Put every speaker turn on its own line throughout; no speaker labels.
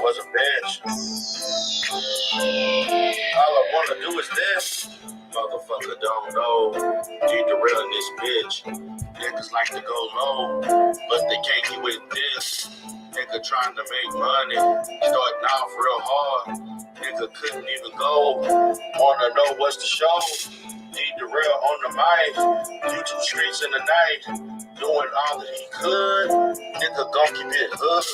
Was a bitch. All I wanna do is this. Motherfucker don't know. Need to real in this bitch. Niggas like to go low, but they can't get with this. Nigga trying to make money, starting off real hard. Nigga couldn't even go. Wanna know what's the show? Need the real on the mic. YouTube streets in the night. Doing all that he could. Nigga gon' keep it hood.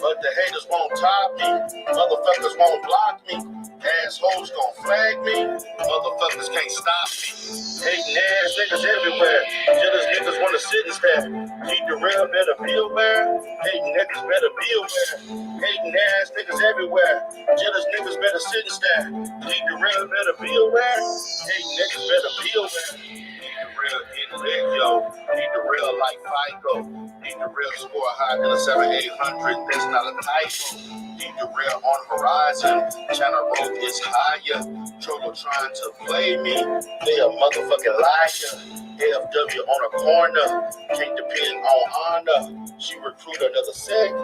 But the haters won't top me. Motherfuckers won't block me. Assholes gon' flag me. Motherfuckers can't stop me. Hating ass niggas everywhere. Jealous niggas wanna sit and stare. Keep the real, better be aware. Hating niggas better be aware. Hating ass niggas everywhere. Jealous niggas better sit and stare. Keep the real, better be aware. Hating niggas better be aware. Need the real in lit, yo. Need the real like FICO. Need the real score higher than a 7-800. That's not a typo. Need the real on horizon. China road is higher. Troller trying to play me. They a motherfucking liar. AFW on a corner. Can't depend on honor. She recruit another sect.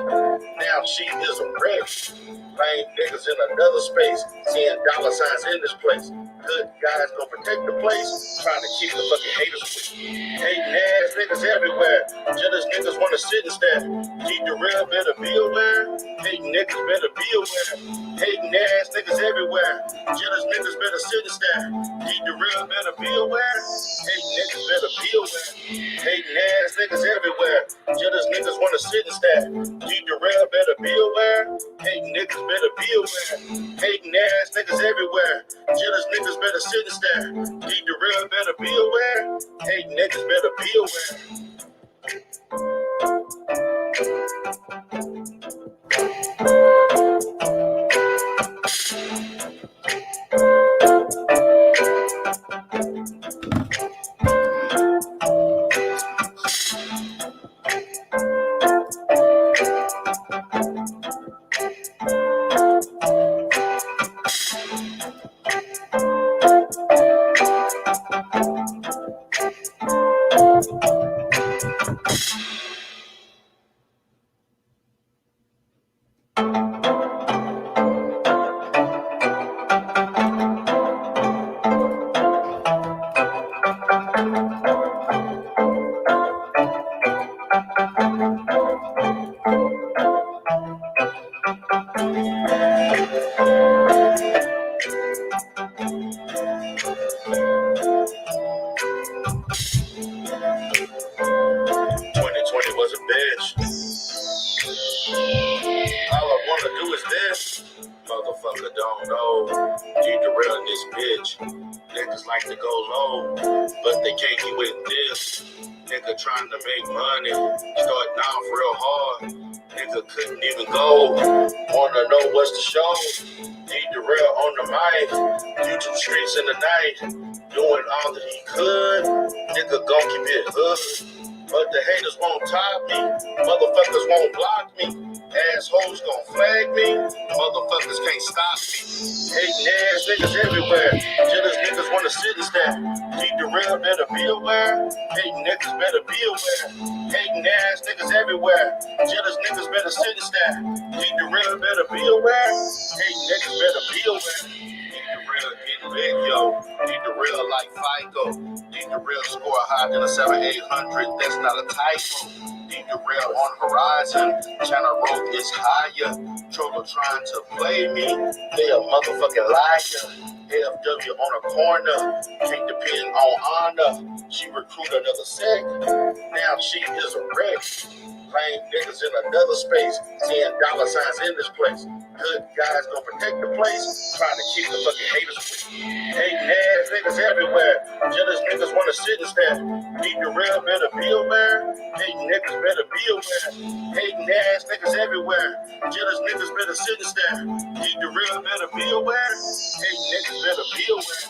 Now she is a wreck. Lame niggas in another space. Seeing dollar signs in this place. Good guys gonna protect the place. Trying to keep the fucking haters away. Hating ass niggas everywhere. Jealous niggas wanna sit and stare. Keep the real, better be aware. Hating niggas better be aware. Hating ass niggas everywhere. Jealous niggas better sit and stare. Keep the real, better be aware. Hating niggas better be aware. Hating ass niggas everywhere. Jealous niggas wanna sit and stare. Keep the real, better be aware. Hating niggas better be aware. Hating ass niggas everywhere. Jealous niggas better sit and stare. Keep the real, better be aware. Hating niggas better be aware. Was a bitch. All I wanna do is this. Motherfucker don't know. Need the real in this bitch. Niggas like to go low, but they can't get with this. Nigga trying to make money, starting off real hard. Nigga couldn't even go. Wanna know what's the show? Need the real on the mic. YouTube streets in the night. Doing all that he could. Nigga gon' keep it hood. But the haters won't top me. Motherfuckers won't block me. Assholes gon' flag me. Motherfuckers can't stop me. Hating ass niggas everywhere. Jealous niggas wanna sit and stare. Keep the real, better be aware. Hating niggas better be aware. Hating ass niggas everywhere. Jealous niggas better sit and stare. Keep the real, better be aware. Hating niggas better be aware. Need the real in lit, yo. Need the real like FICO. Need the real score higher than a 7-800. That's not a typo. Need the real on horizon. China road is higher. Troller trying to play me. They a motherfucking liar. AFW on a corner. Can't depend on honor. She recruit another sect. Now she is a wreck. Lame niggas in another space. Seeing dollar signs in this place. Good guys gonna protect the place, trying to keep the fucking haters away. Hating ass niggas everywhere. Jealous niggas wanna sit and stare. Need the real, better be aware. Hating niggas better be aware. Hating ass niggas everywhere. Jealous niggas better sit and stare. Need the real, better be aware. Hating niggas better be aware.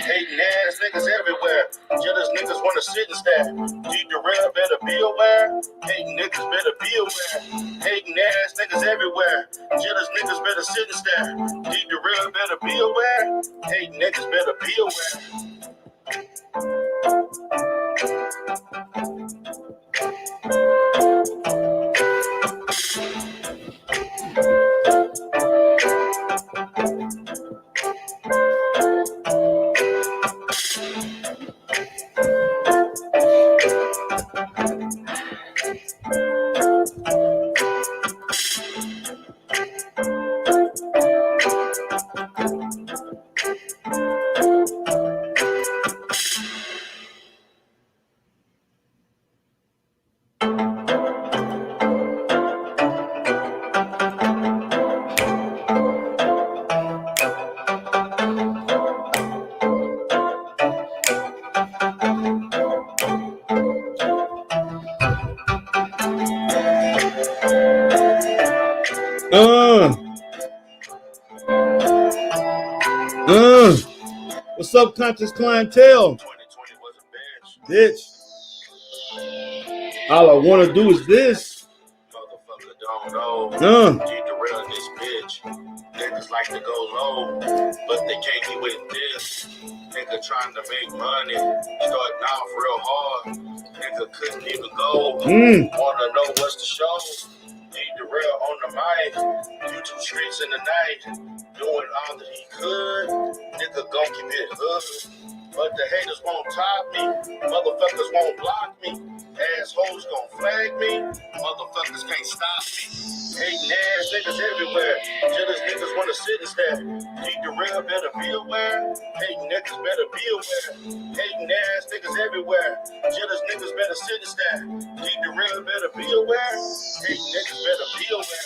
Hating ass niggas everywhere. Jealous niggas wanna sit and stare. Need the real, better be aware. Hating niggas better be aware. Hating ass niggas everywhere. Jealous niggas better sit and stare. Need the real, better be aware. Hating niggas better be aware.
What's up, conscious clientele?
2020 was a bitch.
All I want to do is this.
Motherfucker don't know. Keep the real in this bitch. Niggas like to go low, but they can't get with this. Nigga trying to make money, starting off real hard. Nigga couldn't even go. Wanna know what's the show? Need the real on the mic. YouTube streets in the night. Doing all that he could. Nigga gon' keep it hood. But the haters won't top me. Motherfuckers won't block me. Assholes gon' flag me. Motherfuckers can't stop me. Hating ass niggas everywhere. Jealous niggas wanna sit and stare. Need the real, better be aware. Hating niggas better be aware. Hating ass niggas everywhere. Jealous niggas better sit and stare. Need the real, better be aware. Hating niggas better be aware.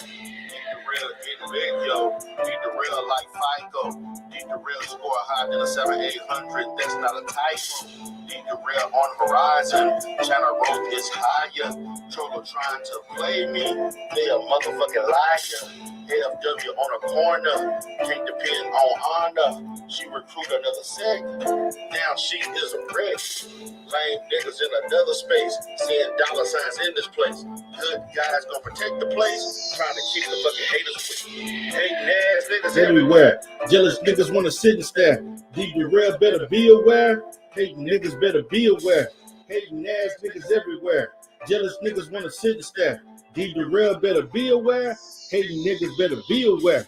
Need the real, get big, yo. Need the real like FICO. Need the real score higher than a 7-800. That's not a typo. Need the real on the horizon. China road is higher. Troller trying to play me. They a motherfucking liar. AFW on a corner. Can't depend on honor. She recruit another sect. Now she is a brick. Lame niggas in another space. Seeing dollar signs in this place. Good guys gonna protect the place. Trying to keep the fucking haters away. Hating ass niggas everywhere.
Jealous niggas want to sit and stare. Deep the real, better be aware. Hating niggas better be aware. Hating ass niggas everywhere. Jealous niggas want to sit and stare. Deep the real, better be aware. Hating niggas better be aware.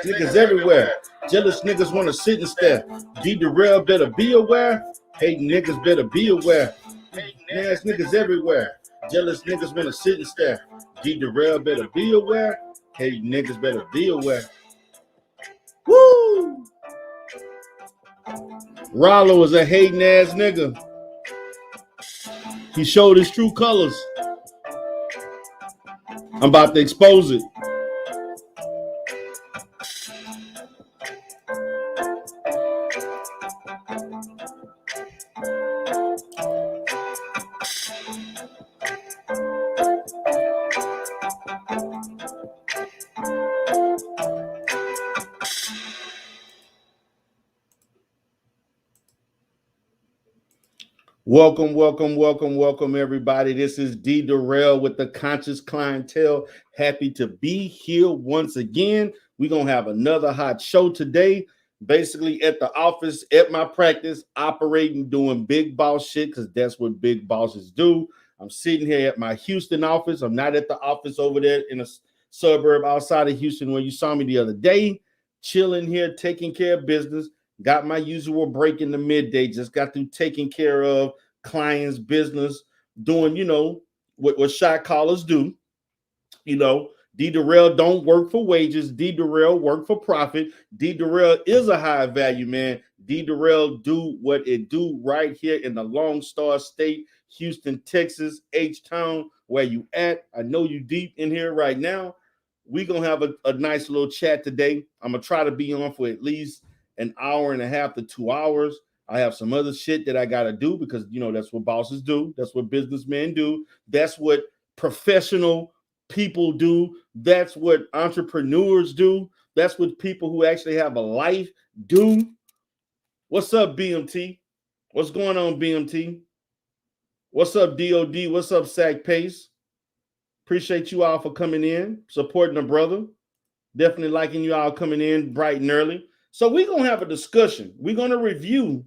Niggas everywhere. Jealous niggas want to sit and stare. Deep the real, better be aware. Hating niggas better be aware. Hating ass niggas everywhere. Jealous niggas want to sit and stare. Deep the real, better be aware. Hating niggas better be aware. Woo! Ralo is a hating ass nigga. He showed his true colors. I'm about to expose it. Welcome, everybody. This is D. Durrell with the Conscious Clientele. Happy to be here once again. We're going to have another hot show today. Basically at the office, at my practice, operating, doing big boss shit, because that's what big bosses do. I'm sitting here at my Houston office. I'm not at the office over there in a suburb outside of Houston where you saw me the other day. Chilling here, taking care of business. Got my usual break in the midday. Just got through taking care of clients' business, doing, what shot callers do. D. Durrell don't work for wages. D. Durrell work for profit. D. Durrell is a high value man. D. Durrell do what it do right here in the Lone Star State, Houston, Texas, H-Town, where you at. I know you deep in here right now. we're going to have a nice little chat today. I'm going to try to be on for at least an hour and a half to 2 hours. I have some other shit that I got to do because, you know, that's what bosses do. That's what businessmen do. That's what professional people do. That's what entrepreneurs do. That's what people who actually have a life do. What's up, BMT? What's going on, BMT? What's up, DOD? What's up, Sack Pace? Appreciate you all for coming in, supporting a brother. Definitely liking you all coming in bright and early. So we're going to have a discussion. We're going to review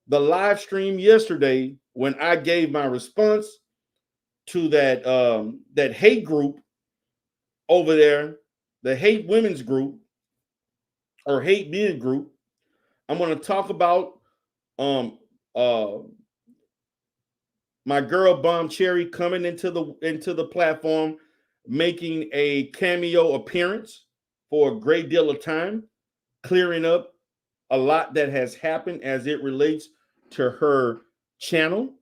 the live stream yesterday when I gave my response to that hate group over there, the hate women's group or hate men group. I'm going to talk about my girl Bomb Cherry coming into the platform, making a cameo appearance for a great deal of time, clearing up a lot that has happened as it relates to her channel.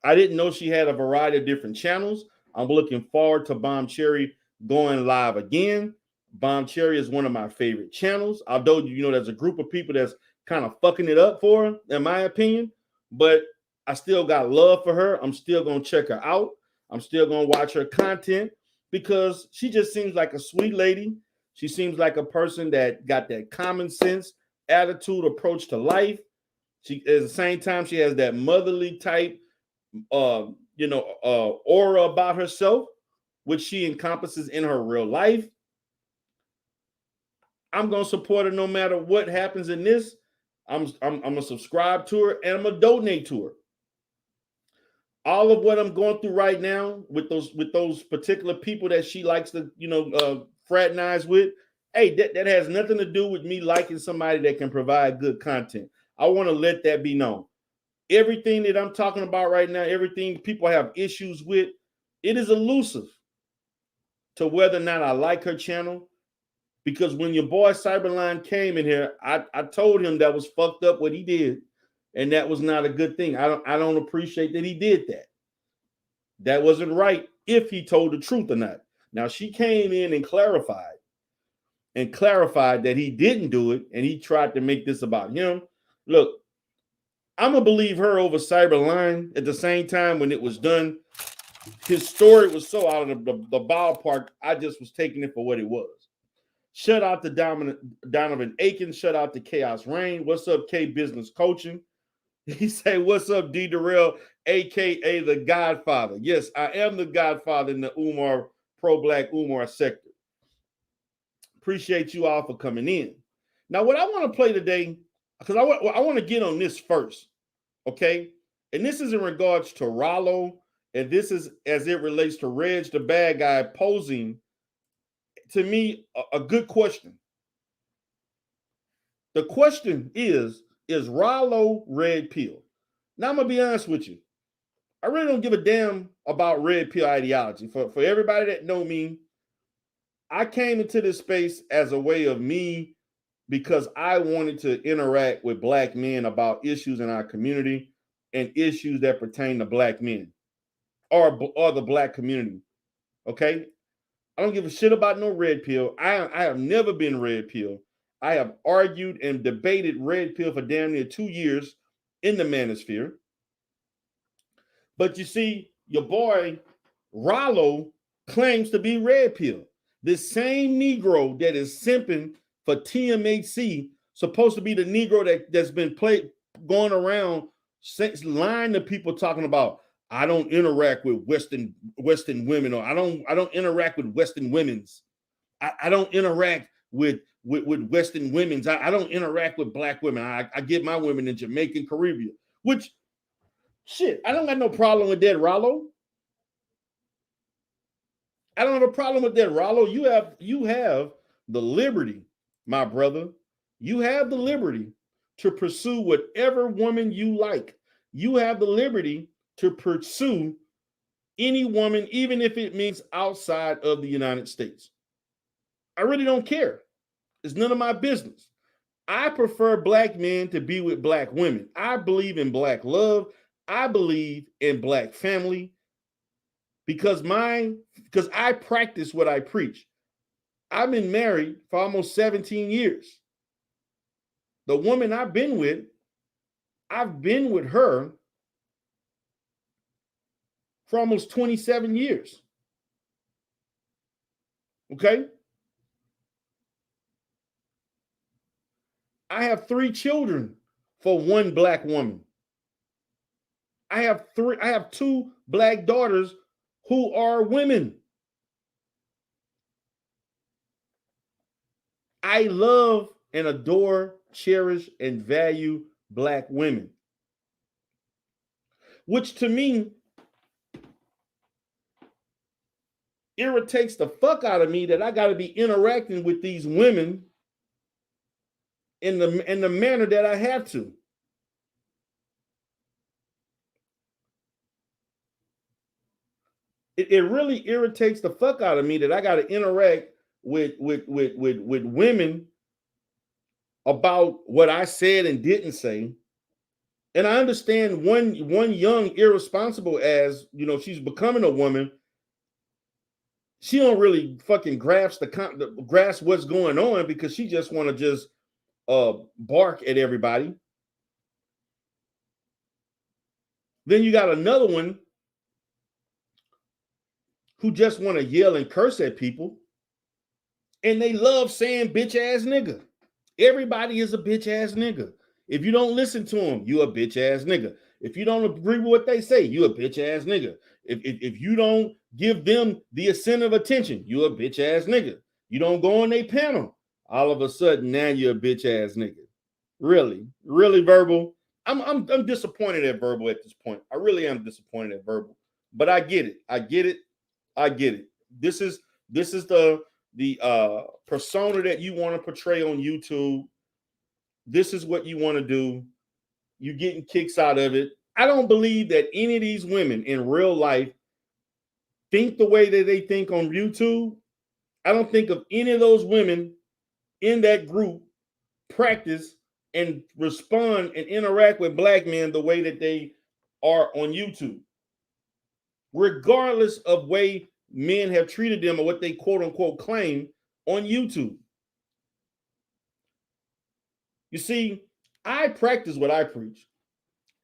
I didn't know she had a variety of different channels. I'm looking forward to Bomb Cherry going live again. Bomb Cherry is one of my favorite channels. Although, you know, there's a group of people that's kind of fucking it up for her, in my opinion. But I still got love for her. I'm still going to check her out. I'm still going to watch her content because she just seems like a sweet lady. She seems like a person that got that common sense attitude, approach to life. She, at the same time, she has that motherly type, aura about herself, which she encompasses in her real life. I'm gonna support her no matter what happens in this. I'm gonna subscribe to her and I'm gonna donate to her. All of what I'm going through right now with those particular people that she likes to, fraternize with. Hey, that has nothing to do with me liking somebody that can provide good content. I want to let that be known. Everything that I'm talking about right now, everything people have issues with, it is elusive to whether or not I like her channel. Because when your boy Cyberlyon came in here, I told him that was fucked up what he did, and that was not a good thing. I don't appreciate that he did that. That wasn't right if he told the truth or not. Now she came in and clarified that he didn't do it, and he tried to make this about him. Look, I'm gonna believe her over Cyberlyon. At the same time, when it was done, his story was so out of the ballpark. I just was taking it for what it was. Shout out to Donovan Aiken. Shout out to Chaos Rain. What's up, K Business Coaching? He say, "What's up, D Darrell, aka the Godfather?" Yes, I am the Godfather in the Umar pro-black Umar sector. Appreciate you all for coming in. Now, what I want to play today, because I want to get on this first, okay? And this is in regards to Ralo, and this is as it relates to Reg, the bad guy, posing to me a good question. The question is Ralo red pill? Now, I'm going to be honest with you. I really don't give a damn about red pill ideology. For everybody that know me, I came into this space as a way of me because I wanted to interact with black men about issues in our community and issues that pertain to black men or the black community. Okay? I don't give a shit about no red pill. I have never been red pill. I have argued and debated red pill for damn near 2 years in the manosphere. But you see, your boy Ralo claims to be red pill. This same Negro that is simping for TMHC, supposed to be the Negro that's been going around lying to people talking about, I don't interact with Western women, or I don't interact with Western women's. I don't interact with Western women's. I don't interact with black women. I get my women in Jamaican, Caribbean, which shit, I don't got no problem with that, Ralo. I don't have a problem with that, Ralo. You have the liberty, my brother. You have the liberty to pursue whatever woman you like. You have the liberty to pursue any woman, even if it means outside of the United States. I really don't care. It's none of my business. I prefer black men to be with black women. I believe in black love. I believe in black family because I practice what I preach. I've been married for almost 17 years. The woman I've been with her for almost 27 years. Okay? I have 3 children for one black woman. I have 2 black daughters who are women. I love and adore, cherish, and value black women. Which to me irritates the fuck out of me that I got to be interacting with these women in the manner that I have to. It really irritates the fuck out of me that I got to interact with women about what I said and didn't say. And I understand one young irresponsible, as you know, she's becoming a woman. She don't really fucking grasp what's going on, because she just want to just bark at everybody. Then you got another one who just want to yell and curse at people, and they love saying bitch ass nigga. Everybody is a bitch ass nigga. If you don't listen to them, you a bitch ass nigga. If you don't agree with what they say, you a bitch ass nigga. If you don't give them the incentive attention, you a bitch ass nigga. You don't go on their panel, all of a sudden now you're a bitch ass nigga. Really, Verbal. I'm disappointed at Verbal at this point. I really am disappointed at Verbal, but I get it. This is the persona that you want to portray on YouTube. This is what you want to do. You're getting kicks out of it. I don't believe that any of these women in real life think the way that they think on YouTube. I don't think of any of those women in that group practice and respond and interact with black men the way that they are on YouTube. Regardless of way men have treated them or what they quote unquote claim on YouTube. You see, I practice what I preach.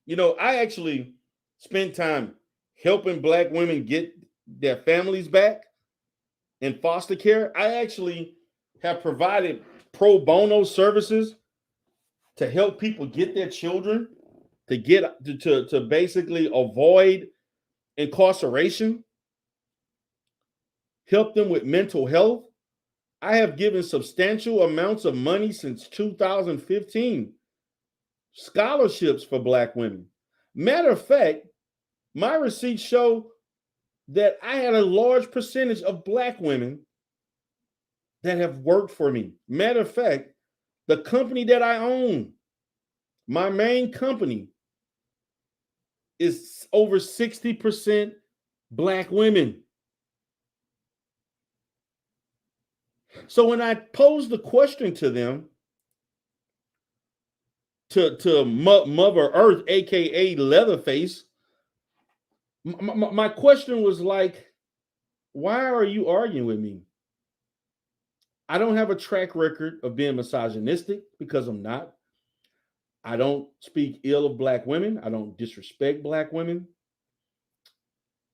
You know, I actually spend time helping black women get their families back in foster care. I actually have provided pro bono services to help people get their children, to basically avoid incarceration, help them with mental health. I have given substantial amounts of money since 2015, scholarships for black women. Matter of fact, my receipts show that I had a large percentage of black women that have worked for me. Matter of fact, the company that I own, my main company, is over 60% black women. So when I pose the question to them, to Mother Earth, aka Leatherface, my question was like, why are you arguing with me? I don't have a track record of being misogynistic, because I'm not. I don't speak ill of black women. I don't disrespect black women.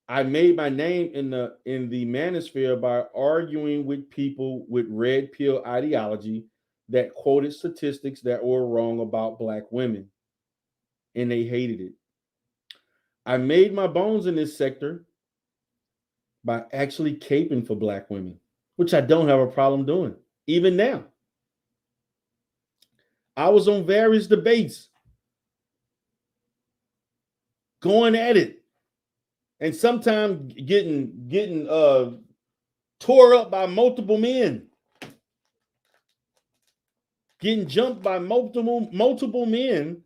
I made my name in the manosphere by arguing with people with red pill ideology that quoted statistics that were wrong about black women, and they hated it. I made my bones in this sector by actually caping for black women, which I don't have a problem doing, even now. I was on various debates, going at it, and sometimes getting tore up by multiple men, getting jumped by multiple men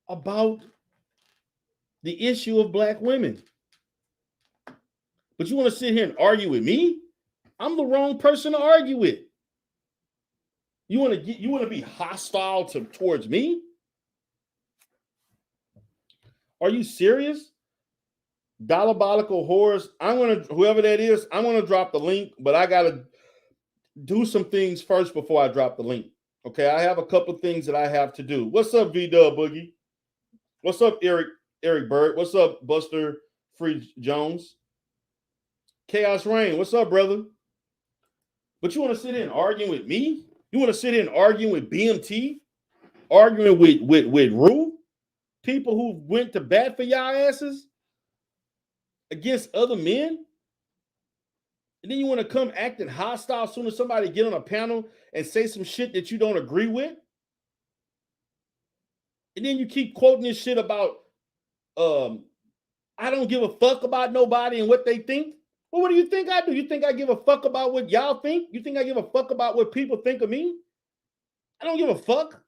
about the issue of black women. But you want to sit here and argue with me? I'm the wrong person to argue with. You want to be hostile towards me? Are you serious? Diabolical Horrors. Whoever that is, I'm gonna drop the link, but I gotta do some things first before I drop the link. Okay, I have a couple things that I have to do. What's up, V Dub Boogie? What's up, Eric Bird? What's up, Buster Free Jones? Chaos Rain, what's up, brother? But you want to sit in arguing with me? You want to sit in arguing with BMT? Arguing with Rue? People who went to bat for y'all asses against other men? And then you want to come acting hostile as soon as somebody get on a panel and say some shit that you don't agree with? And then you keep quoting this shit about I don't give a fuck about nobody and what they think. Well, what do you think I do? You think I give a fuck about what y'all think? You think I give a fuck about what people think of me? I don't give a fuck.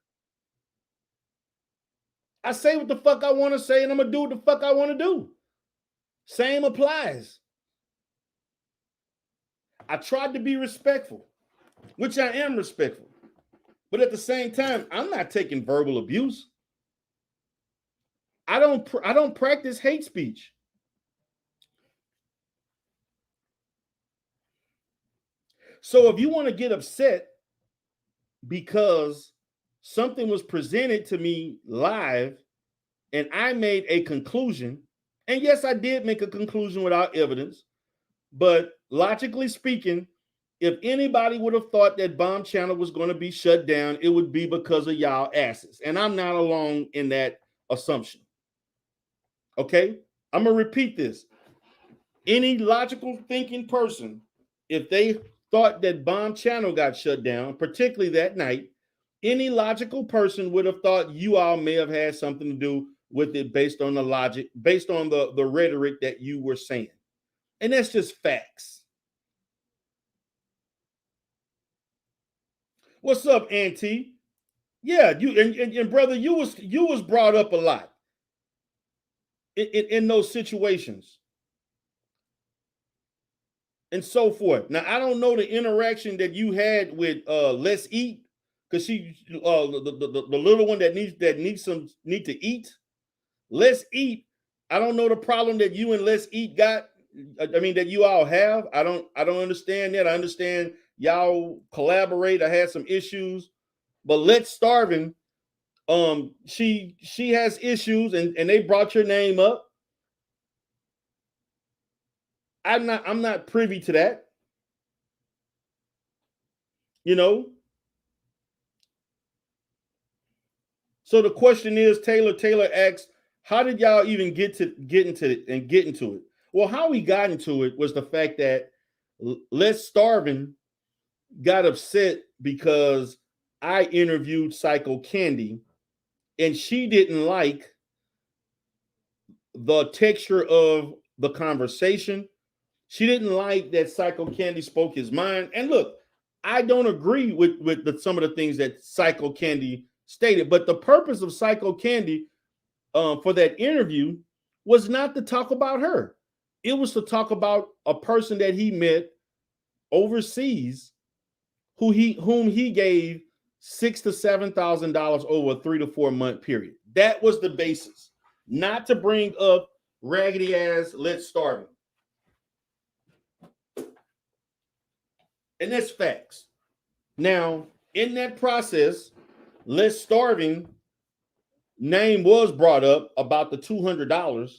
I say what the fuck I want to say, and I'm going to do what the fuck I want to do. Same applies. I tried to be respectful, which I am respectful. But at the same time, I'm not taking verbal abuse. I don't practice hate speech. So if you want to get upset because something was presented to me live and I made a conclusion, and yes, I did make a conclusion without evidence, but logically speaking, if anybody would have thought that Bomb Channel was going to be shut down, it would be because of y'all asses. And I'm not alone in that assumption. Okay? I'm going to repeat this. Any logical thinking person, if they thought that Bomb Channel got shut down, particularly that night, any logical person would have thought you all may have had something to do with it based on the logic, based on the rhetoric that you were saying. And that's just facts. What's up, Auntie? Yeah, you and brother, you was brought up a lot in those situations and so forth. Now, I don't know the interaction that you had with Let's Eat, because she the little one that needs to eat. Let's Eat. I don't know the problem that you and Let's Eat got. I mean, that you all have. I don't understand that. I understand y'all collaborate. I had some issues, but Let's Starving, she has issues, and they brought your name up. I'm not privy to that. You know. So the question is, Taylor asks, how did y'all even get into it? Well, how we got into it was the fact that Let's Starving got upset because I interviewed Psycho Candy, and she didn't like the texture of the conversation. She didn't like that Psycho Candy spoke his mind. And look, I don't agree with some of the things that Psycho Candy stated, but the purpose of Psycho Candy for that interview was not to talk about her. It was to talk about a person that he met overseas whom he gave $6,000 to $7,000 over a 3 to 4 month period. That was the basis, not to bring up raggedy ass Let's Starving. And that's facts. Now, in that process, Let's Starving name was brought up about the $200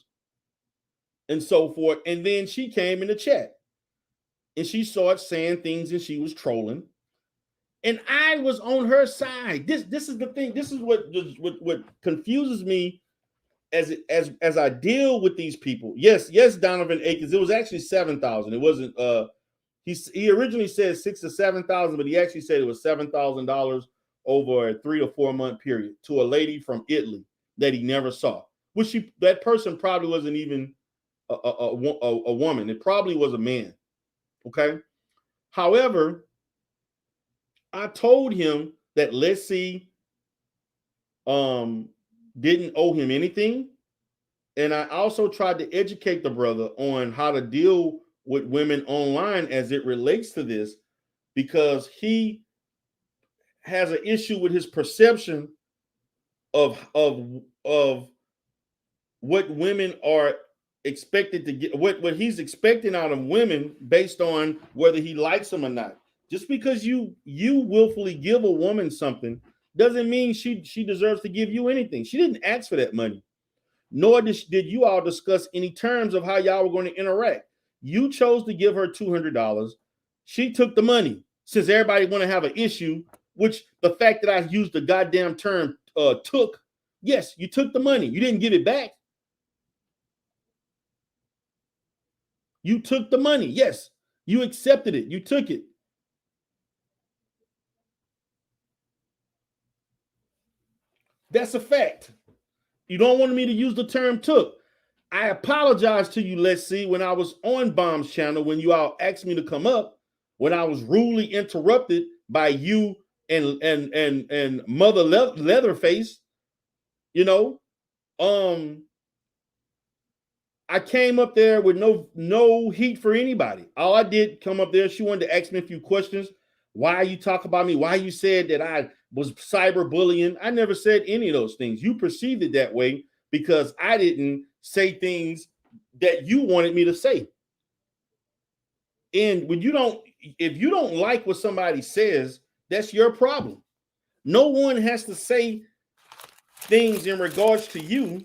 and so forth. And then she came in the chat and she started saying things and she was trolling. And I was on her side. This is the thing. This is what confuses me as I deal with these people. Yes, Donovan Akins. It was actually 7,000. It wasn't. He originally said 6,000 to 7,000, but he actually said it was $7,000 over a 3 to 4 month period to a lady from Italy that he never saw. That person probably wasn't even a woman. It probably was a man. Okay. However, I told him that Let's See didn't owe him anything. And I also tried to educate the brother on how to deal with women online as it relates to this, because he has an issue with his perception of what women are expected to get what he's expecting out of women based on whether he likes them or not. Just because you willfully give a woman something doesn't mean she deserves to give you anything. She didn't ask for that money, nor did you all discuss any terms of how y'all were going to interact. You chose to give her $200. She took the money. Since everybody want to have an issue, which the fact that I used the goddamn term took, yes, you took the money. You didn't give it back. You took the money. Yes, you accepted it. You took it. That's a fact. You don't want me to use the term took. I apologize to you, let's see, when I was on Bomb's channel, when you all asked me to come up, when I was rudely interrupted by you and Mother Leatherface, you know, I came up there with no heat for anybody. All I did come up there, she wanted to ask me a few questions. Why you talk about me? Why you said that I was cyberbullying? I never said any of those things. You perceived it that way because I didn't say things that you wanted me to say. And when if you don't like what somebody says, that's your problem. No one has to say things in regards to you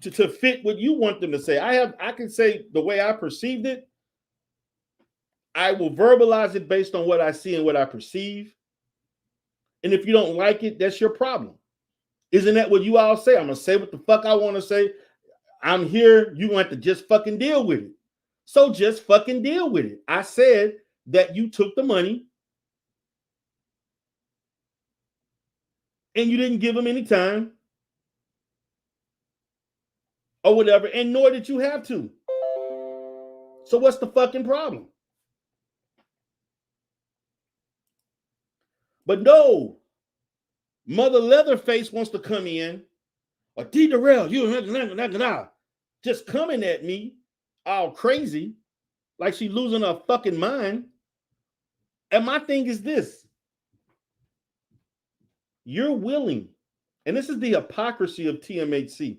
to fit what you want them to say. I can say the way I perceived it. I will verbalize it based on what I see and what I perceive. And if you don't like it, that's your problem. Isn't that what you all say? I'm going to say what the fuck I want to say. I'm here. You want to just fucking deal with it. So just fucking deal with it. I said that you took the money and you didn't give them any time or whatever, and nor did you have to. So what's the fucking problem? But no, Mother Leatherface wants to come in, or D. Darrell, you just coming at me all crazy, like she losing her fucking mind. And my thing is this. You're willing, and this is the hypocrisy of TMHC.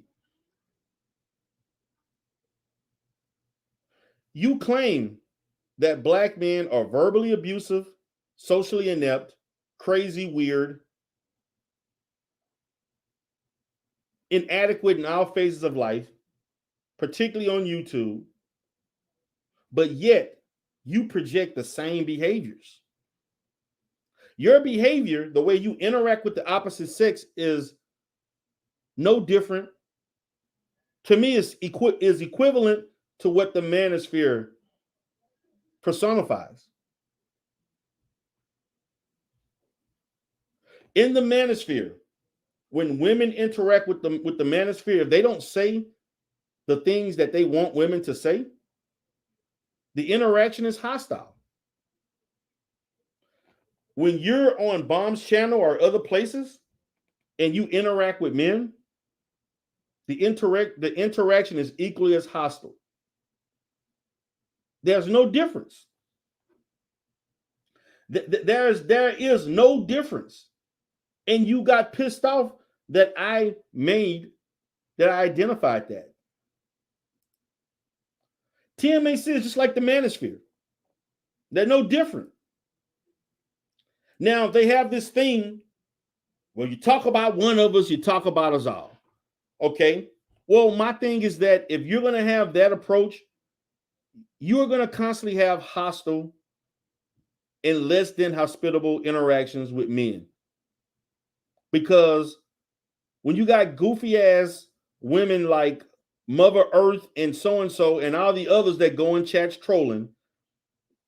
You claim that black men are verbally abusive, socially inept, crazy, weird, inadequate in all phases of life, particularly on YouTube, but yet you project the same behaviors. Your behavior, the way you interact with the opposite sex, is no different. To me, is equivalent to what the manosphere personifies. In the manosphere, when women interact with the manosphere, if they don't say the things that they want women to say, the interaction is hostile. When you're on Bomb's channel or other places and you interact with men, the interaction is equally as hostile. There's no difference. There is no difference. And you got pissed off that I identified that. TMHC is just like the manosphere. They're no different. Now, they have this thing where you talk about one of us, you talk about us all. Okay? Well, my thing is that if you're going to have that approach, you're going to constantly have hostile and less than hospitable interactions with men. Because when you got goofy ass women like Mother Earth and so and all the others that go in chats trolling,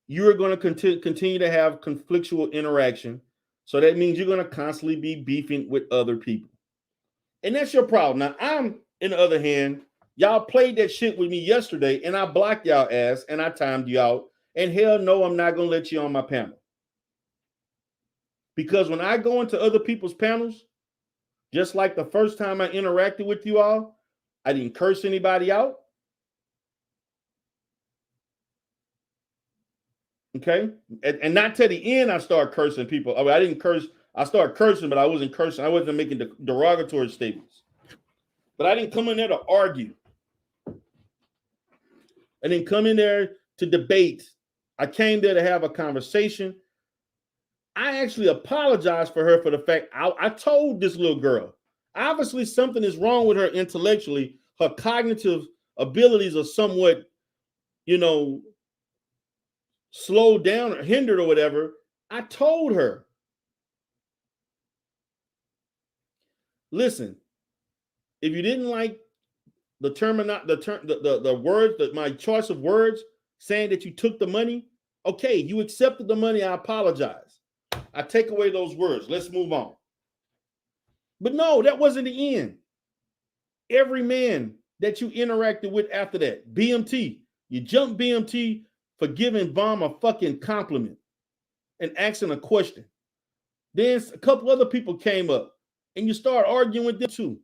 you're going to continue to have conflictual interaction. So that means you're going to constantly be beefing with other people. And that's your problem. Now, I'm, in the other hand, y'all played that shit with me yesterday and I blocked y'all ass and I timed you out. And hell no, I'm not going to let you on my panel. Because when I go into other people's panels, just like the first time I interacted with you all, I didn't curse anybody out. Okay? And not to the end, I started cursing people. I didn't curse. I started cursing, but I wasn't cursing. I wasn't making derogatory statements. But I didn't come in there to argue. I didn't come in there to debate. I came there to have a conversation. I actually apologized for her for the fact I told this little girl, obviously something is wrong with her intellectually. Her cognitive abilities are somewhat, slowed down or hindered or whatever. I told her, listen, if you didn't like the words, my choice of words, saying that you took the money, okay, you accepted the money. I apologize. I take away those words. Let's move on. But no, that wasn't the end. Every man that you interacted with after that, BMT, you jumped BMT for giving Vom a fucking compliment and asking a question. Then a couple other people came up and you start arguing with them too.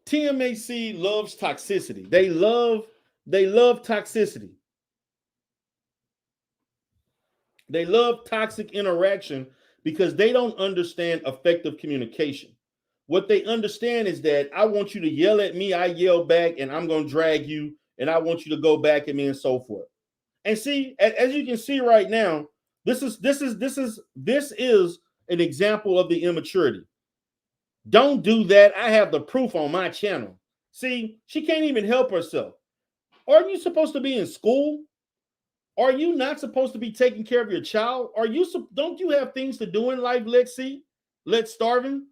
TMHC loves toxicity. They love toxicity. They love toxic interaction because they don't understand effective communication. What they understand is that I want you to yell at me, I yell back, and I'm going to drag you, and I want you to go back at me and so forth. And see, as you can see right now, this is an example of the immaturity. Don't do that. I have the proof on my channel. See, she can't even help herself. Aren't you supposed to be in school? Are you not supposed to be taking care of your child? Don't you have things to do in life? Let's see. Let's starving.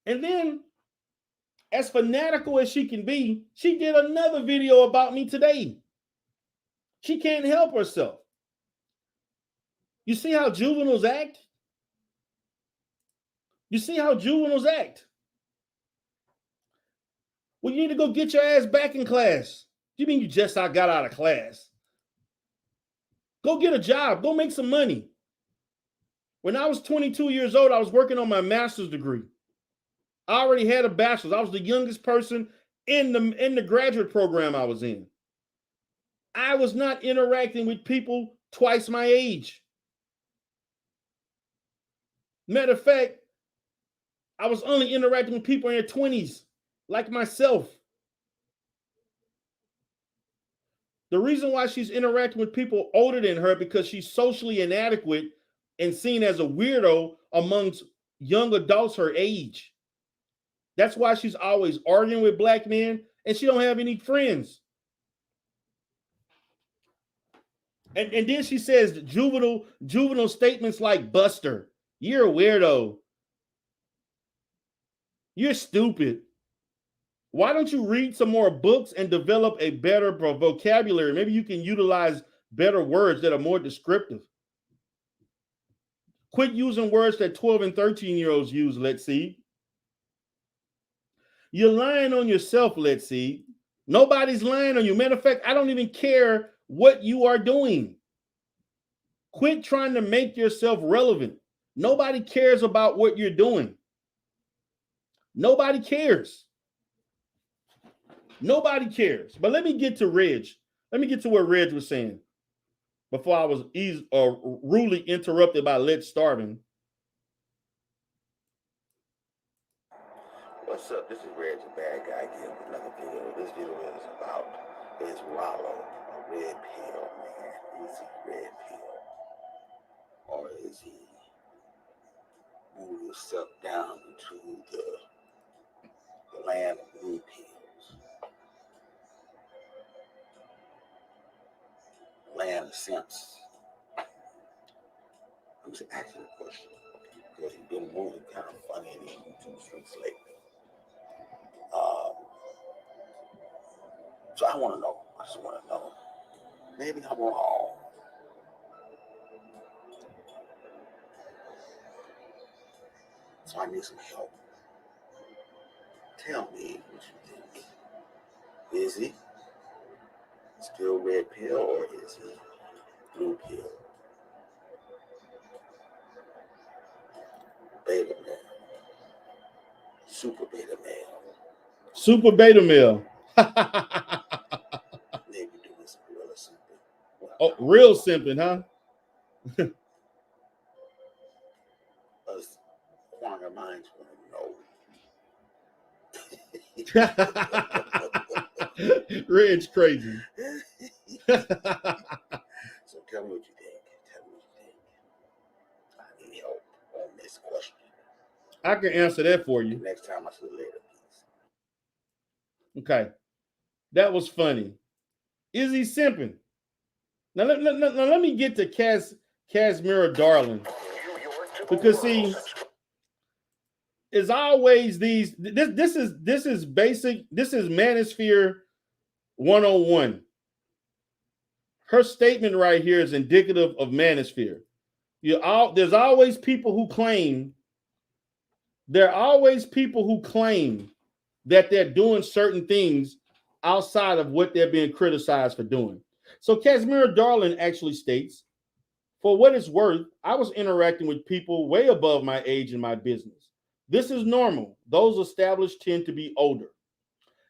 And then, as fanatical as she can be, she did another video about me today. She can't help herself. You see how juveniles act? You see how juveniles act? Well, you need to go get your ass back in class. You mean you just got out of class? Go get a job. Go make some money. When I was 22 years old, I was working on my master's degree. I already had a bachelor's. I was the youngest person in the graduate program I was in. I was not interacting with people twice my age. Matter of fact, I was only interacting with people in their 20s, like myself. The reason why she's interacting with people older than her because she's socially inadequate and seen as a weirdo amongst young adults her age. That's why she's always arguing with black men and she don't have any friends. And then she says juvenile statements like Buster, you're a weirdo. You're stupid. Why don't you read some more books and develop a better vocabulary? Maybe you can utilize better words that are more descriptive. Quit using words that 12 and 13-year-olds use, let's see. You're lying on yourself, let's see. Nobody's lying on you. Matter of fact, I don't even care what you are doing. Quit trying to make yourself relevant. Nobody cares about what you're doing. Nobody cares. Nobody cares. But let me get to Reg. Let me get to what Reg was saying before I was rudely interrupted by Let's Starving.
What's up? This is Reg, the bad guy, again with another video. This video is about is Ralo, a red pill, man. Is he red pill? Or is he moving himself down into the land of blue pills? Land of sense. I'm just asking a question because he's been moving kind of funny in these YouTube streets lately. So I want to know. I just want to know. Maybe I'm wrong. So I need some help. Tell me what you think. Is he still red pill or is he blue pill? Beta male. Super beta male.
Super beta male.
Maybe doing some real simping.
Oh, real simping, huh?
inquiring minds want
to know. Red's crazy.
So tell me what you think. Tell me what you think. I need help on this question.
I can answer that for you.
The next time I see you later, please.
Okay. That was funny. Is he simping? Now let me get to Casimira Darling. Because see, as always, this is basic, this is Manosphere 101. Her statement right here is indicative of Manosphere. There's always people who claim that they're doing certain things outside of what they're being criticized for doing. So Casimira Darling actually states, for what it's worth, I was interacting with people way above my age in my business. This is normal. Those established tend to be older.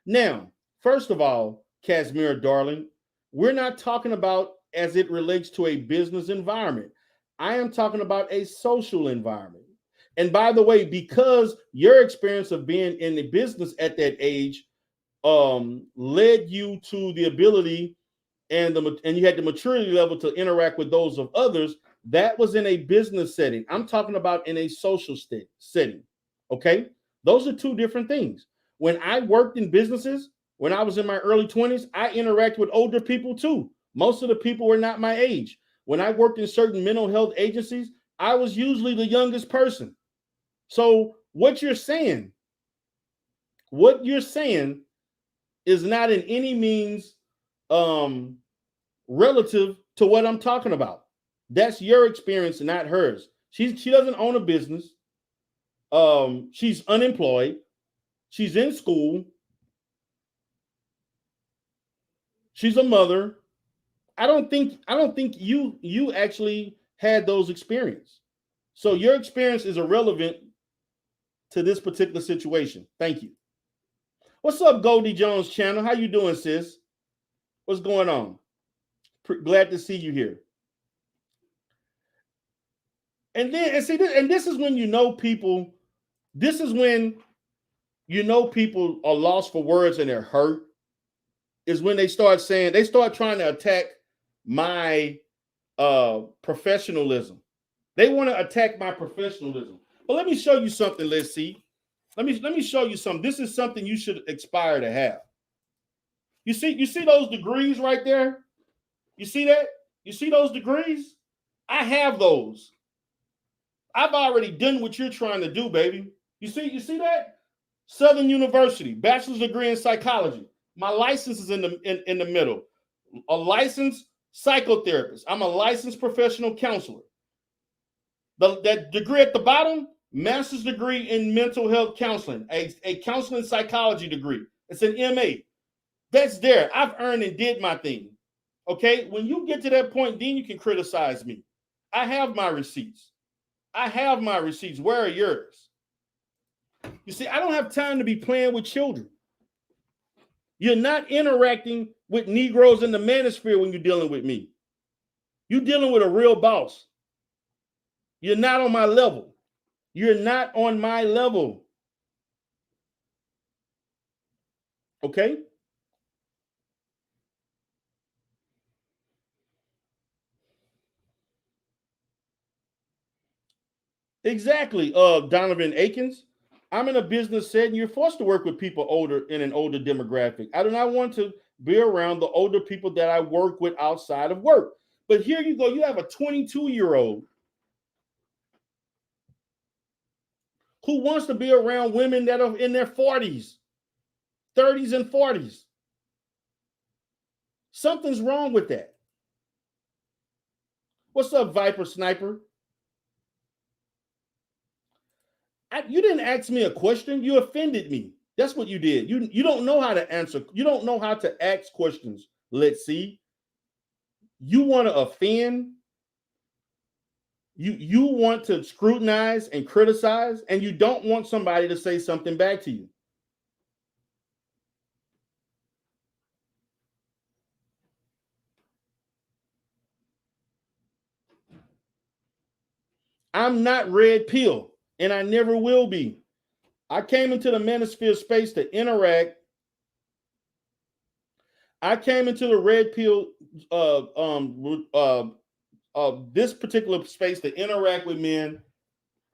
Now, first of all, Casimira Darling, we're not talking about as it relates to a business environment. I am talking about a social environment. And by the way, because your experience of being in the business at that age led you to the ability and you had the maturity level to interact with those of others, that was in a business setting. I'm talking about in a social setting. Okay? Those are two different things. When I worked in businesses, when I was in my early 20s, I interacted with older people too. Most of the people were not my age. When I worked in certain mental health agencies, I was usually the youngest person. So what you're saying is not in any means relative to what I'm talking about. That's your experience, not hers. She doesn't own a business. She's unemployed. She's in school. She's a mother. I don't think you actually had those experiences. So your experience is irrelevant to this particular situation. Thank you. What's up, Goldie Jones channel? How you doing, sis? What's going on? Glad to see you here. And this is when you know people. This is when you know people are lost for words and they're hurt. Is when they start trying to attack my professionalism. They want to attack my professionalism. But let me show you something. Let's see. Let me show you something. This is something you should aspire to have. You see those degrees right there? You see that? You see those degrees? I have those. I've already done what you're trying to do, baby. You see that? Southern University, bachelor's degree in psychology. My license is in the middle. A licensed psychotherapist. I'm a licensed professional counselor. That degree at the bottom, master's degree in mental health counseling, a counseling psychology degree. It's an MA. That's there. I've earned and did my thing. Okay? When you get to that point, then you can criticize me. I have my receipts. Where are yours? You see, I don't have time to be playing with children. You're not interacting with Negroes in the manosphere when you're dealing with me. You're dealing with a real boss. You're not on my level. Okay? Exactly. Donovan Akins. I'm in a business setting. You're forced to work with people in an older demographic. I do not want to be around the older people that I work with outside of work. But here you go. You have a 22-year-old who wants to be around women that are in their 40s, 30s, and 40s. Something's wrong with that. What's up, Viper Sniper? You didn't ask me a question. You offended me. That's what you did. You don't know how to answer. You don't know how to ask questions. Let's see. You want to offend. You want to scrutinize and criticize, and you don't want somebody to say something back to you. I'm not red pill. and I never will be. I came into the manosphere space to interact. I came into the red pill, this particular space to interact with men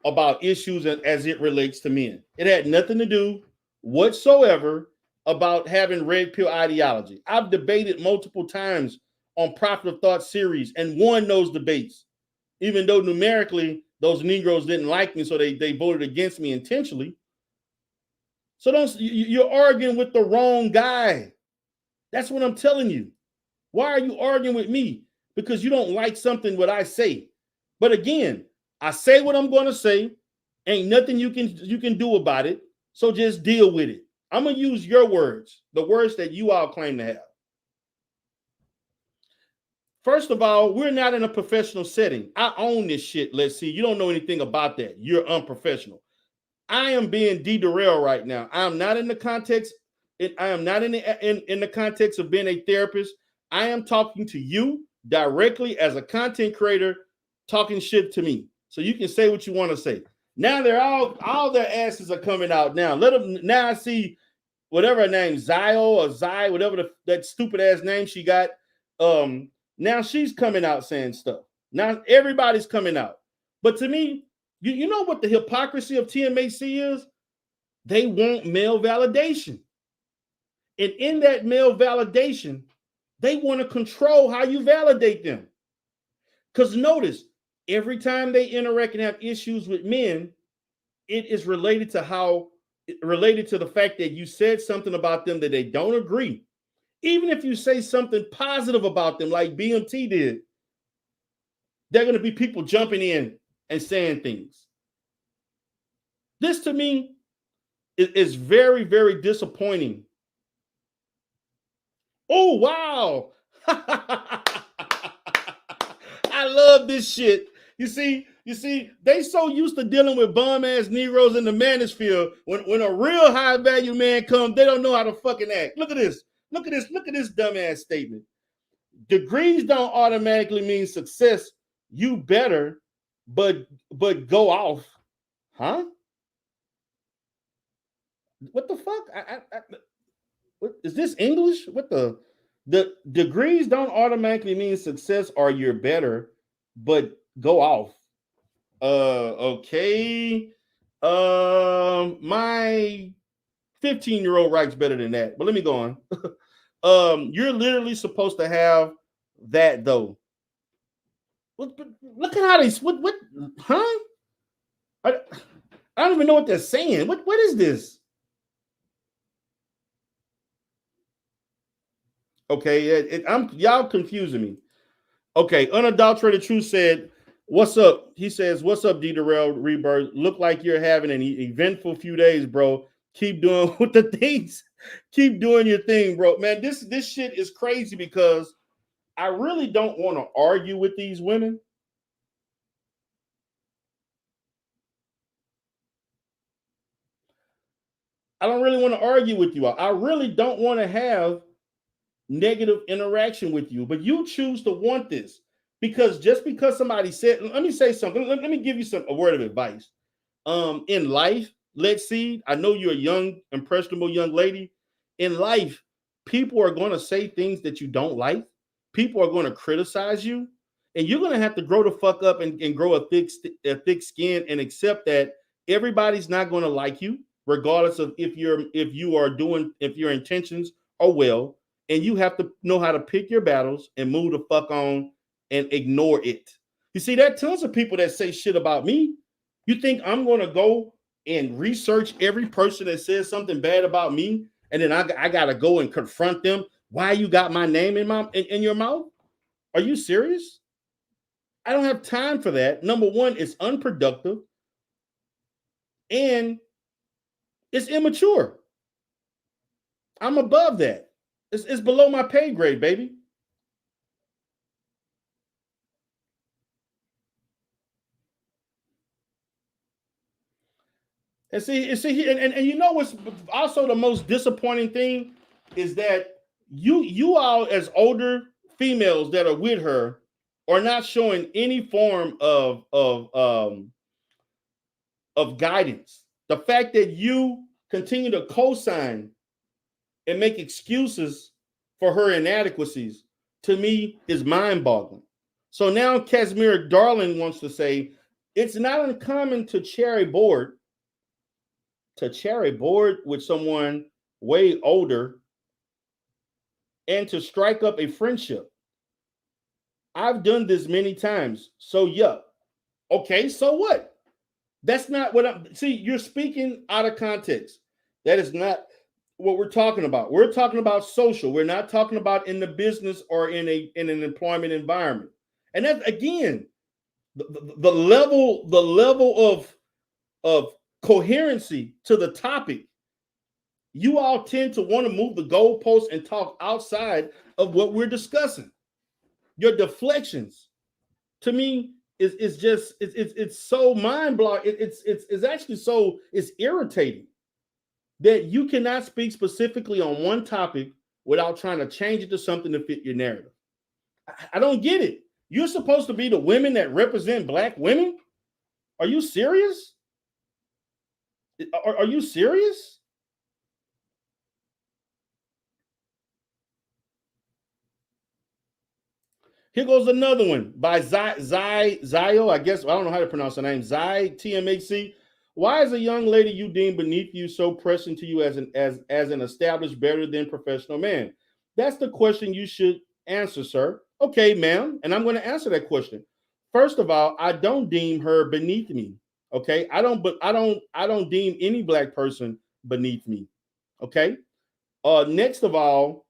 about issues as it relates to men. It had nothing to do whatsoever about having red pill ideology. I've debated multiple times on Prophet of Thought series and won those debates, even though numerically those Negroes didn't like me, so they voted against me intentionally. So you're arguing with the wrong guy. That's what I'm telling you. Why are you arguing with me? Because you don't like something what I say. But again, I say what I'm going to say. Ain't nothing you can do about it. So just deal with it. I'm going to use your words, the words that you all claim to have. First of all, we're not in a professional setting. I own this shit. Let's see. You don't know anything about that. You're unprofessional. I am being derailed right now. I am not in the context. I am not in the context of being a therapist. I am talking to you directly as a content creator, talking shit to me. So you can say what you want to say. Now they're all their asses are coming out now. Let them now. I see whatever her name, Zio or Zai, whatever that stupid ass name she got. Now she's coming out saying stuff. Now everybody's coming out. But to me, you know what the hypocrisy of TMHC is? They want male validation. And in that male validation, they want to control how you validate them. Because notice, every time they interact and have issues with men, it is related to the fact that you said something about them that they don't agree. Even if you say something positive about them, like BMT did, there are going to be people jumping in and saying things. This to me is very, very disappointing. Oh, wow. I love this shit. You see, they so used to dealing with bum ass Negroes in the manosphere. When a real high value man comes, they don't know how to fucking act. Look at this. Look at this dumbass statement. Degrees don't automatically mean success. You better, but go off. Huh? What the fuck? What, is this English? What the degrees don't automatically mean success or you're better, but go off. Okay. My 15-year-old writes better than that, but let me go on. You're literally supposed to have that though. Look at how they what huh? I don't even know what they're saying. What is this? Okay, y'all confusing me. Okay, unadulterated truth said, "What's up?" He says, "What's up, D. Darrell Rebirth? Look like you're having an eventful few days, bro. Keep doing what the things. Keep doing your thing, bro. Man, this shit is crazy because I really don't want to argue with these women. I don't really want to argue with you. I really don't want to have negative interaction with you, but you choose to want this because just because somebody said, let me say something. Let me give you a word of advice. In life, let's see, I know you're a young, impressionable young lady. In life, people are going to say things that you don't like. People are going to criticize you, and you're going to have to grow the fuck up and grow a thick skin and accept that everybody's not going to like you, regardless of if your intentions are well, and you have to know how to pick your battles and move the fuck on and ignore it. You see, there are tons of people that say shit about me. You think I'm going to go and research every person that says something bad about me, and then I got to go and confront them? Why you got my name in your mouth? Are you serious? I don't have time for that. Number one, it's unproductive, and it's immature. I'm above that. It's below my pay grade, baby. And you know what's also the most disappointing thing is that you all as older females that are with her are not showing any form of of guidance. The fact that you continue to co-sign and make excuses for her inadequacies, to me, is mind-boggling. So now Casimir Darling wants to say, it's not uncommon to cherry board with someone way older and to strike up a friendship. I've done this many times. So yeah. Okay, so what? That's not what I'm see. You're speaking out of context. That is not what we're talking about. We're talking about social. We're not talking about in the business or in an employment environment. And that's again the level of coherency to the topic. You all tend to want to move the goalposts and talk outside of what we're discussing. Your deflections, to me, is just it's so mind-blowing. It's actually so it's irritating that you cannot speak specifically on one topic without trying to change it to something to fit your narrative. I don't get it. You're supposed to be the women that represent Black women? Are you serious? Are you serious? Here goes another one by Zio. I guess I don't know how to pronounce her name. TMHC. Why is a young lady you deem beneath you so pressing to you as an established, better than professional man? That's the question you should answer, sir. Okay, ma'am, and I'm going to answer that question. First of all, I don't deem her beneath me. Okay, I don't deem any Black person beneath me. Okay. Next of all,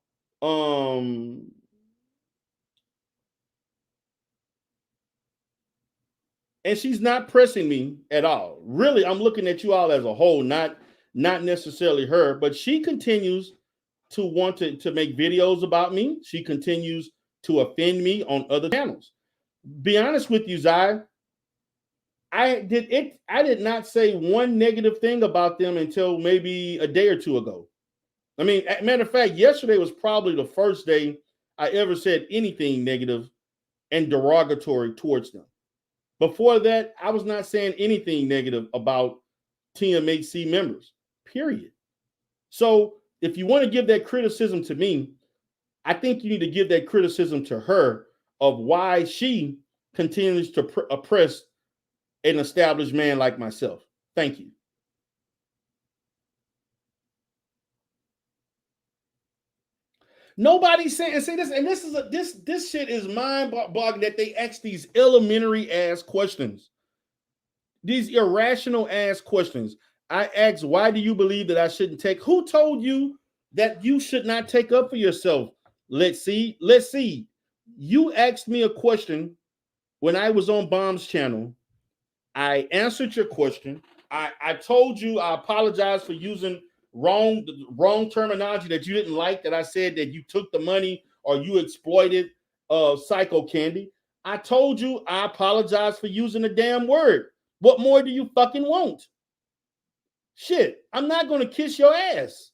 and she's not pressing me at all. Really, I'm looking at you all as a whole, not necessarily her, but she continues to want to make videos about me. She continues to offend me on other channels. Be honest with you, Zai, I did not say one negative thing about them until maybe a day or two ago. I mean, matter of fact, yesterday was probably the first day I ever said anything negative and derogatory towards them. Before that, I was not saying anything negative about TMHC members, period. So if you want to give that criticism to me, I think you need to give that criticism to her of why she continues to oppress an established man like myself. Thank you. Nobody's saying, see this, and this shit is mind-boggling that they ask these elementary ass questions, these irrational ass questions. I asked, why do you believe that I shouldn't take? Who told you that you should not take up for yourself? Let's see. You asked me a question when I was on Bomb's channel. I answered your question. I told you I apologize for using wrong terminology that you didn't like, that I said that you took the money or you exploited Psycho Candy. I told you I apologize for using the damn word. What more do you fucking want? Shit, I'm not going to kiss your ass.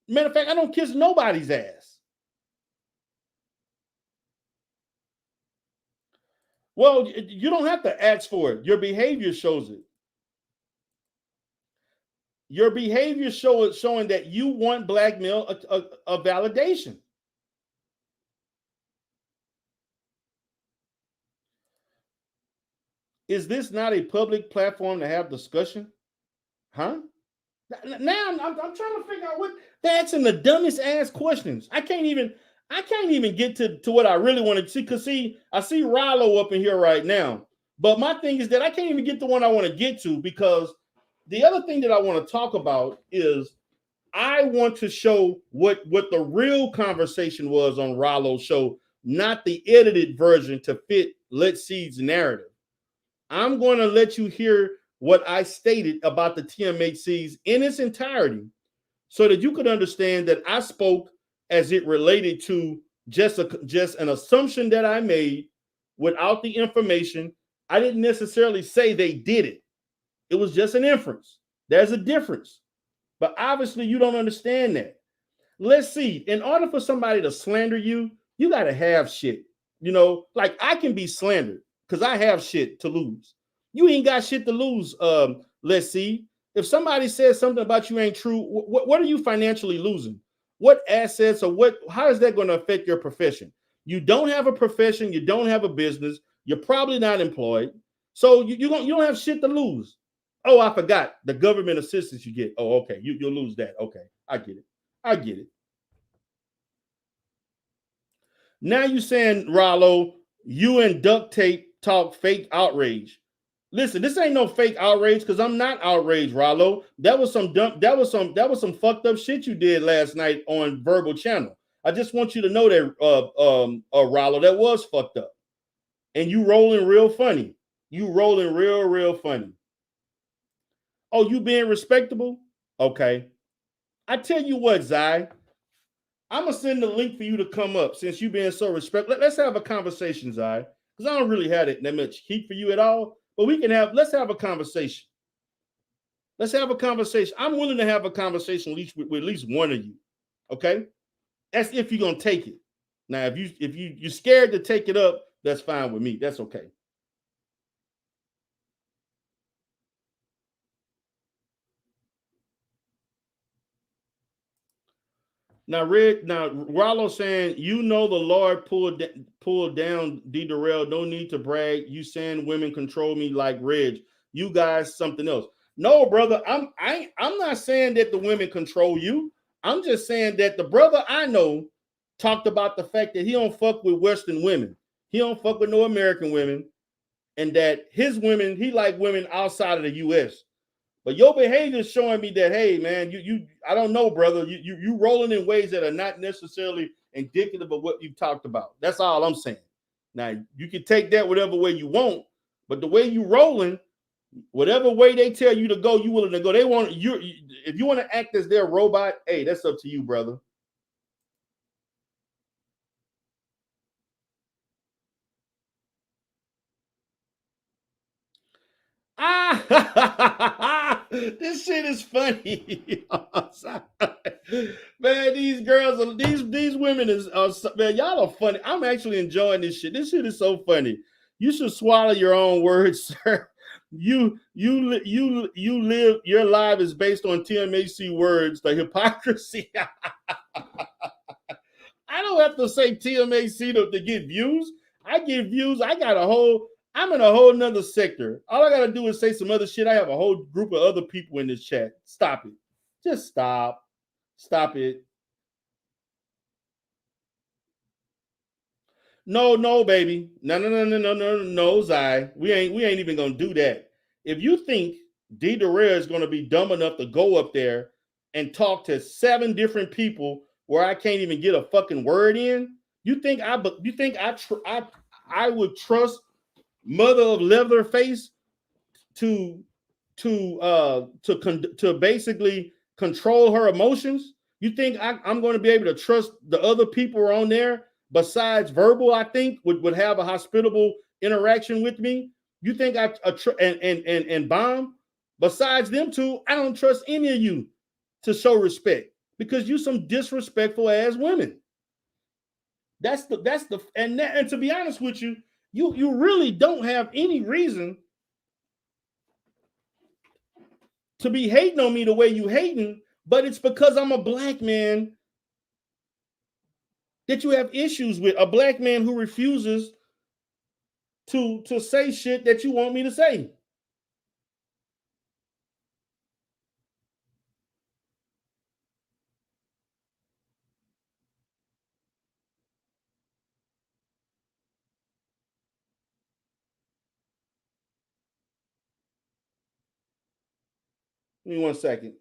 Matter of fact, I don't kiss nobody's ass. Well, you don't have to ask for it. Your behavior shows it. Your behavior showing that you want blackmail a validation. Is this not a public platform to have discussion? Huh? Now I'm trying to figure out what that's in the dumbest ass questions. I can't even get to what I really want to see. Because see, I see Ralo up in here right now. But my thing is that I can't even get the one I want to get to, because the other thing that I want to talk about is I want to show what the real conversation was on Ralo's show, not the edited version to fit Let's Seed's narrative. I'm going to let you hear what I stated about the TMHCs in its entirety, so that you could understand that I spoke as it related to just an assumption that I made without the information. I didn't necessarily say they did it. It was just an inference. There's a difference. But obviously you don't understand that. Let's see. In order for somebody to slander you, you got to have shit. You know, like I can be slandered because I have shit to lose. You ain't got shit to lose. Let's see. If somebody says something about you ain't true, what are you financially losing? What assets or what? How is that going to affect your profession? You don't have a profession. You don't have a business. You're probably not employed. So you don't have shit to lose. Oh, I forgot the government assistance you get. Oh, okay. You'll lose that. Okay. I get it. I get it. Now you saying, Ralo, you and duct tape talk fake outrage. Listen, this ain't no fake outrage because I'm not outraged, Ralo. That was some fucked up shit you did last night on Verbal Channel. I just want you to know that, Ralo, that was fucked up. And you rolling real funny. You rolling real funny. Oh, you being respectable? Okay. I tell you what, Zai, I'm gonna send the link for you to come up since you being so respectful. Let's have a conversation, Zai, because I don't really have that much heat for you at all. But let's have a conversation. Let's have a conversation. I'm willing to have a conversation with at least one of you. Okay, that's if you're gonna take it. Now, if you're scared to take it up, that's fine with me. That's okay. Now, Rallo saying, you know, the Lord pulled down D. Durrell. No need to brag. You saying women control me like Reg. You guys something else. No, brother. I'm not saying that the women control you. I'm just saying that the brother I know talked about the fact that he don't fuck with Western women. He don't fuck with no American women, and that his women, he like women outside of the U.S. But your behavior is showing me that, hey, man, I don't know, brother. You rolling in ways that are not necessarily indicative of what you've talked about. That's all I'm saying. Now, you can take that whatever way you want, but the way you rolling, whatever way they tell you to go, you willing to go. If you want to act as their robot, hey, that's up to you, brother. This shit is funny. Man, these girls are these women are man, y'all are funny. I'm actually enjoying this shit. This shit is so funny. You should swallow your own words, sir. You live your life is based on TMHC words, the hypocrisy. I don't have to say TMHC to get views. I get views. I'm in a whole nother sector. All I gotta do is say some other shit. I have a whole group of other people in this chat. Stop it. Just stop. Stop it. No, baby. No, Zai. We ain't even gonna do that. If you think D. Durrell is gonna be dumb enough to go up there and talk to 7 different people where I can't even get a fucking word in, you think I would trust Mother of Leatherface to basically control her emotions? You think I'm going to be able to trust the other people on there besides verbal? I think would have a hospitable interaction with me. You think and Bomb? Besides them two, I don't trust any of you to show respect because you some disrespectful ass women. And to be honest with you, you really don't have any reason to be hating on me the way you hating, but it's because I'm a black man that you have issues with. A black man who refuses to say shit that you want me to say. Give me 1 second.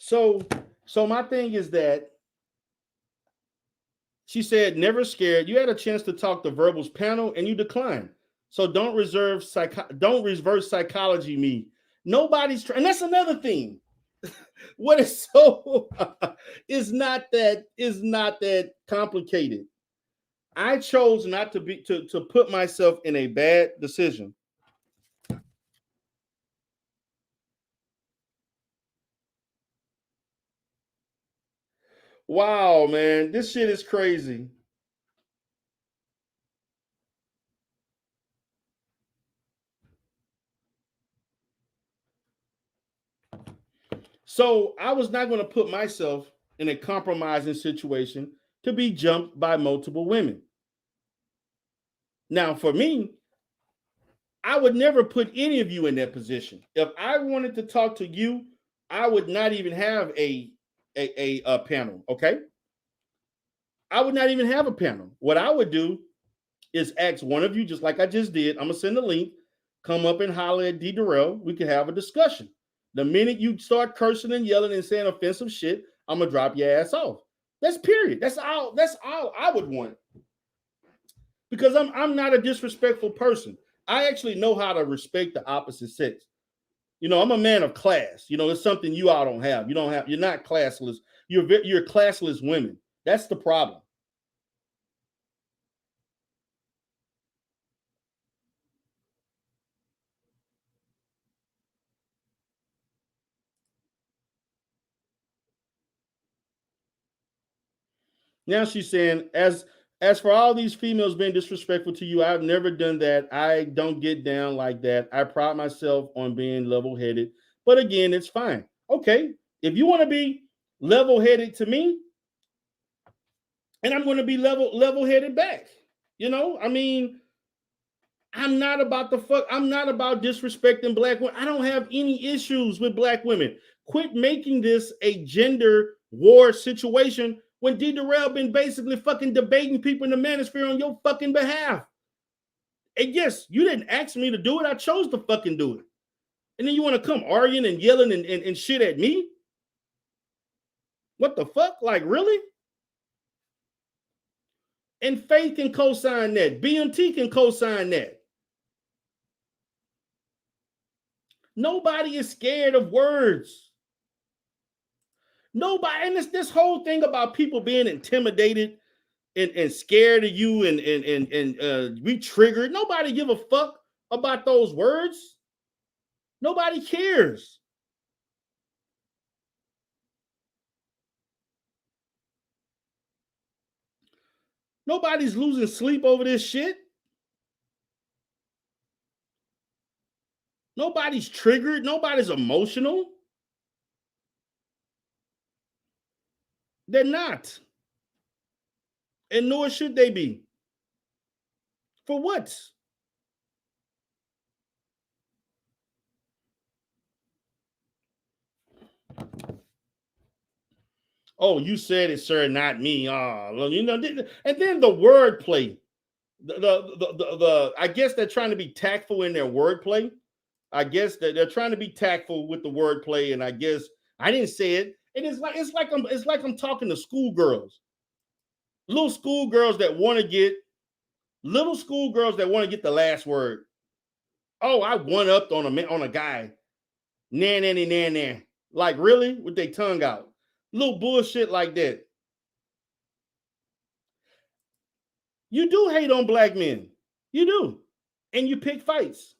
So my thing is that she said, never scared. You had a chance to talk to Verbal's panel and you declined. So don't reverse psychology me. Nobody's trying, and that's another thing. What is so is not that complicated. I chose not to put myself in a bad decision. Wow, man, this shit is crazy. So I was not going to put myself in a compromising situation to be jumped by multiple women. Now, for me, I would never put any of you in that position. If I wanted to talk to you, I would not even have a panel. Okay, I would not even have a panel. What I would do is ask one of you, just like I just did. I'm gonna send the link. Come up and holler at D Durrell. We can have a discussion. The minute you start cursing and yelling and saying offensive shit, I'm gonna drop your ass off. That's period. That's all. That's all I would want. Because I'm not a disrespectful person. I actually know how to respect the opposite sex. You know, I'm a man of class. You know, it's something you all don't have. You're not classless. You're classless women. That's the problem. Now she's saying, as for all these females being disrespectful to you, I've never done that. I don't get down like that. I pride myself on being level-headed. But again, it's fine. Okay, if you want to be level-headed to me, and I'm going to be level-headed back. You know, I mean, I'm not about disrespecting black women. I don't have any issues with black women. Quit making this a gender war situation when D. Durrell been basically fucking debating people in the manosphere on your fucking behalf. And yes, you didn't ask me to do it. I chose to fucking do it. And then you want to come arguing and yelling and shit at me? What the fuck? Like, really? And Faith can co-sign that. BMT can co-sign that. Nobody is scared of words. Nobody, and this whole thing about people being intimidated and scared of you and we triggered. Nobody give a fuck about those words. Nobody cares. Nobody's losing sleep over this shit. Nobody's triggered. Nobody's emotional. They're not. And nor should they be. For what? Oh, you said it, sir, not me. Oh, you know, and then the wordplay. The I guess they're trying to be tactful in their wordplay. I guess that they're trying to be tactful with the wordplay, and I guess I didn't say it. And it's like I'm talking to schoolgirls, little schoolgirls that want to get the last word. Oh, I one upped on a guy. Nah. Like, really? With their tongue out. Little bullshit like that. You do hate on black men. You do. And you pick fights.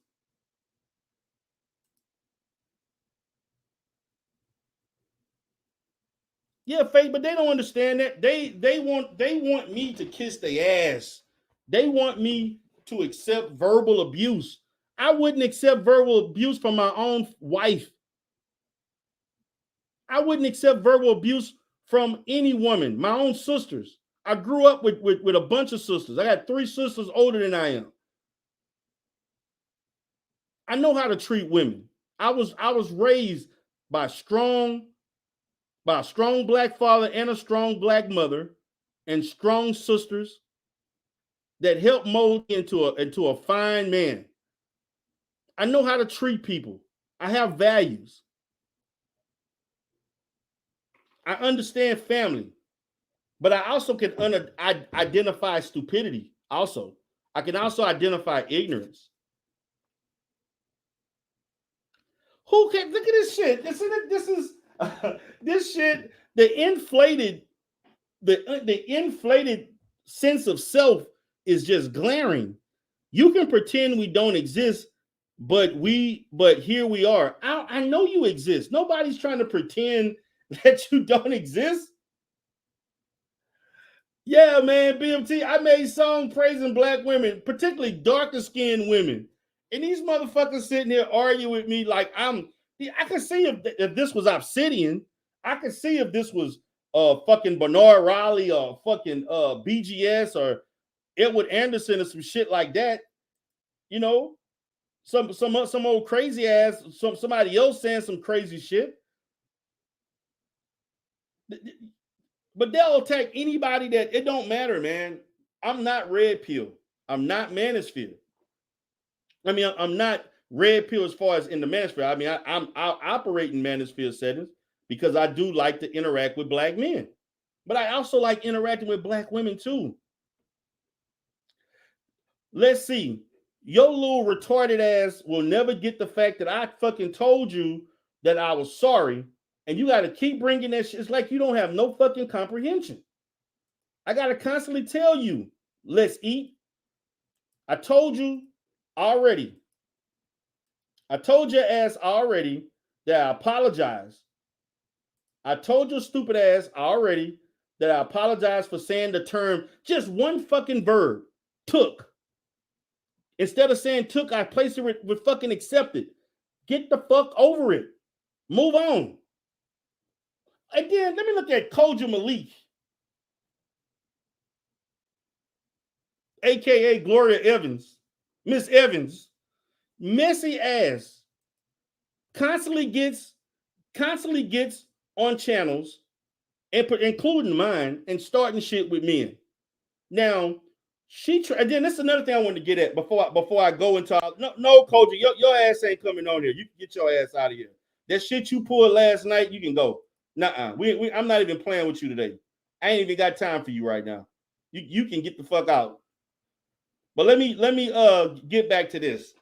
Yeah, Faith, but they don't understand that. They want me to kiss their ass. They want me to accept verbal abuse. I wouldn't accept verbal abuse from my own wife. I wouldn't accept verbal abuse from any woman, my own sisters. I grew up with a bunch of sisters. I got 3 sisters older than I am. I know how to treat women. I was raised by a strong black father and a strong black mother and strong sisters that helped mold me into a fine man. I know how to treat people. I have values. I understand family, but I also can identify stupidity also. I can also identify ignorance. Who can look at this shit? This is this shit. The inflated sense of self is just glaring. You can pretend we don't exist, but here we are. I know you exist. Nobody's trying to pretend that you don't exist. Yeah, man, BMT. I made songs praising black women, particularly darker skinned women. And these motherfuckers sitting here arguing with me like I could see if this was Obsidian. I could see if this was fucking Bernard Raleigh or fucking BGS or Edward Anderson or some shit like that. You know, some old crazy ass, somebody else saying some crazy shit. But they'll attack anybody that it don't matter, man. I'm not red pill. I'm not manosphere. I mean, I'm not red pill as far as in the manosphere. I mean, I operate in manosphere settings because I do like to interact with black men. But I also like interacting with black women too. Let's see. Your little retarded ass will never get the fact that I fucking told you that I was sorry. And you got to keep bringing that shit. It's like you don't have no fucking comprehension. I got to constantly tell you, let's eat. I told you already. I told your ass already that I apologize. I told your stupid ass already that I apologize for saying the term, just one fucking verb, took. Instead of saying took, I placed it with fucking accepted. Get the fuck over it. Move on. Again, let me look at Koja Malik, aka Gloria Evans, Miss Evans, messy ass, constantly gets on channels, including mine, and starting shit with men. Now, again, this is another thing I wanted to get at before I go into no, Koja, your ass ain't coming on here. You can get your ass out of here. That shit you pulled last night, you can go. Nuh-uh. I'm not even playing with you today. I ain't even got time for you right now. You can get the fuck out. But let me get back to this.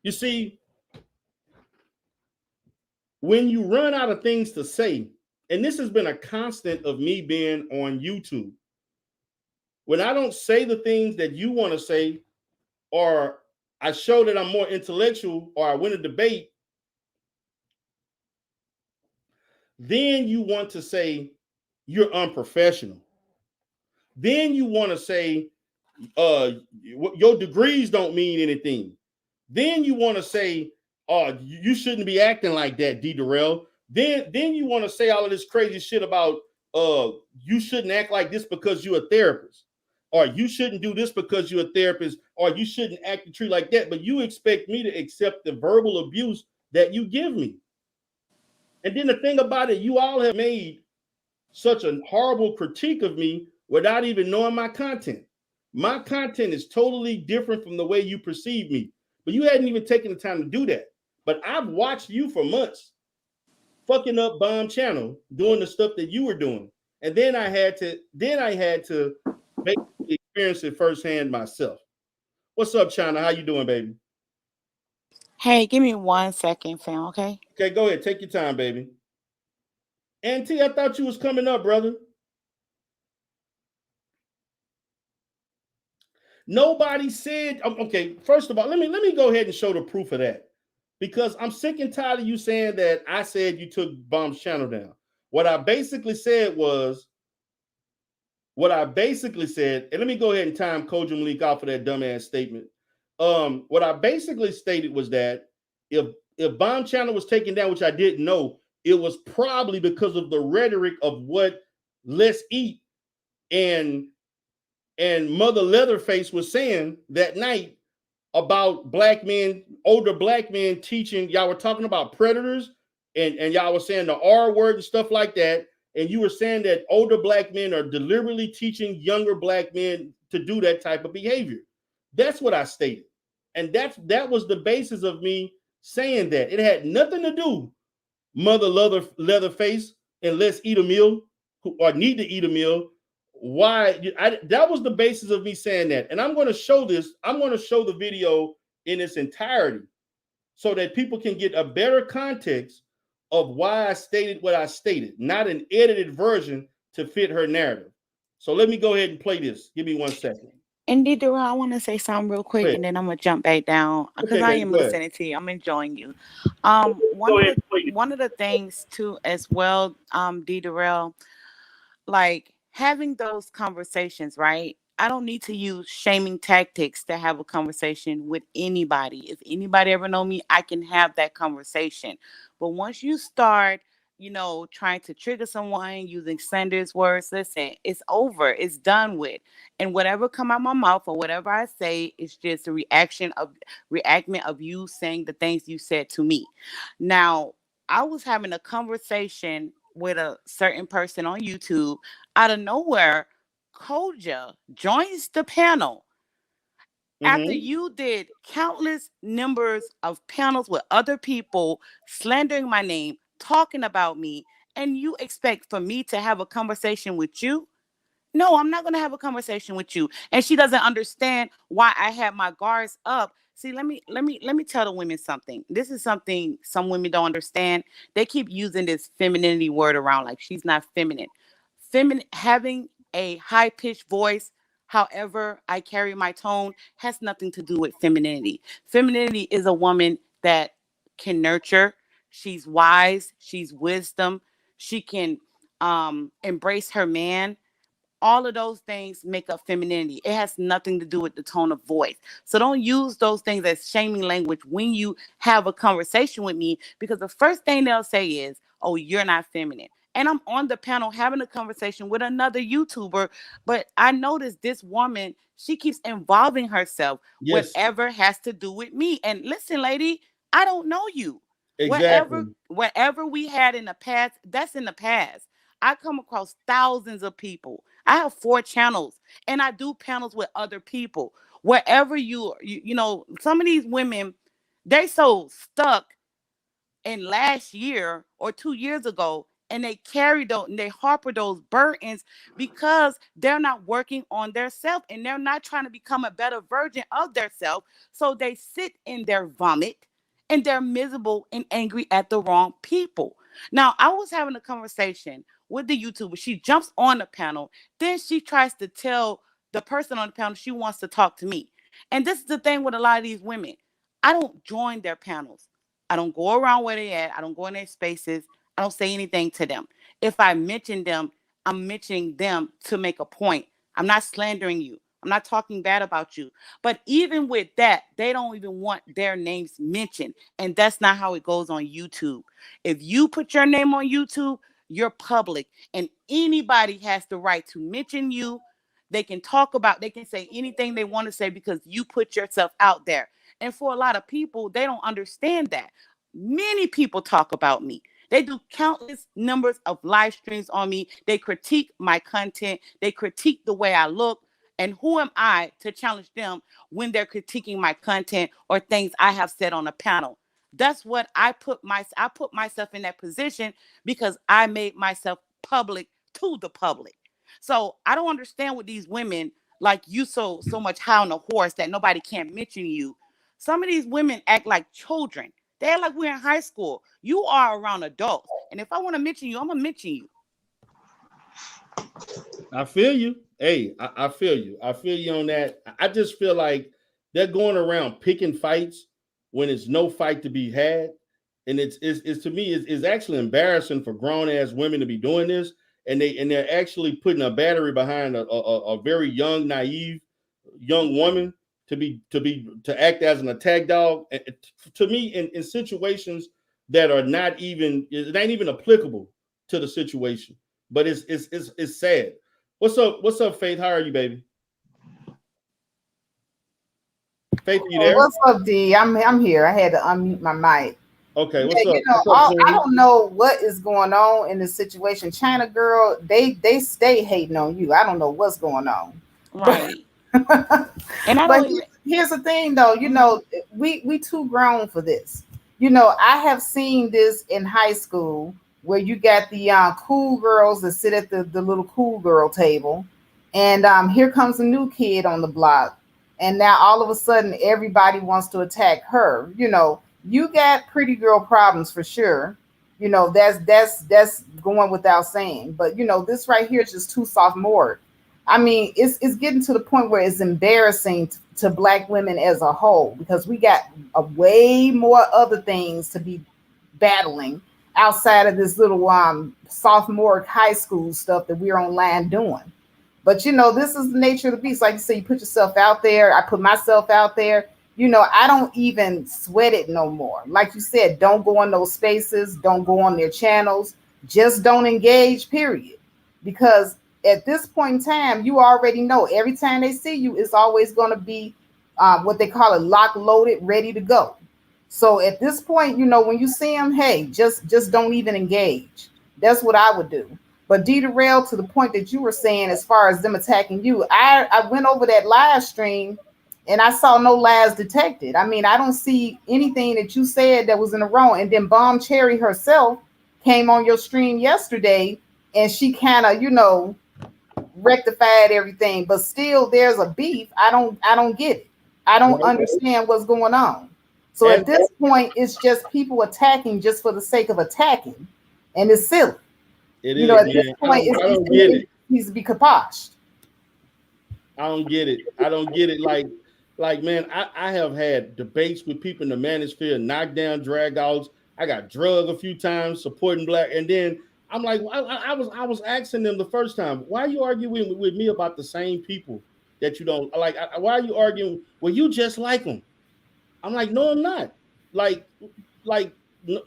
You see, when you run out of things to say, and this has been a constant of me being on YouTube, when I don't say the things that you want to say, or I show that I'm more intellectual, or I win a debate, then you want to say you're unprofessional. Then you want to say your degrees don't mean anything. Then you want to say, you shouldn't be acting like that, D. Durrell. Then you want to say all of this crazy shit about you shouldn't act like this because you're a therapist, or you shouldn't do this because you're a therapist, or you shouldn't act and treat like that. But you expect me to accept the verbal abuse that you give me. And then the thing about it, you all have made such a horrible critique of me without even knowing my content. My content is totally different from the way you perceive me, but you hadn't even taken the time to do that. But I've watched you for months fucking up Bomb Channel, doing the stuff that you were doing. And then I had to basically experience it firsthand myself. What's up, China? How you doing, baby?
Hey, give me 1 second, fam, okay?
Okay, go ahead. Take your time, baby. Auntie, I thought you was coming up, brother. Nobody said, okay, first of all, let me go ahead and show the proof of that. Because I'm sick and tired of you saying that I said you took Bomb's channel down. What I basically said, and let me go ahead and time Koja Malik off of that dumbass statement. What I basically stated was that if Bomb channel was taken down, which I didn't know, it was probably because of the rhetoric of what Let's Eat and Mother Leatherface was saying that night about black men, older black men teaching. Y'all were talking about predators, and y'all were saying the R word and stuff like that. And you were saying that older black men are deliberately teaching younger black men to do that type of behavior. That's what I stated. And that was the basis of me saying that. It had nothing to do, Mother Leatherface and Let's Eat a Meal, or Need to Eat a Meal, that was the basis of me saying that. And I'm going to show this. I'm going to show the video in its entirety so that people can get a better context of why I stated what I stated, not an edited version to fit her narrative. So let me go ahead and play this. Give me 1 second.
And Didra, I want to say something real quick, and then I'm gonna jump back down because
Okay,
I
baby,
am
go ahead.
listening to you. I'm enjoying you.
Go ahead and play it.
One of the things too, as well, Didra, like having those conversations, right? I don't need to use shaming tactics to have a conversation with anybody. If anybody ever know me, I can have that conversation. But once you start, trying to trigger someone using slanderous words, listen, it's over. It's done with. And whatever come out my mouth or whatever I say is just a reactment of you saying the things you said to me. Now, I was having a conversation with a certain person on YouTube. Out of nowhere, Koja joins the panel after you did countless numbers of panels with other people slandering my name, talking about me, and you expect for me to have a conversation with you? No, I'm not going to have a conversation with you. And she doesn't understand why I had my guards up. See, let me tell the women something. This is something some women don't understand. They keep using this femininity word around like she's not feminine. Feminine, having a high pitched voice, however I carry my tone, has nothing to do with femininity. Femininity is a woman that can nurture. She's wise. She's wisdom. She can embrace her man. All of those things make up femininity. It has nothing to do with the tone of voice. So don't use those things as shaming language when you have a conversation with me, because the first thing they'll say is, oh, you're not feminine. And I'm on the panel having a conversation with another YouTuber, but I noticed this woman, she keeps involving herself,
Yes,
whatever has to do with me. And listen, lady, I don't know you.
exactly.
Whatever we had in the past, that's in the past. I come across thousands of people. I have 4 channels and I do panels with other people. Wherever some of these women, they so stuck in last year or 2 years ago, and they carry those and they harbor those burdens because they're not working on their self and they're not trying to become a better version of their self. So they sit in their vomit and they're miserable and angry at the wrong people. Now, I was having a conversation with the YouTuber. She jumps on the panel, then she tries to tell the person on the panel she wants to talk to me. And this is the thing with a lot of these women. I don't join their panels. I don't go around where they at. I don't go in their spaces. I don't say anything to them. If I mention them, I'm mentioning them to make a point. I'm not slandering you. I'm not talking bad about you. But even with that, they don't even want their names mentioned. And that's not how it goes on YouTube. If you put your name on YouTube, you're public. And anybody has the right to mention you. They can say anything they want to say because you put yourself out there. And for a lot of people, they don't understand that. Many people talk about me. They do countless numbers of live streams on me. They critique my content. They critique the way I look. And who am I to challenge them when they're critiquing my content or things I have said on a panel? That's what I put myself in that position because I made myself public to the public. So I don't understand what these women like you so much high on a horse that nobody can't mention you. Some of these women act like children. They act like we're in high school. You are around adults. And if I want to mention you, I'm going to mention you.
I feel you. Hey, I feel you. I feel you on that. I just feel like they're going around picking fights when it's no fight to be had. And it's to me, it's actually embarrassing for grown ass women to be doing this. And they're actually putting a battery behind a very young, naive young woman to act as an attack dog. And to me, in situations that are not even, it ain't even applicable to the situation. But it's sad. What's up? What's up, Faith? How are you, baby? Faith, you there?
What's up, D? I'm here. I had to unmute my mic.
Okay,
Yeah,
what's up?
I don't know what is going on in this situation. China girl, they stay hating on you. I don't know what's going on.
Right.
And here's the thing, though. We too grown for this. I have seen this in high school where you got the cool girls that sit at the little cool girl table, And here comes a new kid on the block, and now all of a sudden everybody wants to attack her. You got pretty girl problems for sure. That's going without saying. But this right here is just too sophomoric. I mean, it's getting to the point where it's embarrassing to Black women as a whole, because we got a way more other things to be battling outside of this little sophomoric high school stuff that we're online doing. But this is the nature of the beast. Like you say, you put yourself out there. I put myself out there. I don't even sweat it no more. Like you said, don't go on those spaces. Don't go on their channels. Just don't engage, period. Because at this point in time, you already know every time they see you, it's always going to be what they call it, lock loaded, ready to go. So at this point, when you see them, hey, just don't even engage. That's what I would do. But D-Rail, to the point that you were saying, as far as them attacking you, I went over that live stream and I saw no lies detected. I mean, I don't see anything that you said that was in the wrong. And then Bomb Cherry herself came on your stream yesterday and she kind of, rectified everything. But still, there's a beef. I don't get it. I don't understand what's going on. So at this point, it's just people attacking just for the sake of attacking. And it's silly. At this point, it needs to be kaposhed.
I don't get it. Like, man, I have had debates with people in the manosphere, knockdown, drag-outs. I got drugged a few times supporting Black. And then I'm like, I was asking them the first time, why are you arguing with me about the same people that you don't like? Why are you arguing? Well, you just like them. I'm like, no, I'm not.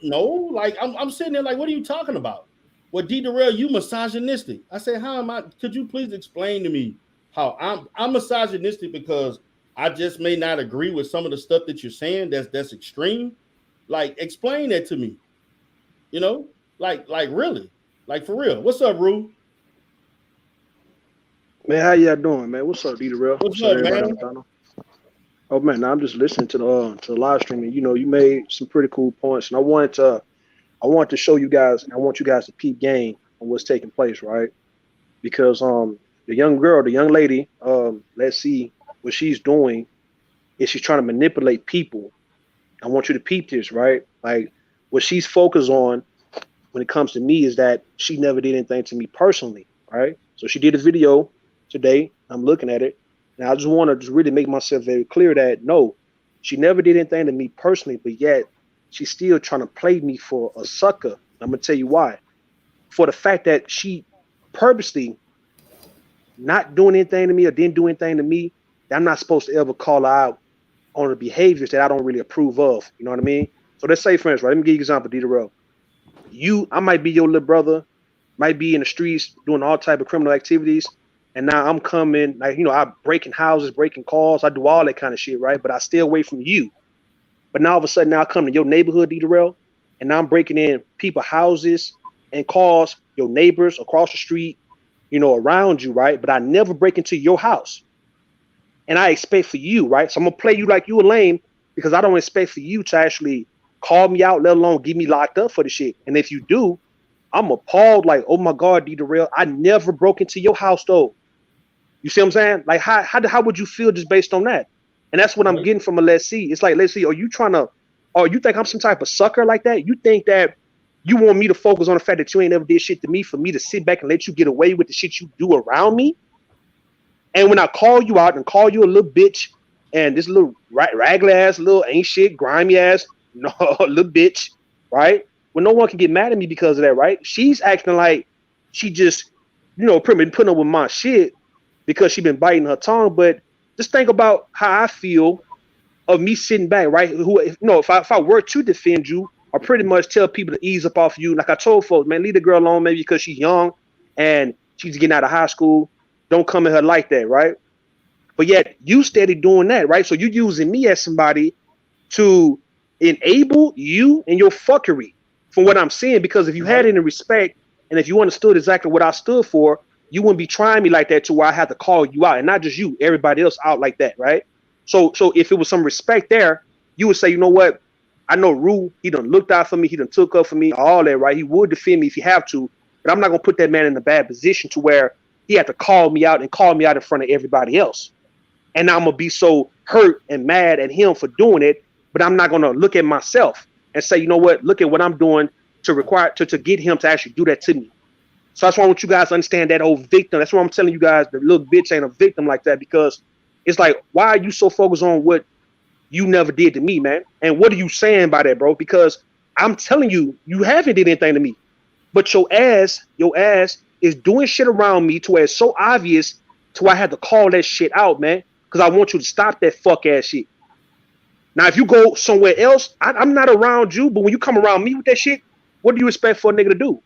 No. Like, I'm sitting there like, what are you talking about? Well, D-Darrell, you misogynistic. I said, how am I? Could you please explain to me how I'm misogynistic because I just may not agree with some of the stuff that you're saying that's extreme? Like, explain that to me. Like really, like for real. What's up, Rue?
Man, how y'all doing, man? What's up, D-Darrell?
What's up, man?
Oh man, I'm just listening to the live stream, and you made some pretty cool points, and I wanted to show you guys, and I want you guys to peep game on what's taking place, right? Because the young lady, let's see what she's doing is she's trying to manipulate people. I want you to peep this, right? Like what she's focused on when it comes to me is that she never did anything to me personally, right? So she did a video today. I'm looking at it. And I just want to just really make myself very clear that no, she never did anything to me personally, but yet she's still trying to play me for a sucker. I'm going to tell you why. For the fact that she purposely not doing anything to me or didn't do anything to me, that I'm not supposed to ever call her out on the behaviors that I don't really approve of. You know what I mean? So let's say, for instance, right? Let me give you an example, D-Darrell. I might be your little brother, might be in the streets doing all type of criminal activities. And now I'm coming, like, I'm breaking houses, breaking cars. I do all that kind of shit, right? But I stay away from you. But now all of a sudden, now I come to your neighborhood, D-Darrell, and now I'm breaking in people's houses and cars, your neighbors across the street, around you, right? But I never break into your house. And I expect for you, right? So I'm going to play you like you a lame because I don't expect for you to actually call me out, let alone get me locked up for the shit. And if you do, I'm appalled, like, oh my God, D-Darrell, I never broke into your house though. You see what I'm saying? Like, how would you feel just based on that? And that's what I'm getting from a let's see. It's like, let's see, you think I'm some type of sucker like that? You think that you want me to focus on the fact that you ain't ever did shit to me for me to sit back and let you get away with the shit you do around me? And when I call you out and call you a little bitch and this little raggedy ass, little ain't shit, grimy ass, little bitch, right? Well, no one can get mad at me because of that, right? She's acting like she just, pretty much putting up with my shit because she been biting her tongue. But just think about how I feel of me sitting back, right? If I were to defend you or pretty much tell people to ease up off you, like I told folks, man, leave the girl alone, maybe because she's young and she's getting out of high school. Don't come at her like that, right? But yet you steady doing that, right? So you using me as somebody to enable you and your fuckery from what I'm saying, because if you had any respect and if you understood exactly what I stood for, you wouldn't be trying me like that to where I had to call you out, and not just you, everybody else out like that, right? So if it was some respect there, you would say, you know what? I know Rue, he done looked out for me, he done took up for me, all that, right? He would defend me if he have to, but I'm not gonna put that man in a bad position to where he had to call me out in front of everybody else. And now I'm gonna be so hurt and mad at him for doing it, but I'm not gonna look at myself and say, you know what, look at what I'm doing to get him to actually do that to me. So that's why I want you guys to understand that whole victim. That's why I'm telling you guys the little bitch ain't a victim like that, because it's like, why are you so focused on what you never did to me, man? And what are you saying by that, bro? Because I'm telling you, you haven't did anything to me. But your ass is doing shit around me to where it's so obvious to where I had to call that shit out, man. Because I want you to stop that fuck ass shit. Now, if you go somewhere else, I'm not around you, but when you come around me with that shit, what do you expect for a nigga to do?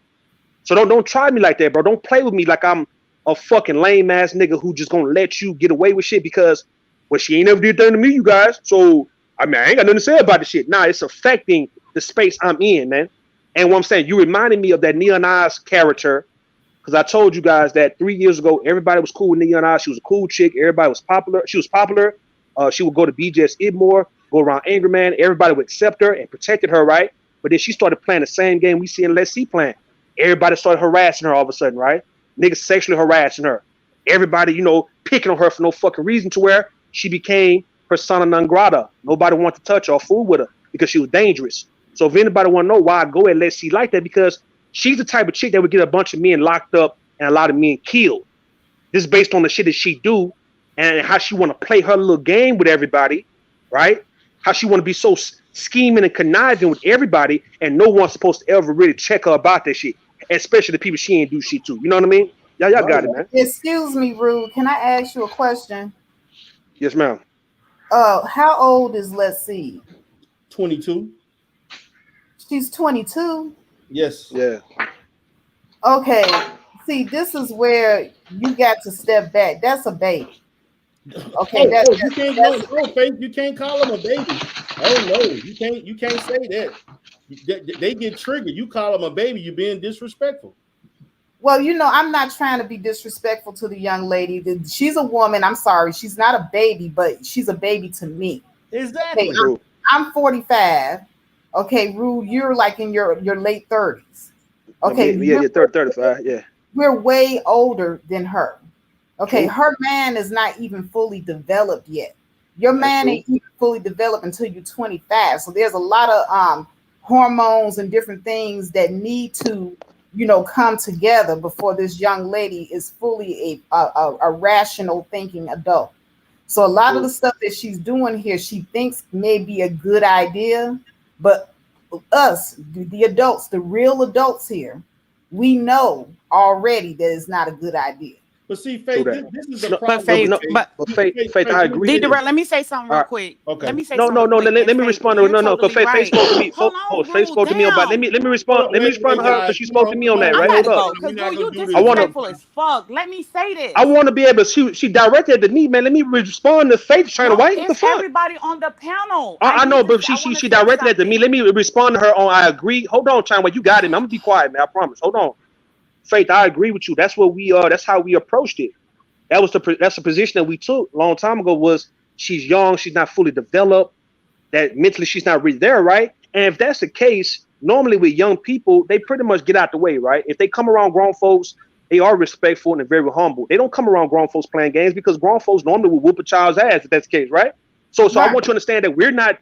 So don't try me like that, bro. Don't play with me like I'm a fucking lame ass nigga who just gonna let you get away with shit because, well, she ain't never did anything to me, you guys. So, I mean, I ain't got nothing to say about the shit. Nah, it's affecting the space I'm in, man. And what I'm saying, you reminded me of that Neon Eyes character, because I told you guys that 3 years ago, everybody was cool with Neon Eyes. She was a cool chick. Everybody was popular. She was popular. She would go to BJ's Idmore, go around Angry Man. Everybody would accept her and protected her, right? But then she started playing the same game we see in Let's See playing. Everybody started harassing her all of a sudden, right? Niggas sexually harassing her. Everybody, you know, picking on her for no fucking reason, to where she became persona non grata. Nobody wanted to touch her or fool with her because she was dangerous. So if anybody want to know why I go at Let's See like that, because she's the type of chick that would get a bunch of men locked up and a lot of men killed. This is based on the shit that she do and how she want to play her little game with everybody, right? How she want to be so scheming and conniving with everybody, and no one's supposed to ever really check her about that shit, especially the people she ain't do shit to. You know what I mean? Y'all got it, man.
Excuse me, Rude. Can I ask you a question?
Yes, ma'am.
How old is Let's See?
22.
She's 22.
Yes.
Yeah.
Okay. See, this is where you got to step back. That's a baby. Okay,
you can't no, Faith. You can't call them a baby. Oh no, you can't say that. They get triggered. You call them a baby, you're being disrespectful.
Well, you know, I'm not trying to be disrespectful to the young lady. She's a woman. I'm sorry. She's not a baby, but she's a baby to me.
Exactly.
Okay, I'm 45. Okay, Rude, you're like in your late 30s. Okay.
Yeah, 35. Yeah.
We're way older than her. Okay, her man is not even fully developed yet. Your man ain't even fully developed until you're 25. So there's a lot of hormones and different things that need to, you know, come together before this young lady is fully a rational thinking adult. So a lot of the stuff that she's doing here, she thinks may be a good idea, but us, the adults, the real adults here, we know already that it's not a good idea.
But see, Faith, this is the problem.
Faith, I agree.
Let me say something real quick.
Okay.
Let me say
no. Let me respond. No. Faith spoke to me. Faith spoke to me about. Let me respond. Let me respond to her because she spoke to me on that. Right? Hold up.
Because you disrespectful as fuck. Let me say this.
I want to be able to. She directed to me, man. Let me respond to Faith trying to white. What the fuck?
Everybody on the panel.
I know, but she directed it to me. Let me respond to her on. I agree. Hold on, China. You got it, man. I'm gonna be quiet, man. I promise. Hold on. Faith, I agree with you. That's what we are. That's how we approached it. That's the position that we took a long time ago. Was she's young, she's not fully developed, that mentally she's not really there, right? And if that's the case, normally with young people, they pretty much get out the way, right? If they come around grown folks, they are respectful and very humble. They don't come around grown folks playing games because grown folks normally will whoop a child's ass if that's the case, right? So right. I want you to understand that we're not,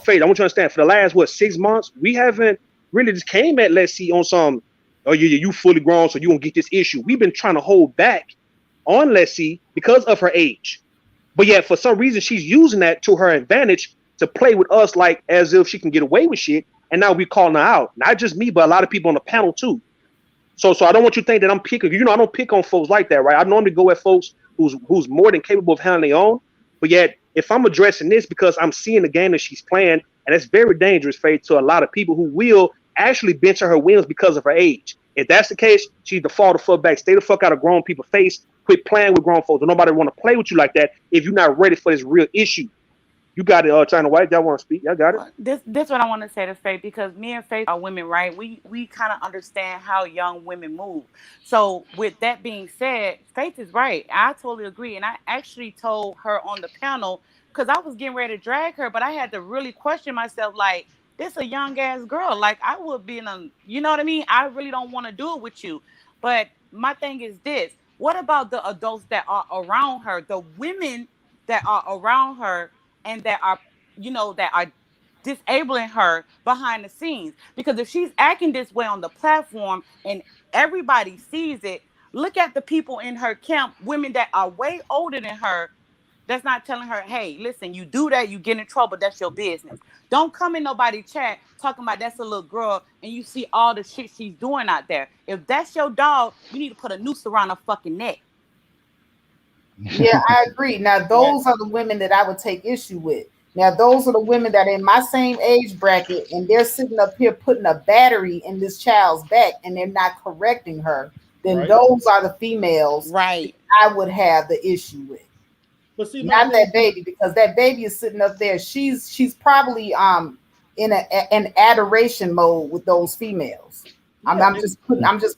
Faith, I want you to understand for the last, 6 months, we haven't really just came at Let's See on some, oh, you fully grown, so you won't get this issue. We've been trying to hold back on Let's See because of her age. But yet, for some reason, she's using that to her advantage to play with us like as if she can get away with shit. And now we're calling her out. Not just me, but a lot of people on the panel, too. So I don't want you to think that I'm picking. You know, I don't pick on folks like that, right? I normally go at folks who's more than capable of handling their own. But yet, if I'm addressing this because I'm seeing the game that she's playing, and it's very dangerous, Faith, to a lot of people who will actually bench her wings because of her age. If that's the case, she's the fall the fuck back. Stay the fuck out of grown people's face. Quit playing with grown folks. Nobody want to play with you like that if you're not ready for this real issue. You got it, China White. Y'all want to speak? Y'all got it.
This what I want to say to Faith, because me and Faith are women, right? We kind of understand how young women move. So with that being said, Faith is right. I totally agree, and I actually told her on the panel because I was getting ready to drag her, but I had to really question myself, like, this a young ass girl. Like, I would be in a, you know what I mean? I really don't want to do it with you. But my thing is this. What about the adults that are around her, the women that are around her and that are, that are disabling her behind the scenes? Because if she's acting this way on the platform and everybody sees it, look at the people in her camp, women that are way older than her, that's not telling her, hey, listen, you do that, you get in trouble, that's your business. Don't come in nobody chat talking about that's a little girl and you see all the shit she's doing out there. If that's your dog, you need to put a noose around her fucking neck.
Yeah, I agree. Now, those are the women that I would take issue with. Now, those are the women that are in my same age bracket, and they're sitting up here putting a battery in this child's back, and they're not correcting her. Then those are the females
right
I would have the issue with.
But see,
not that baby, because that baby is sitting up there. She's probably in an adoration mode with those females. I'm just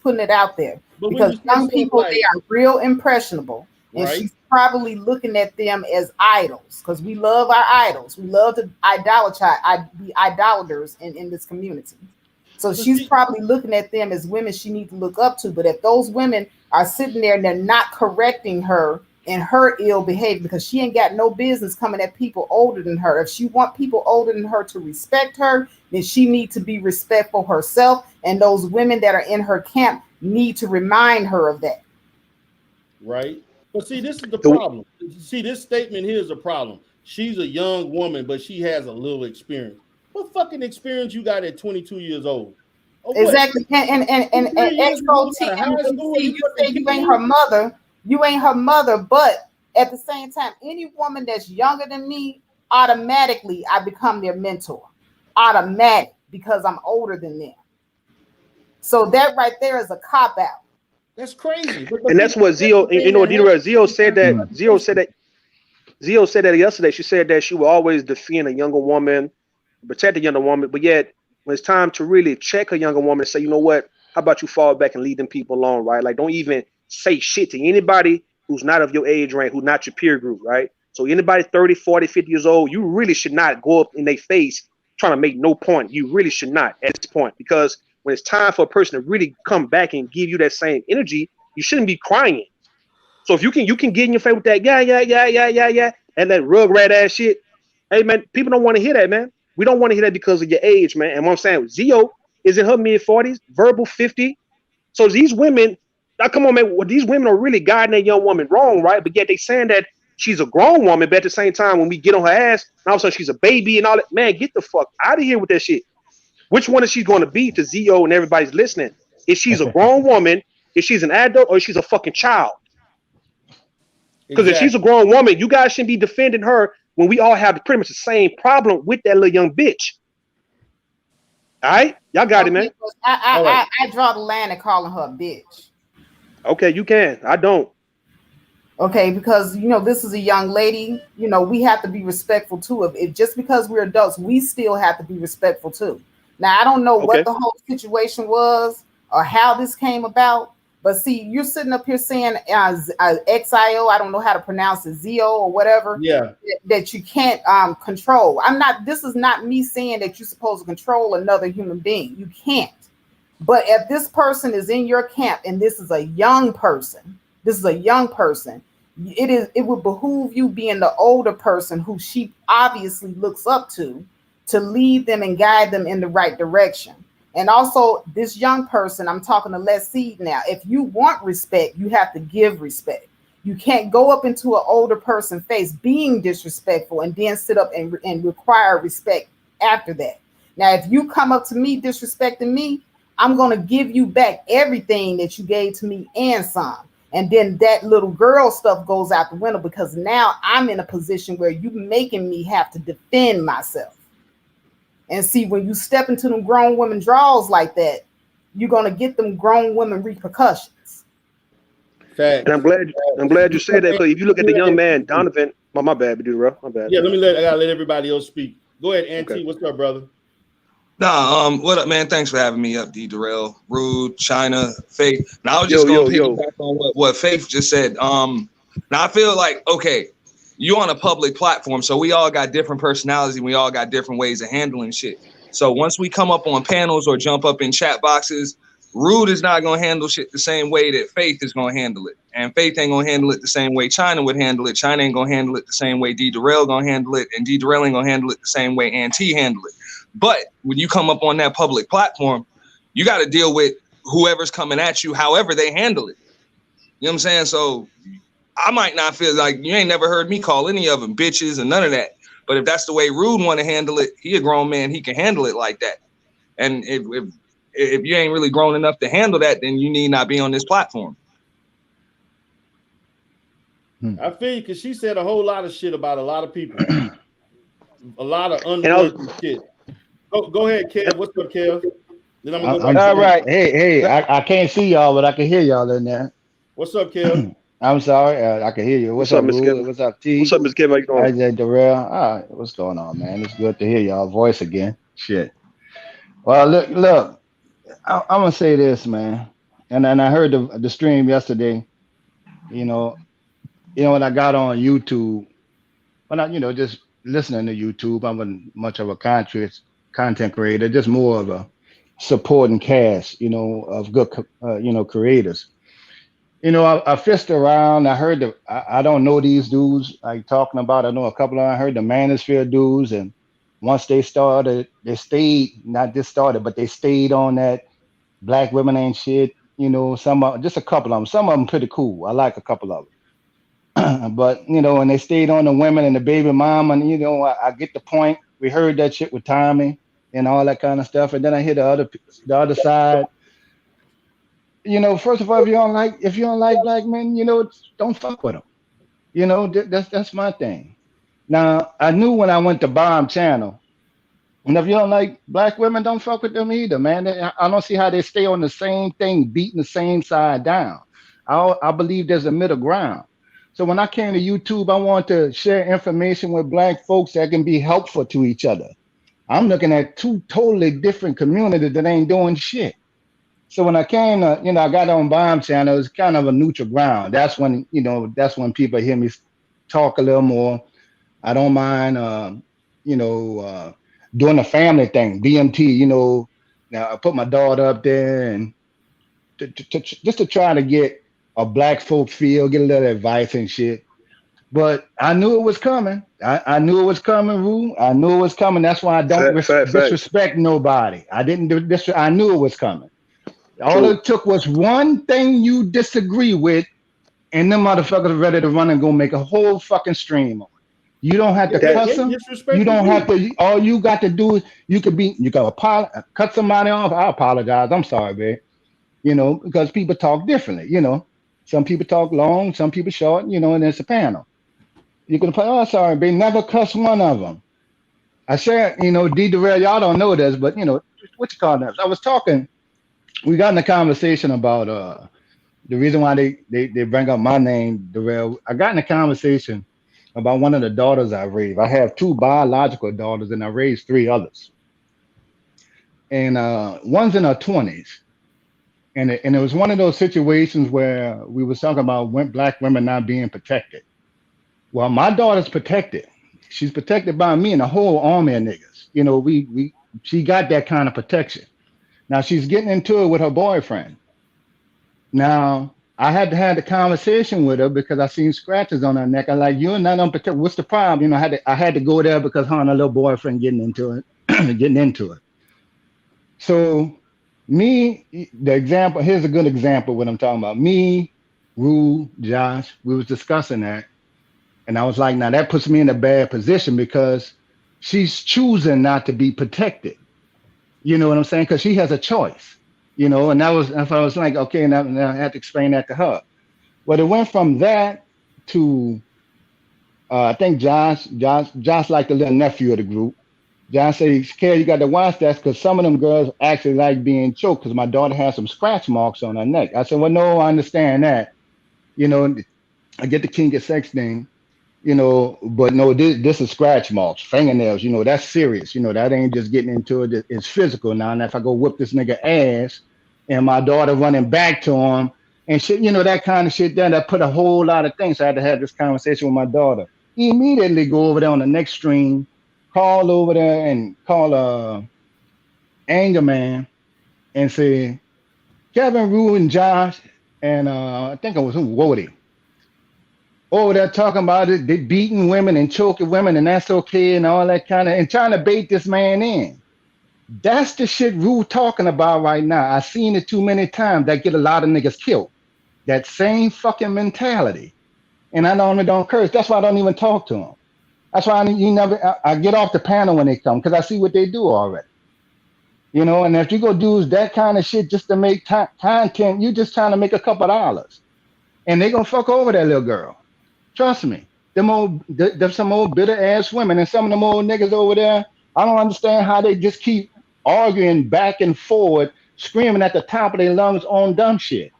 putting it out there, because young people, they are real impressionable. And she's probably looking at them as idols, because we love our idols. We love to be idolaters in this community. So she's probably looking at them as women she needs to look up to. But if those women are sitting there and they're not correcting her in her ill behavior, because she ain't got no business coming at people older than her. If she want people older than her to respect her, then she needs to be respectful herself. And those women that are in her camp need to remind her of that.
Right. But see, this is the problem. See, this statement here is a problem. She's a young woman, but she has a little experience. What fucking experience you got at 22 years old?
Exactly. And XOT, you say you ain't her mother. You ain't her mother, but at the same time, any woman that's younger than me, automatically I become their mentor. Automatic, because I'm older than them. So that right there is a cop out.
That's crazy.
And that's what Zio, Zio said that yesterday. She said that she will always defend a younger woman, protect a younger woman, but yet when it's time to really check a younger woman and say, you know what, how about you fall back and lead them people along, right? Like, don't even say shit to anybody who's not of your age range, who's not your peer group, right? So anybody 30, 40, 50 years old, you really should not go up in their face trying to make no point. You really should not at this point, because when it's time for a person to really come back and give you that same energy, you shouldn't be crying. So if you can get in your face with that, yeah, and that rugrat ass shit, hey man, people don't want to hear that, man. We don't want to hear that because of your age, man. And what I'm saying, Zio is in her mid-40s, verbal 50. So these women, now come on, man, well, these women are really guiding that young woman wrong, right? But yet they saying that she's a grown woman, but at the same time, when we get on her ass, and all of a sudden she's a baby and all that, man, get the fuck out of here with that shit. Which one is she going to be to Zio and everybody's listening? Is she's a grown woman, is she's an adult, or is she's a fucking child? Because if she's a grown woman, you guys shouldn't be defending her when we all have pretty much the same problem with that little young bitch. All right? Y'all got it, man.
I draw the line at calling her a bitch.
Okay, you can. I don't.
Okay, because, this is a young lady. We have to be respectful, too. If just because we're adults, we still have to be respectful, too. Now, I don't know what the whole situation was or how this came about. But see, you're sitting up here saying XIO, I don't know how to pronounce it, Zio or whatever, that you can't control. This is not me saying that you're supposed to control another human being. You can't. But if this person is in your camp and this is a young person, it would behoove you, being the older person who she obviously looks up to lead them and guide them in the right direction. And also, this young person, I'm talking to Les Seed now. If you want respect, you have to give respect. You can't go up into an older person's face being disrespectful and then sit up and require respect after that. Now, if you come up to me disrespecting me, I'm going to give you back everything that you gave to me and some. And then that little girl stuff goes out the window, because now I'm in a position where you're making me have to defend myself. And see, when you step into them grown women draws like that, you're gonna get them grown women repercussions.
And I'm glad you said that, because if you look at the young man, Donovan, my bad, bro. My bad.
Yeah, I gotta let everybody else speak. Go ahead, Auntie. Okay. What's up, brother?
Nah, what up, man? Thanks for having me up, D. Darrell, Rude, China, Faith. Now I was just gonna piggyback on what Faith just said. Now I feel like, okay, you on a public platform, so we all got different personalities and we all got different ways of handling shit. So once we come up on panels or jump up in chat boxes, Rude is not gonna handle shit the same way that Faith is gonna handle it, and Faith ain't gonna handle it the same way China would handle it. China ain't gonna handle it the same way D Darrell gonna handle it, and D Darrell ain't gonna handle it the same way Auntie handle it. But when you come up on that public platform, you got to deal with whoever's coming at you, however they handle it. You know what I'm saying? So I might not feel like you ain't never heard me call any of them bitches and none of that. But if that's the way Rude want to handle it, he a grown man, he can handle it like that. And if you ain't really grown enough to handle that, then you need not be on this platform.
I feel you, because she said a whole lot of shit about a lot of people. A lot of unwanted shit. Go ahead, Kev. What's up, Kev? Then I'm gonna go back.
All right. Hey, I can't see y'all, but I can hear y'all in there.
What's up, Kev?
I'm sorry, I can hear you. What's up, Miss Kevin? What's up, T?
What's up, Miss Kevin? How you doing?
Hi, Darrell. All right, what's going on, man? It's good to hear y'all voice again. Shit. Well, look. I'm gonna say this, man. And I heard the stream yesterday. You know, when I got on YouTube, when I, just listening to YouTube, I'm much of a content creator, just more of a supporting cast, of good, creators. I fished around. I heard I don't know these dudes like talking about. I know a couple of them. I heard the Manosphere dudes, and once they started, they stayed. Not just started, but they stayed on that black women ain't shit. Just a couple of them. Some of them pretty cool. I like a couple of them. But and they stayed on the women and the baby mom, and I get the point. We heard that shit with Tommy and all that kind of stuff, and then I hear the other side. First of all, if you don't like black men, don't fuck with them. That's my thing. Now, I knew when I went to Bomb Channel, and if you don't like black women, don't fuck with them either, man. I don't see how they stay on the same thing, beating the same side down. I believe there's a middle ground. So when I came to YouTube, I wanted to share information with black folks that can be helpful to each other. I'm looking at two totally different communities that ain't doing shit. So when I came to, I got on Bomb Channel, it's kind of a neutral ground. That's when people hear me talk a little more. I don't mind, doing the family thing, BMT, now I put my daughter up there and just to try to get a black folk feel, get a little advice and shit. But I knew it was coming. I knew it was coming, Rue. I knew it was coming. That's why I don't disrespect nobody. I didn't do this. I knew it was coming. All it took was one thing you disagree with, and them motherfuckers are ready to run and go make a whole fucking stream on it. You don't have to cuss them. You don't have to. All you got to do is you got cut somebody off. I apologize. I'm sorry, babe. Because people talk differently. Some people talk long, some people short. And it's a panel. You can play. Oh, sorry, babe. Never cuss one of them. I shared. D Darrell, y'all don't know this, but what you call that? I was talking. We got in a conversation about the reason why they bring up my name, Darrell. I got in a conversation about one of the daughters I raised. I have two biological daughters, and I raised three others. And one's in her 20s. And it was one of those situations where we were talking about black women not being protected. Well, my daughter's protected. She's protected by me and the whole army of niggas. She got that kind of protection. Now she's getting into it with her boyfriend. Now, I had to have the conversation with her because I seen scratches on her neck. I'm like, you're not unprotected. What's the problem? I had to go there because her and her little boyfriend getting into it. So here's a good example of what I'm talking about. Me, Rue, Josh, we was discussing that. And I was like, now that puts me in a bad position because she's choosing not to be protected. You know what I'm saying? Because she has a choice. And I was like, okay, now I had to explain that to her. Well, it went from that to, I think Josh like the little nephew of the group. Josh said, "Kid, you got to watch that because some of them girls actually like being choked because my daughter has some scratch marks on her neck." I said, well, no, I understand that. I get the kink of sex thing, but no, this is scratch marks, fingernails, that's serious. That ain't just getting into it. It's physical now. And if I go whip this nigga ass and my daughter running back to him and shit, that kind of shit, then that put a whole lot of things. So I had to have this conversation with my daughter. Immediately go over there on the next stream, call over there and call Anger Man and say, Kevin, Rue, and Josh, and I think it was Woody over there talking about it. They beating women and choking women, and that's okay, and all that kind of, and trying to bait this man in. That's the shit Rue talking about right now. I've seen it too many times. That get a lot of niggas killed. That same fucking mentality. And I normally don't curse. That's why I don't even talk to them. That's why I get off the panel when they come because I see what they do already. You know, and if you go do that kind of shit just to make content, you just trying to make a couple of dollars. And they gonna fuck over that little girl. Trust me. There's some old bitter ass women and some of them old niggas over there. I don't understand how they just keep arguing back and forward, screaming at the top of their lungs on dumb shit.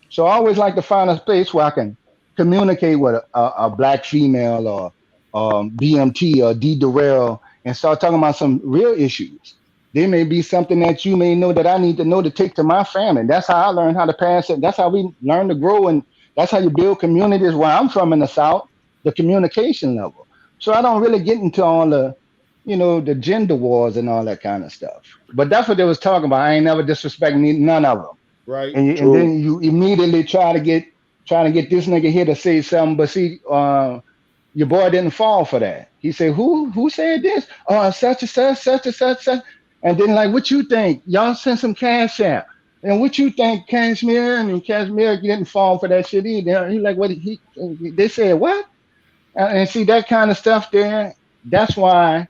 So I always like to find a space where I can communicate with a black female or BMT or D Durrell and start talking about some real issues. There may be something that you may know that I need to know to take to my family. That's how I learned how to pass it. That's how we learn to grow, and that's how you build communities. Where I'm from in the South, the communication level. So I don't really get into all the, the gender wars and all that kind of stuff. But that's what they was talking about. I ain't never disrespecting none of them.
Right.
And then you immediately try to get this nigga here to say something, but see, your boy didn't fall for that. He said, "Who said this? Such and such, such and such, such." And then like, what you think? Y'all send some cash out. And what you think, Cashmere? And Cashmere didn't fall for that shit either. He like, what? They said what? And see that kind of stuff there. That's why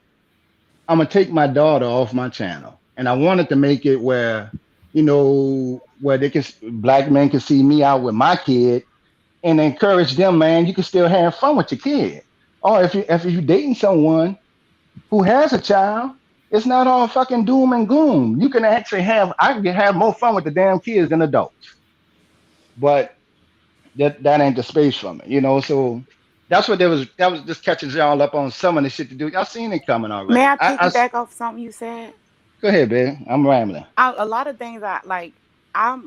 I'm gonna take my daughter off my channel, and I wanted to make it where, where black men can see me out with my kid, and encourage them. Man, you can still have fun with your kid. Or if you dating someone who has a child, it's not all fucking doom and gloom. You can actually I can have more fun with the damn kids than adults. But that ain't the space for me, So that's what that was just catching y'all up on some of the shit to do. Y'all seen it coming already.
May I piggyback off something you said?
Go ahead, baby. I'm rambling.
A lot of things I like. I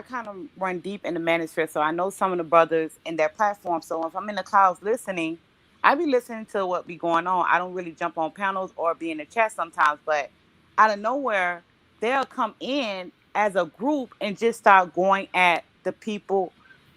kind of run deep in the manosphere, so I know some of the brothers in their platform. So if I'm in the clouds listening, I be listening to what be going on. I don't really jump on panels or be in the chat sometimes, but out of nowhere, they'll come in as a group and just start going at the people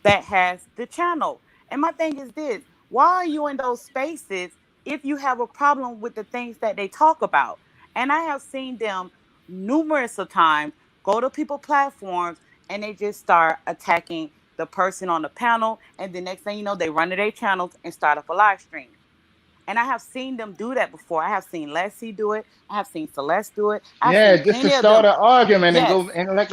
that has the channel. And my thing is this: why are you in those spaces if you have a problem with the things that they talk about? And I have seen them numerous of times go to people platforms and they just start attacking the person on the panel, and the next thing you know, they run to their channels and start up a live stream. And I have seen them do that before. I have seen Leslie do it. I have seen Celeste do it. I've seen
just to
plenty of
start
them.
an argument and go and like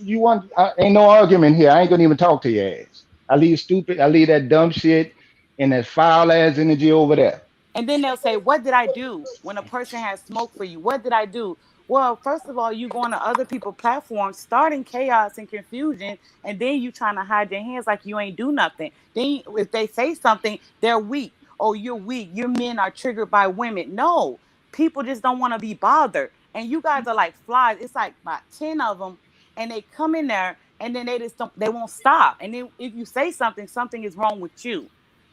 you want. Ain't no argument here. I ain't gonna even talk to your ass. I leave stupid. I leave that dumb shit and that foul ass energy over there.
And then they'll say, what did I do when a person has smoke for you? What did I do? Well, first of all, you going to other people's platforms, starting chaos and confusion, and then you trying to hide your hands like you ain't do nothing. Then if they say something, they're weak. Oh, you're weak. Your men are triggered by women. No, people just don't want to be bothered. And you guys are like flies. It's like about 10 of them, and they come in there, and then they won't stop. And then if you say something, something is wrong with you.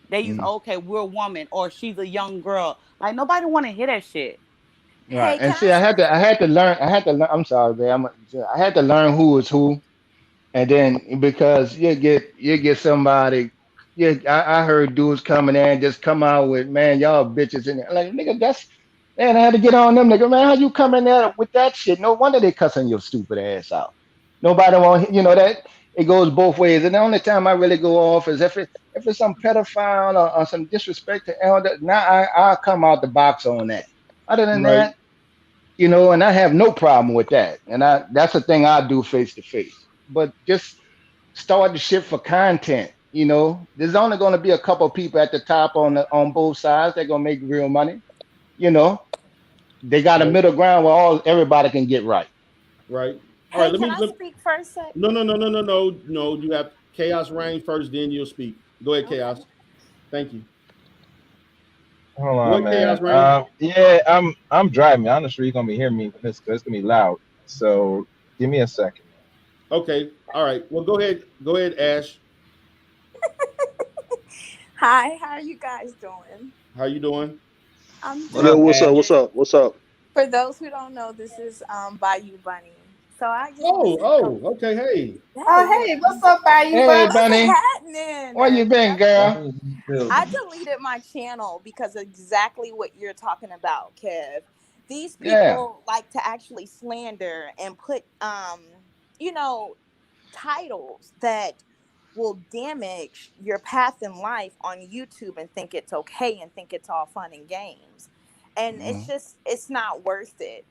They use, okay, we're a woman, or she's a young girl. Like, nobody want to hear that shit.
Right. And see, I had to learn. I'm sorry, man. I had to learn who was who, and then because you get somebody. Yeah, I heard dudes coming in and just come out with, man, y'all bitches in there. Like, nigga, man, I had to get on them, nigga. Man, how you come in there with that shit? No wonder they cussing your stupid ass out. Nobody want, that it goes both ways. And the only time I really go off is if it's some pedophile or some disrespect to elder. Now I'll come out the box on that. Other than that, and I have no problem with that. And that's the thing I do face to face. But just start the shit for content. There's only going to be a couple people at the top on both sides. They're going to make real money. They got a middle ground where everybody can get right.
Right.
All right. Can I speak first?
No. You have Chaos Reign first, then you'll speak. Go ahead, Chaos. Thank you.
Hold on, man. Yeah, I'm driving. I'm not sure you're gonna be hearing me because it's gonna be loud. So give me a second.
Okay. All right. Well, go ahead. Go ahead, Ash.
Hi. How are you guys doing?
How you doing?
What's up? For those who don't know, this is Bayou Bunny.
So I just
Okay, hey.
Hey, what's up, Bayou?
Hey,
what's
Bunny.
happening?
Where you been, girl?
I deleted my channel because of exactly what you're talking about, Kev. These people like to actually slander and put titles that will damage your path in life on YouTube and think it's okay and think it's all fun and games. And it's not worth it.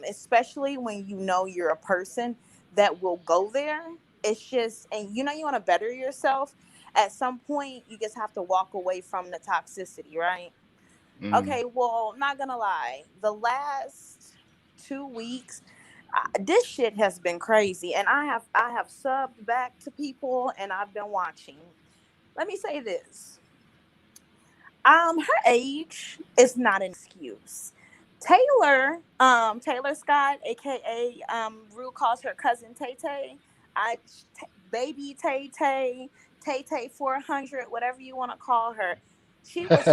Especially when you know you're a person that will go there. It's just, and you want to better yourself. At some point, you just have to walk away from the toxicity, right? Okay, well, not gonna lie, the last 2 weeks, this shit has been crazy, and I have subbed back to people, and I've been watching. Let me say this: her age is not an excuse. Taylor Scott, aka Rue calls her cousin Tay Tay. Baby Tay Tay, Tay Tay 400, whatever you want to call her. She was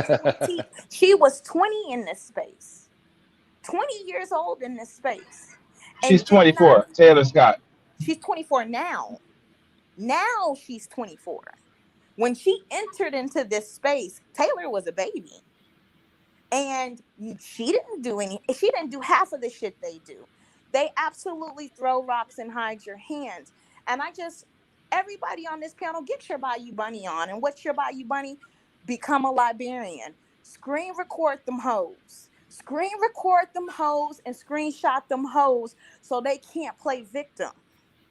20. She was 20 in this space. 20 years old in this space.
She's 24. Taylor Scott.
She's 24 now. Now she's 24. When she entered into this space, Taylor was a baby. And she didn't do half of the shit they do. They absolutely throw rocks and hide your hands. And everybody on this panel, get your Bayou Bunny on. And what's your Bayou Bunny? Become a librarian. Screen record them hoes. Screen record them hoes and screenshot them hoes so they can't play victim.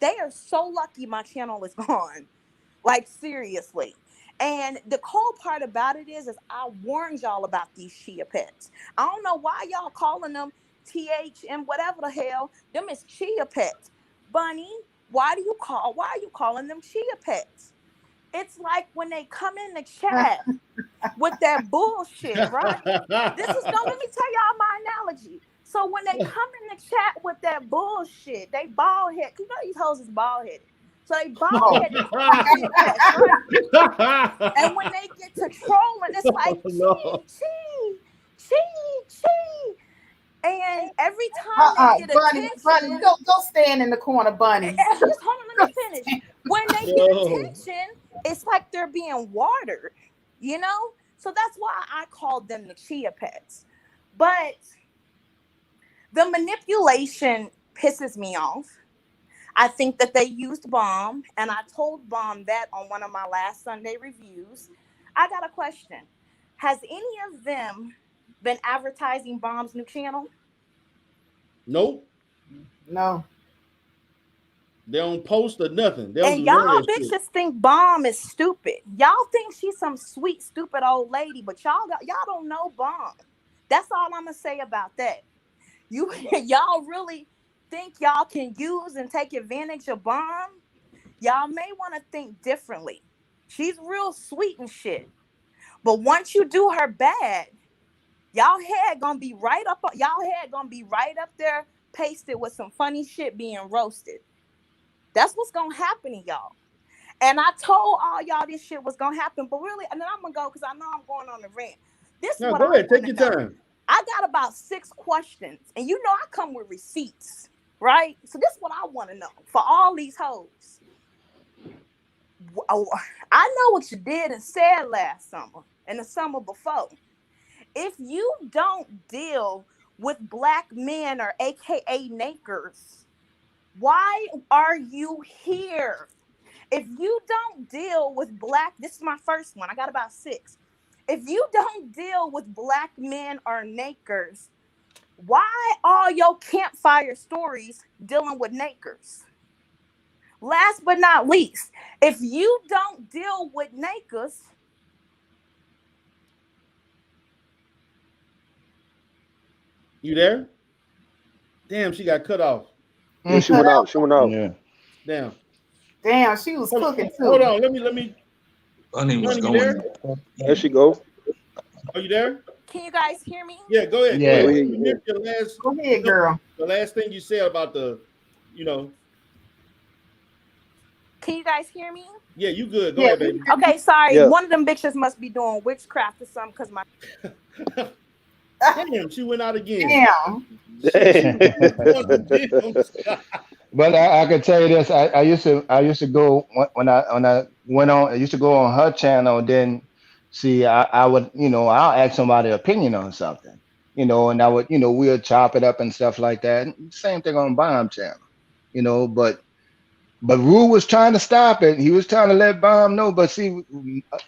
They are so lucky my channel is gone. Like, seriously. And the cold part about it is I warned y'all about these chia pets. I don't know why y'all calling them THM, whatever the hell. Them is chia pets. Bunny, why are you calling them chia pets? It's like when they come in the chat with that bullshit, right? Let me tell y'all my analogy. So when they come in the chat with that bullshit, they bald head. You know these hoes is bald headed. So they bald headed. Right? And when they get to trolling, it's like chee. And every time they get attention,
Bunny, go stand in the corner, Bunny.
Just hold on, let me finish. When they get attention, it's like they're being watered, So that's why I called them the chia pets. But the manipulation pisses me off. I think that they used Bomb, and I told Bomb that on one of my last Sunday reviews. I got a question. Has any of them been advertising Bomb's new channel?
Nope.
No.
They don't post or nothing.
And y'all bitches think Bomb is stupid. Y'all think she's some sweet, stupid old lady, but y'all don't know Bomb. That's all I'm gonna say about that. Y'all really think y'all can use and take advantage of Bomb? Y'all may want to think differently. She's real sweet and shit. But once you do her bad, y'all head gonna be right up there, pasted with some funny shit being roasted. That's what's gonna happen to y'all. And I told all y'all this shit was gonna happen, but really, and then I'm gonna go because I know I'm going on the rant.
Go ahead, take your time.
I got about 6 questions, and I come with receipts, right? So this is what I want to know for all these hoes. I know what you did and said last summer and the summer before. If you don't deal with black men or AKA nakers, why are you here? If you don't deal with this is my first one. I got about 6. If you don't deal with black men or nakers, why all your campfire stories dealing with nakers? Last but not least, if you don't deal with nakers,
you there? Damn, she got cut off.
Yeah, she went out.
Yeah.
Damn, she was cooking too.
Hold on, let me.
Bunny was
going.
there.
There she go.
Are you there?
Can you guys hear me?
Yeah, go ahead.
Yeah.
Go ahead,
girl.
The last thing you said about the.
Can you guys hear me?
Yeah, you good. Go ahead, baby.
Okay, sorry.
Yeah.
One of them bitches must be doing witchcraft or something because my.
Damn, she went out again.
Damn.
But I can tell you this. I used to go when I went on. I used to go on her channel. Then see, I would I'll ask somebody opinion on something. And I would we'll chop it up and stuff like that. Same thing on Bomb channel. But Rue was trying to stop it. He was trying to let Bomb know. But see,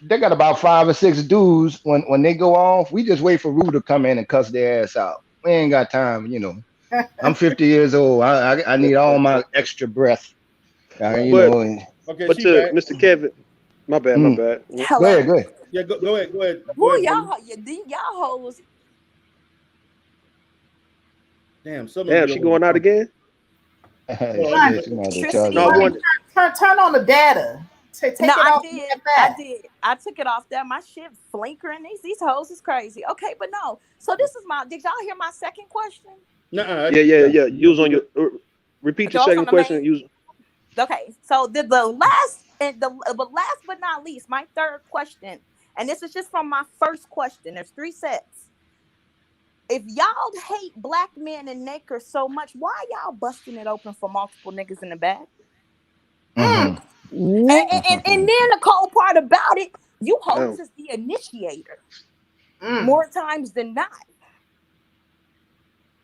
they got about 5 or 6 dudes. When they go off, we just wait for Rue to come in and cuss their ass out. We ain't got time. I'm 50 years old. I need all my extra breath.
But
Okay,
but to Mr. Kevin, my bad.
Go
Hello.
ahead, go ahead.
Yeah, go ahead.
Who y'all? Y'all hoes.
Damn,
she going out again?
Shit, she might have charged
No,
it.
Turn on the data. Take it off.
I did. I took it off there. My shit flinkering. These hoes is crazy. Okay, but no. So this is did y'all hear my second question?
Nuh-uh.
Yeah. You was on your repeat your second question.
Okay, so the last but last but not least, my third question, and this is just from my first question. There's 3 sets. If y'all hate black men and niggas so much, why y'all busting it open for multiple niggas in the back? And then the cold part about it, you host is the initiator more times than not.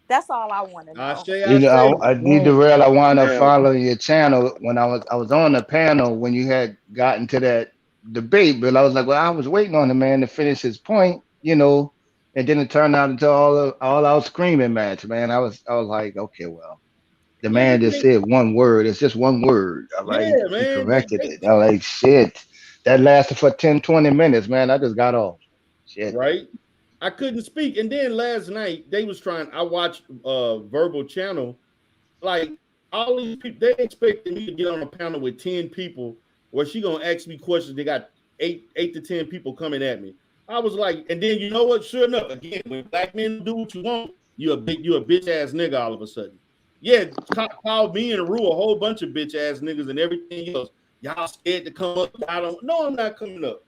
That's all I want to know.
I need to real. I want to follow your channel. When I was on the panel when you had gotten to that debate, but I was like, well, I was waiting on the man to finish his point, and then it turned out into all out screaming match, man. I was like, okay, well, the man just said one word. It's just one word. All right, he corrected it. I was like, shit, that lasted for 10, 20 minutes, man. I just got off. Shit.
Right. I couldn't speak. And then last night they was I watched Verbal Channel. Like all these people, they expected me to get on a panel with 10 people where she gonna ask me questions. They got 8 to 10 people coming at me. I was like, and then you know what? Sure enough, again, when black men do what you want, you a bitch ass nigga all of a sudden. Yeah, call me and Rue a whole bunch of bitch ass niggas and everything else. Y'all scared to come up. I don't know. I'm not coming up.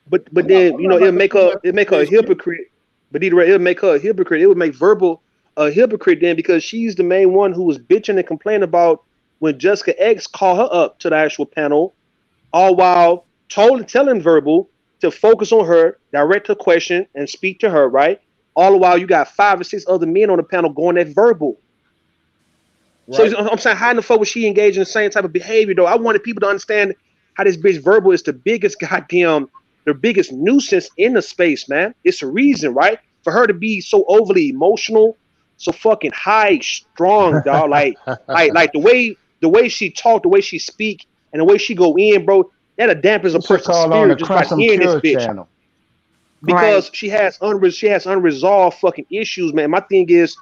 But
then it'll make her a hypocrite. But either way, it'll make her a hypocrite. It would make Verbal a hypocrite then because she's the main one who was bitching and complaining about when Jessica X called her up to the actual panel, all while telling Verbal to focus on her, direct her question, and speak to her, right? All the while you got 5 or 6 other men on the panel going at Verbal. Right. So I'm saying, how in the fuck was she engaged in the same type of behavior though? I wanted people to understand how this bitch Verbal is the biggest nuisance in the space, man. It's a reason, right? For her to be so overly emotional, so fucking high, strong, dog. like the way she talk, the way she speak, and the way she go in, bro, that dampens a person's spirit just by hearing this bitch. Channel. Because she has unresolved fucking issues, man. My thing is,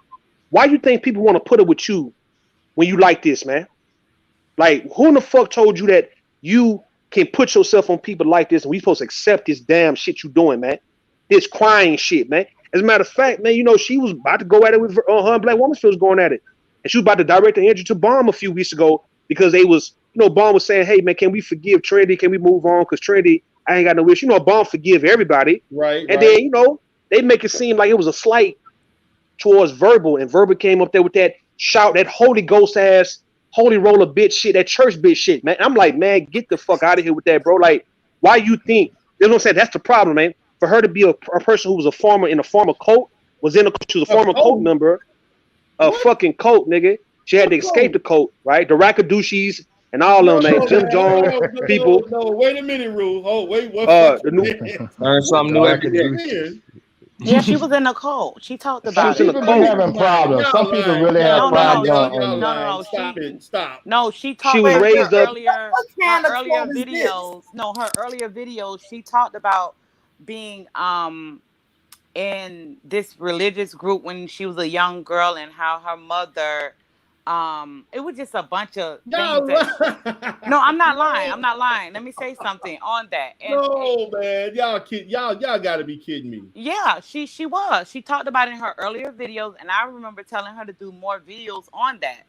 why you think people want to put it with you when you like this, man? Like, who in the fuck told you that you can put yourself on people like this and we supposed to accept this damn shit you doing, man? This crying shit, man. As a matter of fact, man, she was about to go at it with her and Black Woman was going at it. And she was about to direct the injury to Bomb a few weeks ago because they was, Bomb was saying, hey, man, can we forgive Trinity? Can we move on? Because Trinity, I ain't got no wish. Bomb forgive everybody.
Right.
And then, they make it seem like it was a slight towards Verbal. And Verbal came up there with that shout, that Holy Ghost ass, holy roller bitch shit, that church bitch shit, man. I'm like, man, get the fuck out of here with that, bro. Like, why you think? You know what I'm saying? That's the problem, man. For her to be a person who was a former in a former cult, she was a former cult member, fucking cult, nigga. She had to escape the cult, right? The Rakadushis and all of them, man. Jim Jones people.
No, wait a minute, Rule. Oh, wait, what?
Learn something new every day.
Yeah, she was in the cult. She talked about
some people been having problems. Some people really have problems.
No,
stop.
No, she talked.
She was raised up.
Her earlier videos. No, her earlier videos. She talked about being in this religious group when she was a young girl and how her mother. It was just a bunch of things. No, I'm not lying. Let me say something on that.
Man, y'all got to be kidding me.
Yeah, she was. She talked about it in her earlier videos, and I remember telling her to do more videos on that.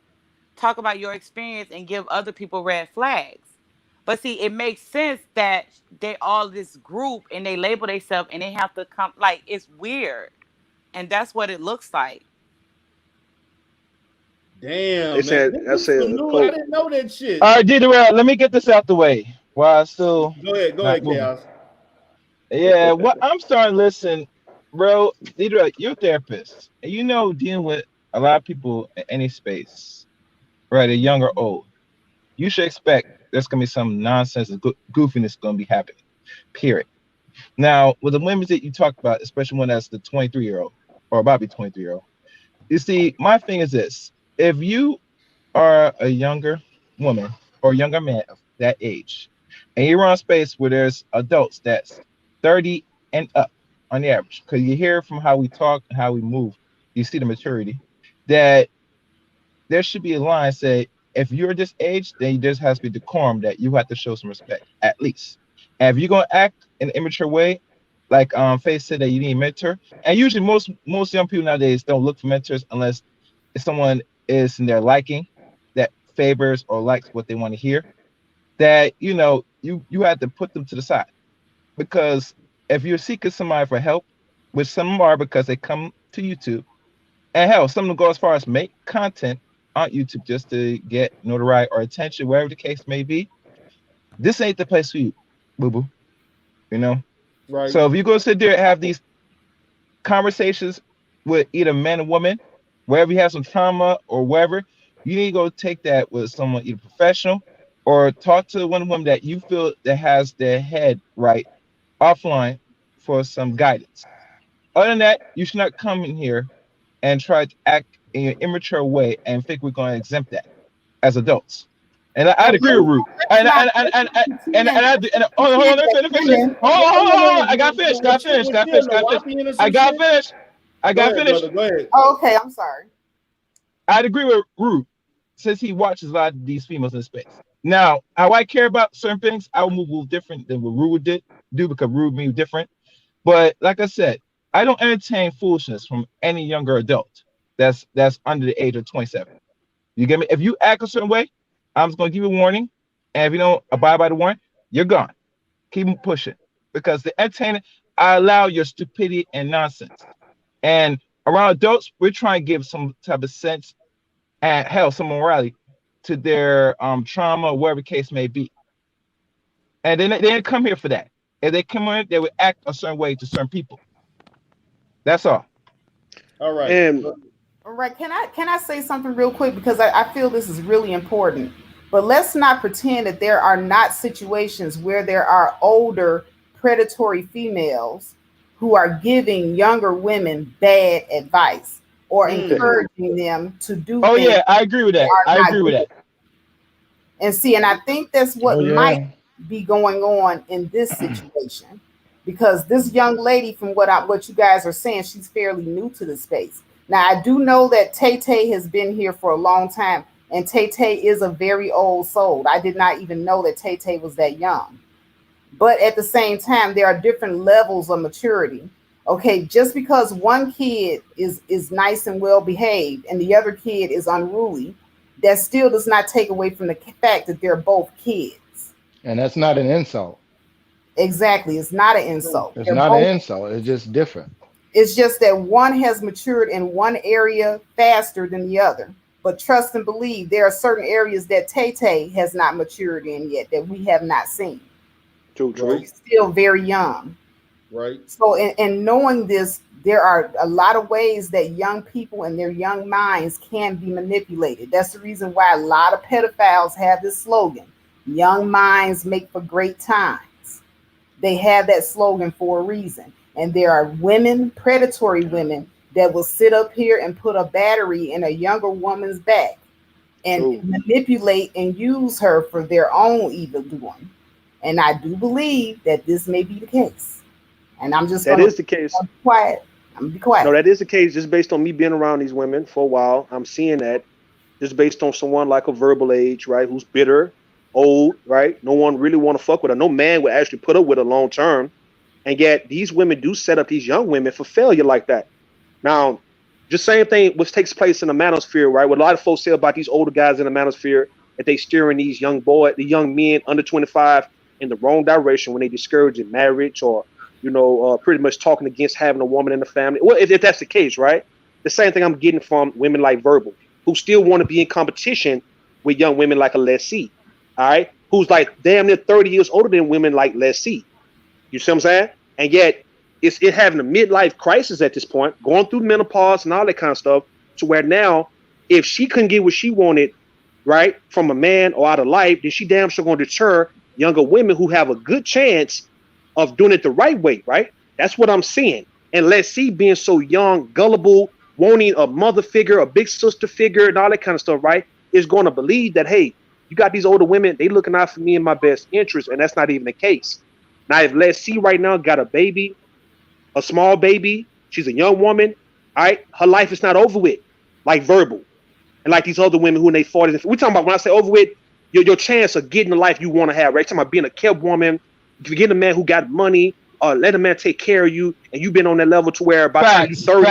Talk about your experience and give other people red flags. But see, it makes sense that they all this group and they label themselves and they have to come. Like, it's weird, and that's what it looks like.
Damn,
They said
man.
that's a
I didn't know that shit.
All right, D-Durrell, let me get this out the way while I still
Go ahead,
moving.
Chaos.
Yeah, what I'm starting to listen, bro. You're a therapist, and you know dealing with a lot of people in any space, right? Young or old. You should expect there's gonna be some nonsense and goofiness gonna be happening. Period. Now, with the women that you talk about, especially one that's the 23-year-old or about to be 23-year-old, you see, my thing is this: if you are a younger woman or younger man of that age, and you're on a space where there's adults that's 30 and up on the average, because you hear from how we talk and how we move, you see the maturity, that there should be a line say, if you're this age, then there has to be decorum that you have to show some respect, at least. And if you're gonna act in an immature way, like Faith said that you need a mentor, and usually most young people nowadays don't look for mentors unless if someone is in their liking that favors or likes what they want to hear, that you have to put them to the side. Because if you're seeking somebody for help, which some are because they come to YouTube, and hell, some of them go as far as make content on YouTube just to get notoriety or attention, wherever the case may be, this ain't the place for you, boo-boo.
Right.
So if you go sit there and have these conversations with either man or woman, wherever you have some trauma or wherever, you need to go take that with someone either professional or talk to one woman that you feel that has their head right offline for some guidance. Other than that, you should not come in here and try to act in an immature way and think we're going to exempt that as adults. And I'd agree with Root. And hold on, let me finish. Hold on. I got finished. I got finished.
Go ahead.
Oh, okay, I'm sorry.
I'd agree with Root since he watches a lot of these females in space. Now, how I care about certain things, I will move different than what Root do because Root means different. But like I said, I don't entertain foolishness from any younger adult that's under the age of 27. You get me? If you act a certain way, I'm just gonna give you a warning. And if you don't abide by the warning, you're gone. Keep pushing. Because the entertainment, I allow your stupidity and nonsense. And around adults, we're trying to give some type of sense and hell, some morality to their trauma, whatever the case may be. And they didn't come here for that. If they come in, they would act a certain way to certain people. That's all.
All right.
And
all right, can I say something real quick because I feel this is really important. But let's not pretend that there are not situations where there are older predatory females who are giving younger women bad advice or encouraging them to do
things.
Yeah,
I agree with that. I agree with that.
And see, and I think that's what might be going on in this situation. Because this young lady, from what you guys are saying, she's fairly new to the space. Now, I do know that Tay has been here for a long time, and Tay is a very old soul. I did not even know that Tay was that young. But at the same time, there are different levels of maturity. Okay, just because one kid is nice and well behaved and the other kid is unruly, that still does not take away from the fact that they're both kids.
And that's not an insult.
Exactly. It's not an insult.
It's not an insult. It's just different.
It's just that one has matured in one area faster than the other. But trust and believe, there are certain areas that Tay has not matured in yet that we have not seen.
True.
He's still very young.
Right.
So in knowing this, there are a lot of ways that young people and their young minds can be manipulated. That's the reason why a lot of pedophiles have this slogan, young minds make for great times. They have that slogan for a reason. And there are women, predatory women, that will sit up here and put a battery in a younger woman's back and manipulate and use her for their own evil doing. And I do believe that this may be the case. And I'm just
that is the case.
I'm gonna be quiet.
No, that is the case. Just based on me being around these women for a while, I'm seeing that just based on someone like a verbal age, right, who's bitter, old, right? No one really want to fuck with her. No man would actually put up with her long term. And yet these women do set up these young women for failure like that. Now, just same thing which takes place in the manosphere, right? What a lot of folks say about these older guys in the manosphere, that they steering these the young men under 25 in the wrong direction when they discourage marriage or, pretty much talking against having a woman in the family. Well, if that's the case, right? The same thing I'm getting from women like Verbal. who still want to be in competition with young women like a Leslie, all right, who's like damn near 30 years older than women like Leslie. You see what I'm saying? And yet it having a midlife crisis at this point, going through menopause and all that kind of stuff, to where now if she couldn't get what she wanted, right, from a man or out of life, then she damn sure going to deter younger women who have a good chance of doing it the right way, right? That's what I'm seeing. And let's see, being so young, gullible, wanting a mother figure, a big sister figure, and all that kind of stuff, right, is going to believe that, hey, you got these older women, they looking out for me in my best interest, and that's not even the case. Now, if Let's See right now got a baby, a small baby, she's a young woman, all right, her life is not over with, like Verbal, and like these other women who in their 40s. We're talking about, when I say over with, your chance of getting the life you want to have, right? Talking about being a kept woman, if you get a man who got money, let a man take care of you, and you've been on that level to where by the time you 30,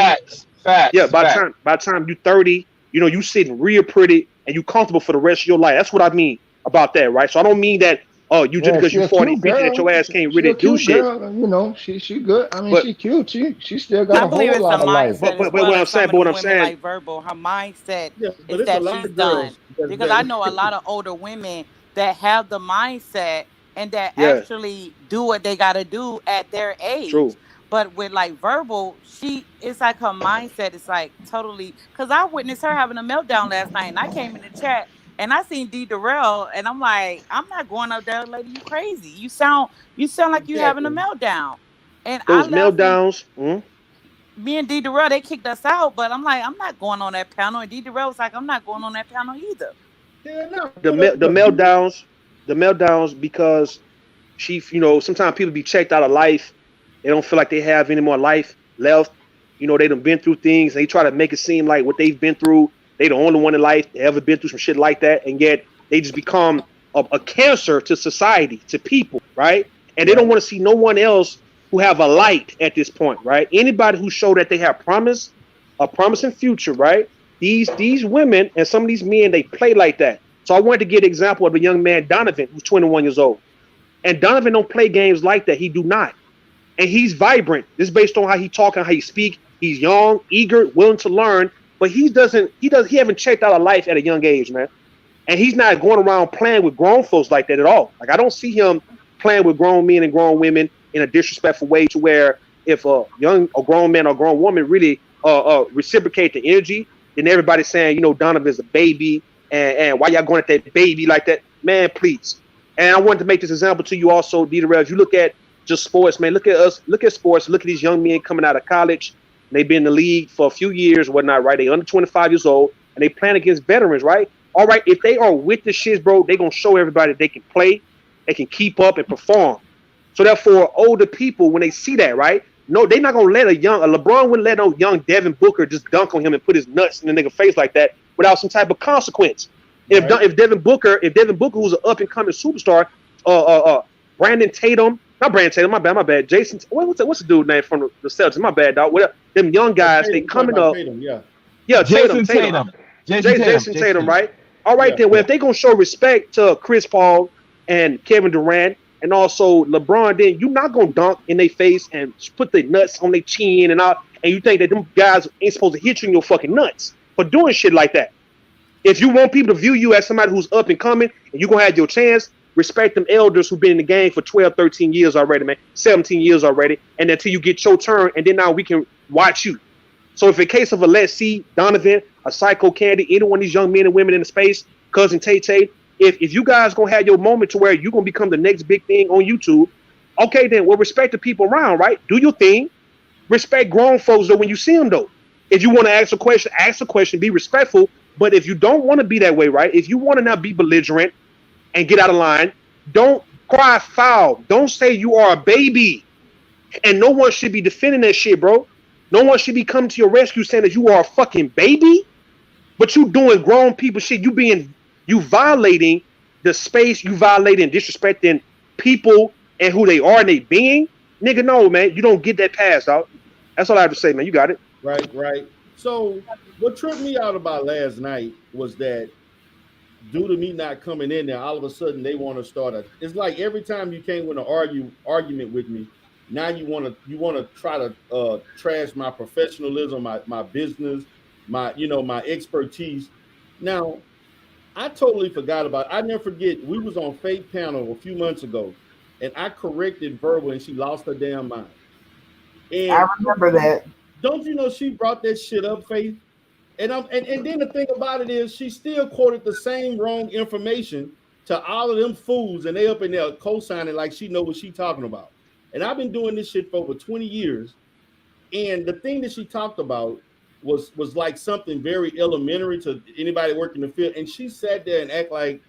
by the time you 30, you know, you sitting real pretty and you comfortable for the rest of your life. That's what I mean about that, right? So I don't mean that you just because you're 40, 50 that your ass can't really do shit.
Girl, you know, she good. I mean, she cute. She still got
I
a
believe
whole
it's
lot
a
of life.
mindset.
But what I'm saying,
Like Verbal, her mindset is
it's a
that
lot
she's
of girls
done. Because I know a lot of older women that have the mindset and that
yeah,
actually do what they got to do at their age.
true.
But with like Verbal, it's like her mindset is like totally. Because I witnessed her having a meltdown last night, and I came in the chat and I seen D Darrell, and I'm like, I'm not going up there, lady. You crazy? You sound like you having a
exactly.
meltdown. And I
Those
left, and
meltdowns.
me and D Darrell, they kicked us out, but I'm like, I'm not going on that panel. And D Darrell was like, I'm not going on that panel either.
Yeah, no,
the
but
the meltdowns, because she, you know, sometimes people be checked out of life. They don't feel like they have any more life left. You know, they done been through things. They try to make it seem like what they've been through, they the only one in life they ever been through some shit like that, and yet they just become a cancer to society, to people, right? And they don't
right.
want to see no one else who have a light at this point, right? Anybody who show that they have promise, a promising future, right? These women and some of these men, they play like that. So I wanted to give an example of a young man, Donovan, who's 21 years old. And Donovan don't play games like that. He do not. And he's vibrant. This is based on how he talk and how he speak. He's young, eager, willing to learn, but he haven't checked out of life at a young age, man. And he's not going around playing with grown folks like that at all. Like, I don't see him playing with grown men and grown women in a disrespectful way, to where if a grown man or grown woman really reciprocate the energy, then everybody's saying, you know, Donovan's a baby, and why y'all going at that baby like that? Man, please. And I wanted to make this example to you also, Dieter. If you look at just sports, man, look at us, look at sports, look at these young men coming out of college. They've been in the league for a few years, whatnot, right? They under 25 years old, and they playing against veterans, right? All right, if they are with the shits, bro, they gonna show everybody they can play, they can keep up and perform. So therefore, older people, when they see that, right? No, they're not gonna let a LeBron wouldn't let no young Devin Booker just dunk on him and put his nuts in the nigga face like that without some type of consequence. Right. If Devin Booker, who's an up and coming superstar, Brandon Tatum, not Brandon Tatum, my bad. Jason, what's the dude name from the Celtics? My bad, dog. What them young guys? Tatum, they coming up.
Tatum,
Tatum. Jason Tatum, right? All right, then. Well, if they gonna show respect to Chris Paul and Kevin Durant and also LeBron, then you're not gonna dunk in their face and put the nuts on their chin and all. And you think that them guys ain't supposed to hit you in your fucking nuts for doing shit like that? If you want people to view you as somebody who's up and coming and you're gonna have your chance, respect them elders who've been in the game for 12, 13 years already, man, 17 years already, and until you get your turn, and then now we can watch you. So if in case of a Let's See, Donovan, a Psycho Candy, any one of these young men and women in the space, Cousin Tay, if you guys gonna have your moment to where you're gonna become the next big thing on YouTube, okay, then we'll respect the people around, right? Do your thing. Respect grown folks though when you see them though. If you want to ask a question, be respectful. But if you don't want to be that way, right? If you want to not be belligerent and get out of line, don't cry foul. Don't say you are a baby. And no one should be defending that shit, bro. No one should be coming to your rescue saying that you are a fucking baby. But you doing grown people shit. You violating the space. You violating, disrespecting people and who they are and they being. Nigga, no, man. You don't get that pass, dog. That's all I have to say, man. You got it.
Right. So what tripped me out about last night was that due to me not coming in there, all of a sudden they want to start it's like every time you came with an argument with me, now you want to try to trash my professionalism, my business, my expertise. Now, I totally forgot about it. I never forget. We was on Faith panel a few months ago, and I corrected verbal, and she lost her damn mind.
I
And
remember that.
don't you know she brought that shit up, Faith? And then the thing about it is she still quoted the same wrong information to all of them fools, and they up in there co-signing like she know what she talking about. And I've been doing this shit for over 20 years. And the thing that she talked about was like something very elementary to anybody working the field. And she sat there and act like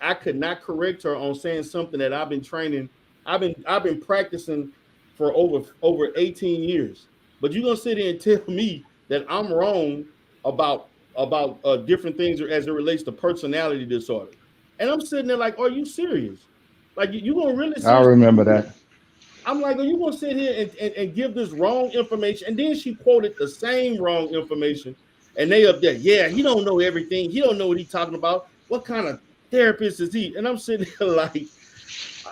I could not correct her on saying something that I've been training. I've been practicing for over 18 years. But you're gonna sit here and tell me that I'm wrong about different things as it relates to personality disorder. And I'm sitting there like, are you serious? Like you gonna really
I
seriously
remember
do this?
that.
I'm like, are you gonna sit here and give this wrong information? And then she quoted the same wrong information, and they up there, yeah, he don't know everything. He don't know what he's talking about. What kind of therapist is he? And I'm sitting there like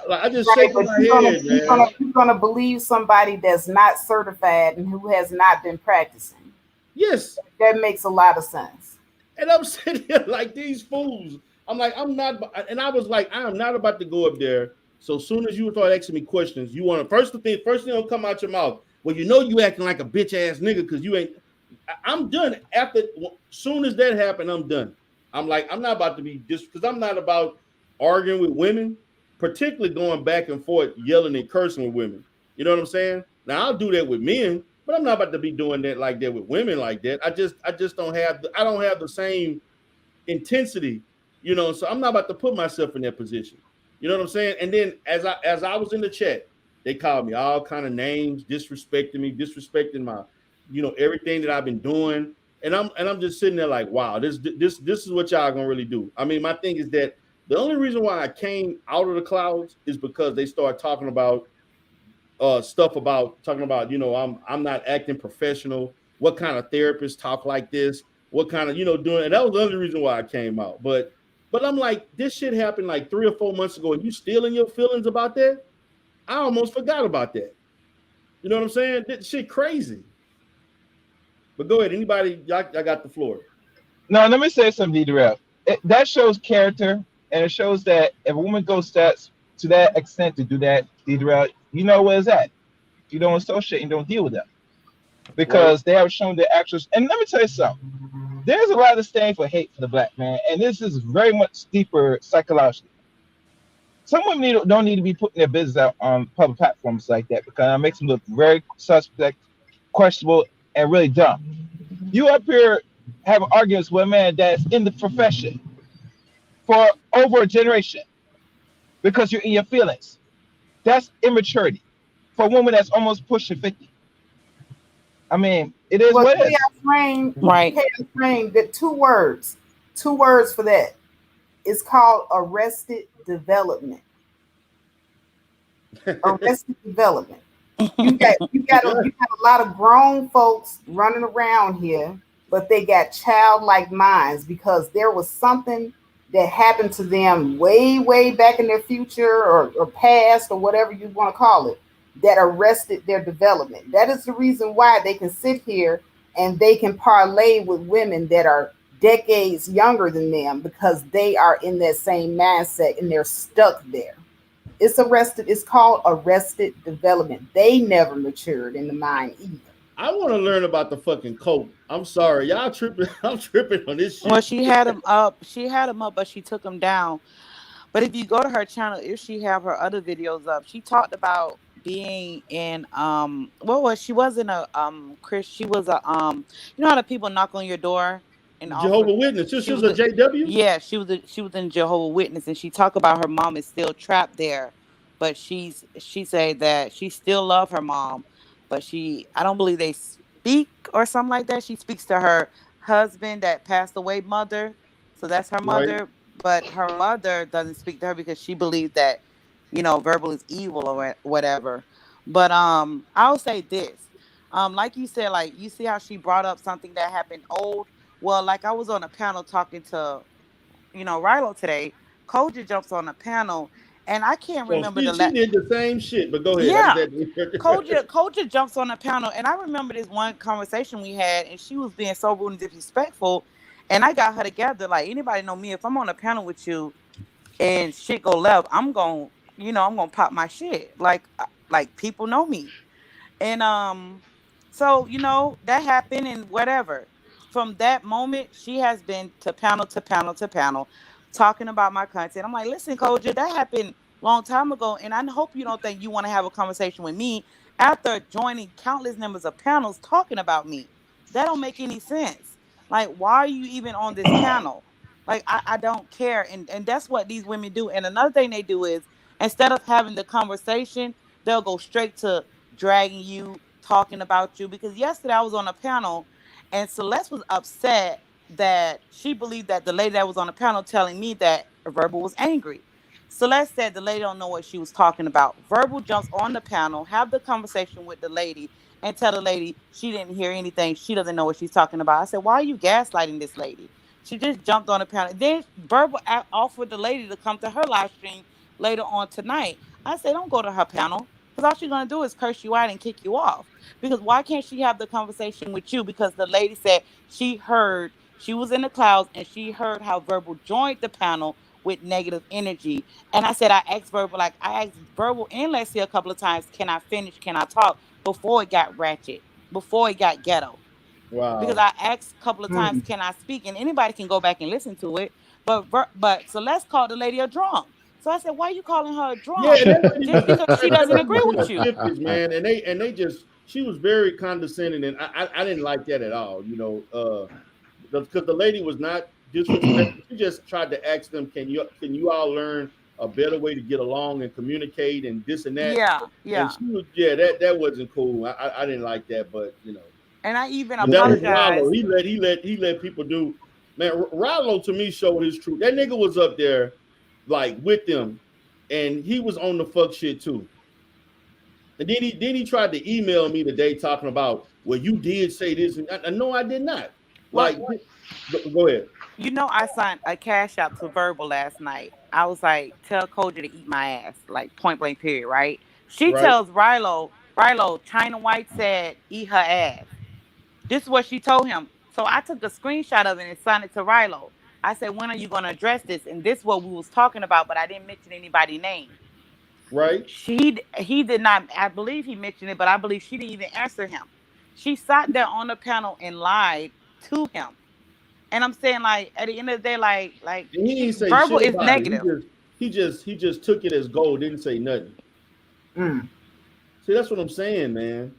I just
Right,
shaking
but
my head, man.
you're gonna believe somebody that's not certified and who has not been practicing.
Yes,
That makes a lot of sense.
and I'm sitting here like these fools. I'm like, I'm not, and I was like, I am not about to go up there. So soon as you start asking me questions, you want to first thing will come out your mouth. Well, you know you acting like a bitch ass nigga because you ain't. I'm done after. Soon as that happened, I'm done. I'm like, I'm not about to be just because I'm not about arguing with women, particularly going back and forth, yelling and cursing with women. You know what I'm saying? Now I'll do that with men, but I'm not about to be doing that like that with women like that. I just don't have the same intensity, so I'm not about to put myself in that position. You know what I'm saying? And then as I was in the chat, they called me all kind of names, disrespecting me, disrespecting my, everything that I've been doing. And I'm just sitting there like, wow, this is what y'all gonna really do. I mean, my thing is that the only reason why I came out of the clouds is because they started talking about stuff about talking about I'm not acting professional. What kind of therapists talk like this? What kind of doing? And that was the other reason why I came out. But I'm like, this shit happened like 3 or 4 months ago, and you still in your feelings about that? I almost forgot about that. You know what I'm saying? That shit crazy. But go ahead, anybody? I got the floor.
No, let me say something, Darrell. That shows character, and it shows that if a woman goes to that extent to do that, Darrell, you know where it's at. You don't associate and don't deal with them
Right?
because they have shown their actions. And let me tell you something. There's a lot of disdain for hate for the black man, and this is very much deeper psychologically. Some women don't need to be putting their business out on public platforms like that because it makes them look very suspect, questionable, and really dumb. You up here have arguments with a man that's in the profession for over a generation because you're in your feelings. That's immaturity for a woman that's almost pushing 50. I mean, it is
Well,
what it is.
Right.
chaos frame, the two words for that. It's called arrested development. Arrested development. You got a lot of grown folks running around here, but they got childlike minds because there was something that happened to them way back in their future or past or whatever you want to call it that arrested their development. That is the reason why they can sit here and they can parlay with women that are decades younger than them because they are in that same mindset and they're stuck there. It's called arrested development. They never matured in the mind either.
I want to learn about the fucking coat. I'm sorry, y'all tripping. I'm tripping on this
Well,
shit.
she had him up. She had him up, but she took him down. But if you go to her channel, if she have her other videos up, she talked about being in what was she was in a Chris she was a how the people knock on your door and offer
Jehovah Witness. She
she
was
was
a
a
JW.
yeah, she was in Jehovah Witness, and she talked about her mom is still trapped there, but she said that she still love her mom, but I don't believe they speak or something like that. She speaks to her husband that passed away mother, so that's her
Right.
mother, but her mother doesn't speak to her because she believes that verbal is evil or whatever. But I'll say this, like you said, like you see how she brought up something that happened old. Well, like I was on a panel talking to Rilo today. Koja jumps on the panel, and I can't
So
remember
she did the same shit. But go ahead. I just
yeah,
had to.
Koja jumps on the panel, and I remember this one conversation we had, and she was being so rude and disrespectful. And I got her together. Like anybody know me, if I'm on a panel with you and shit go left, I'm gonna, I'm gonna pop my shit. Like people know me. And so that happened and whatever. From that moment, she has been to panel to panel to panel talking about my content. I'm like, listen, Koja, that happened long time ago, and I hope you don't think you want to have a conversation with me after joining countless numbers of panels talking about me. That don't make any sense. Like, why are you even on this panel? Like, I don't care. And that's what these women do. And another thing they do is instead of having the conversation, they'll go straight to dragging you, talking about you. Because yesterday I was on a panel and Celeste was upset that she believed that the lady that was on the panel telling me that Verbal was angry. Celeste said the lady don't know what she was talking about. Verbal jumps on the panel, have the conversation with the lady, and tell the lady she didn't hear anything. She doesn't know what she's talking about. I said, why are you gaslighting this lady? She just jumped on the panel. Then Verbal offered the lady to come to her live stream later on tonight. I said, don't go to her panel. Because all she's going to do is curse you out and kick you off. Because why can't she have the conversation with you? Because the lady said she was in the clouds and she heard how Verbal joined the panel with negative energy. And I said, I asked Verbal and Lexi a couple of times, can I finish? Can I talk? Before it got ratchet, before it got ghetto. Because
Wow.
I asked a couple of times, can I speak? And anybody can go back and listen to it. But Celeste called the lady a drunk. So I said, why are you calling her a
Yeah,
drunk?
and that lady
Just
was
because she
in her
doesn't
early
agree
to
with
mid
you.
fifties, man, and they just she was very condescending, and I didn't like that at all. Because the lady was not disrespectful. She just tried to ask them, can you all learn a better way to get along and communicate and this and that.
Yeah,
And
yeah.
she was, yeah, that wasn't cool. I didn't like that, but
And I even
but that was
apologized.
Ralo. He let people do. Man, Ralo to me showed his truth. That nigga was up there like with them, and he was on the fuck shit too. And then he tried to email me today talking about, well, you did say this, and no, I did not.
Well,
Like, go ahead.
I signed a cash out to Verbal last night. I was like, tell Koja to eat my ass, like point blank period, right? She
Right,
tells Rilo, China White said, eat her ass. This is what she told him. So I took a screenshot of it and signed it to Rilo. I said, when are you going to address this? And this is what we was talking about, but I didn't mention anybody's name.
right.
He did not. I believe he mentioned it, but I believe she didn't even answer him. She sat there on the panel and lied to him. And I'm saying, like, at the end of the day, like
And he
she
didn't say
Verbal
shit
is
about it.
negative.
He just took it as gold. Didn't say nothing.
Mm.
See, that's what I'm saying, man.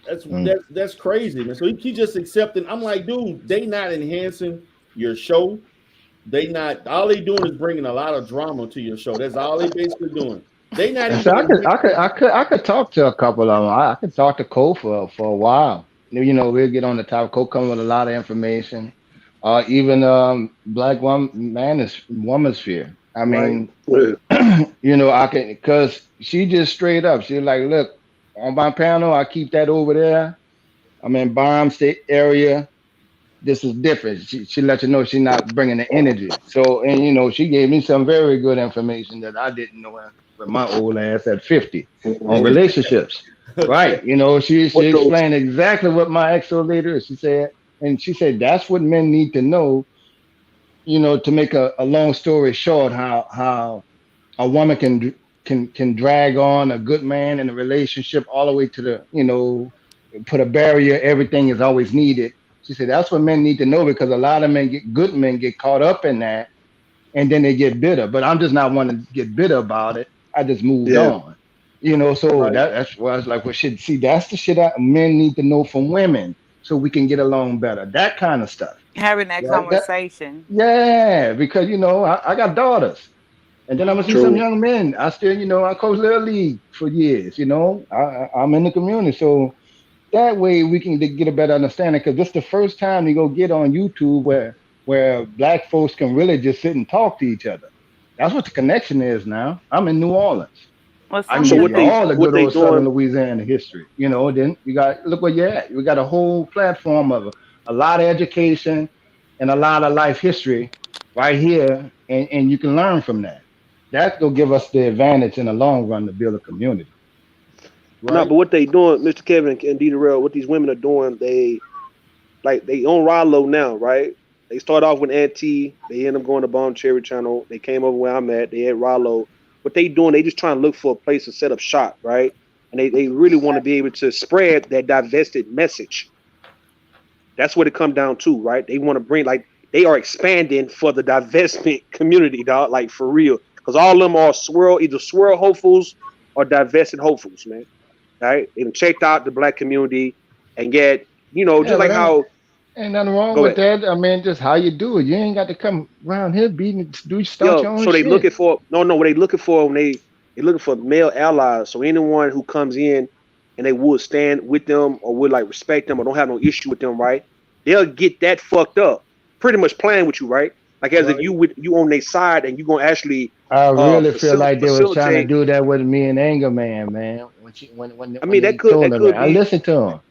That's
Mm.
that's crazy, man. So he just accepting. I'm like, dude, they not enhancing your show. They not. All they doing is bringing a lot of drama to your show. That's all they basically doing. They not
And so
even enhancing.
I could talk to a couple of them. I could talk to Cole for a while. We'll get on the topic. Cole come with a lot of information. Even Black woman sphere. I
Right.
mean, I can because she just straight up. She's like, look, on my panel, I keep that over there. I'm in bomb state area. This is different. She let you know she's not bringing the energy. So, and she gave me some very good information that I didn't know with my old ass at 50 on relationships.
Okay.
Right. She
What those?
explained exactly what my ex old lady is. She said that's what men need to know, to make a long story short, how a woman can drag on a good man in a relationship all the way to put a barrier. Everything is always needed. She said that's what men need to know because a lot of good men get caught up in that, and then they get bitter. But I'm just not one to get bitter about it. I just moved
Yeah,
on. So
Right.
that's why I was like, well, shit. See, that's the shit men need to know from women, so we can get along better. That kind of stuff.
Having that
Right.
conversation.
Yeah, because I got daughters. And then I'm gonna see some
true.
young men. I still, I coach little league for years. I'm in the community, so that way we can get a better understanding. Because this is the first time you go get on YouTube where black folks can really just sit and talk to each other. That's what the connection is now. I'm in New Orleans.
Well,
I
some
can
of
So
the
give
what
you
they
things.
all the
what
good
they
old Southern
doing?
Louisiana history. Then you got look where you're at. We got a whole platform of a lot of education and a lot of life history right here, and you can learn from that. That's gonna give us the advantage in the long run to build a community.
No,
Right.
but what they doing, Mr. Kevin and D. Darrell, what these women are doing, they like they own Ralo now, right? They start off with Anti, they end up going to Bomb Cherry Channel. They came over where I'm at. They had Ralo. What they doing? They just trying to look for a place to set up shop, right? And they really want to be able to spread that divested message. That's what it come down to, right? They want to bring like they are expanding for the divestment community, dog. Like for real, because all of them are either swirl hopefuls or divested hopefuls, man. Right? They done checked out the black community, and yet,
Yeah,
just
but
like how.
ain't nothing wrong
Go
with
ahead.
that. I mean, just how you do it. You ain't got to come around here start
Yo,
your own
so they looking
shit.
for no, what they looking for when they looking for male allies. So anyone who comes in and they would stand with them or would like respect them or don't have no issue with them, right? They'll get that fucked up. Pretty much playing with you, right? Like as if
Right.
you on their side and you gonna actually
I really feel like they was trying to
facilitate.
do that with me and Anger Man.
I
When
mean
they
that
told him that,
could
I
be
listened to him.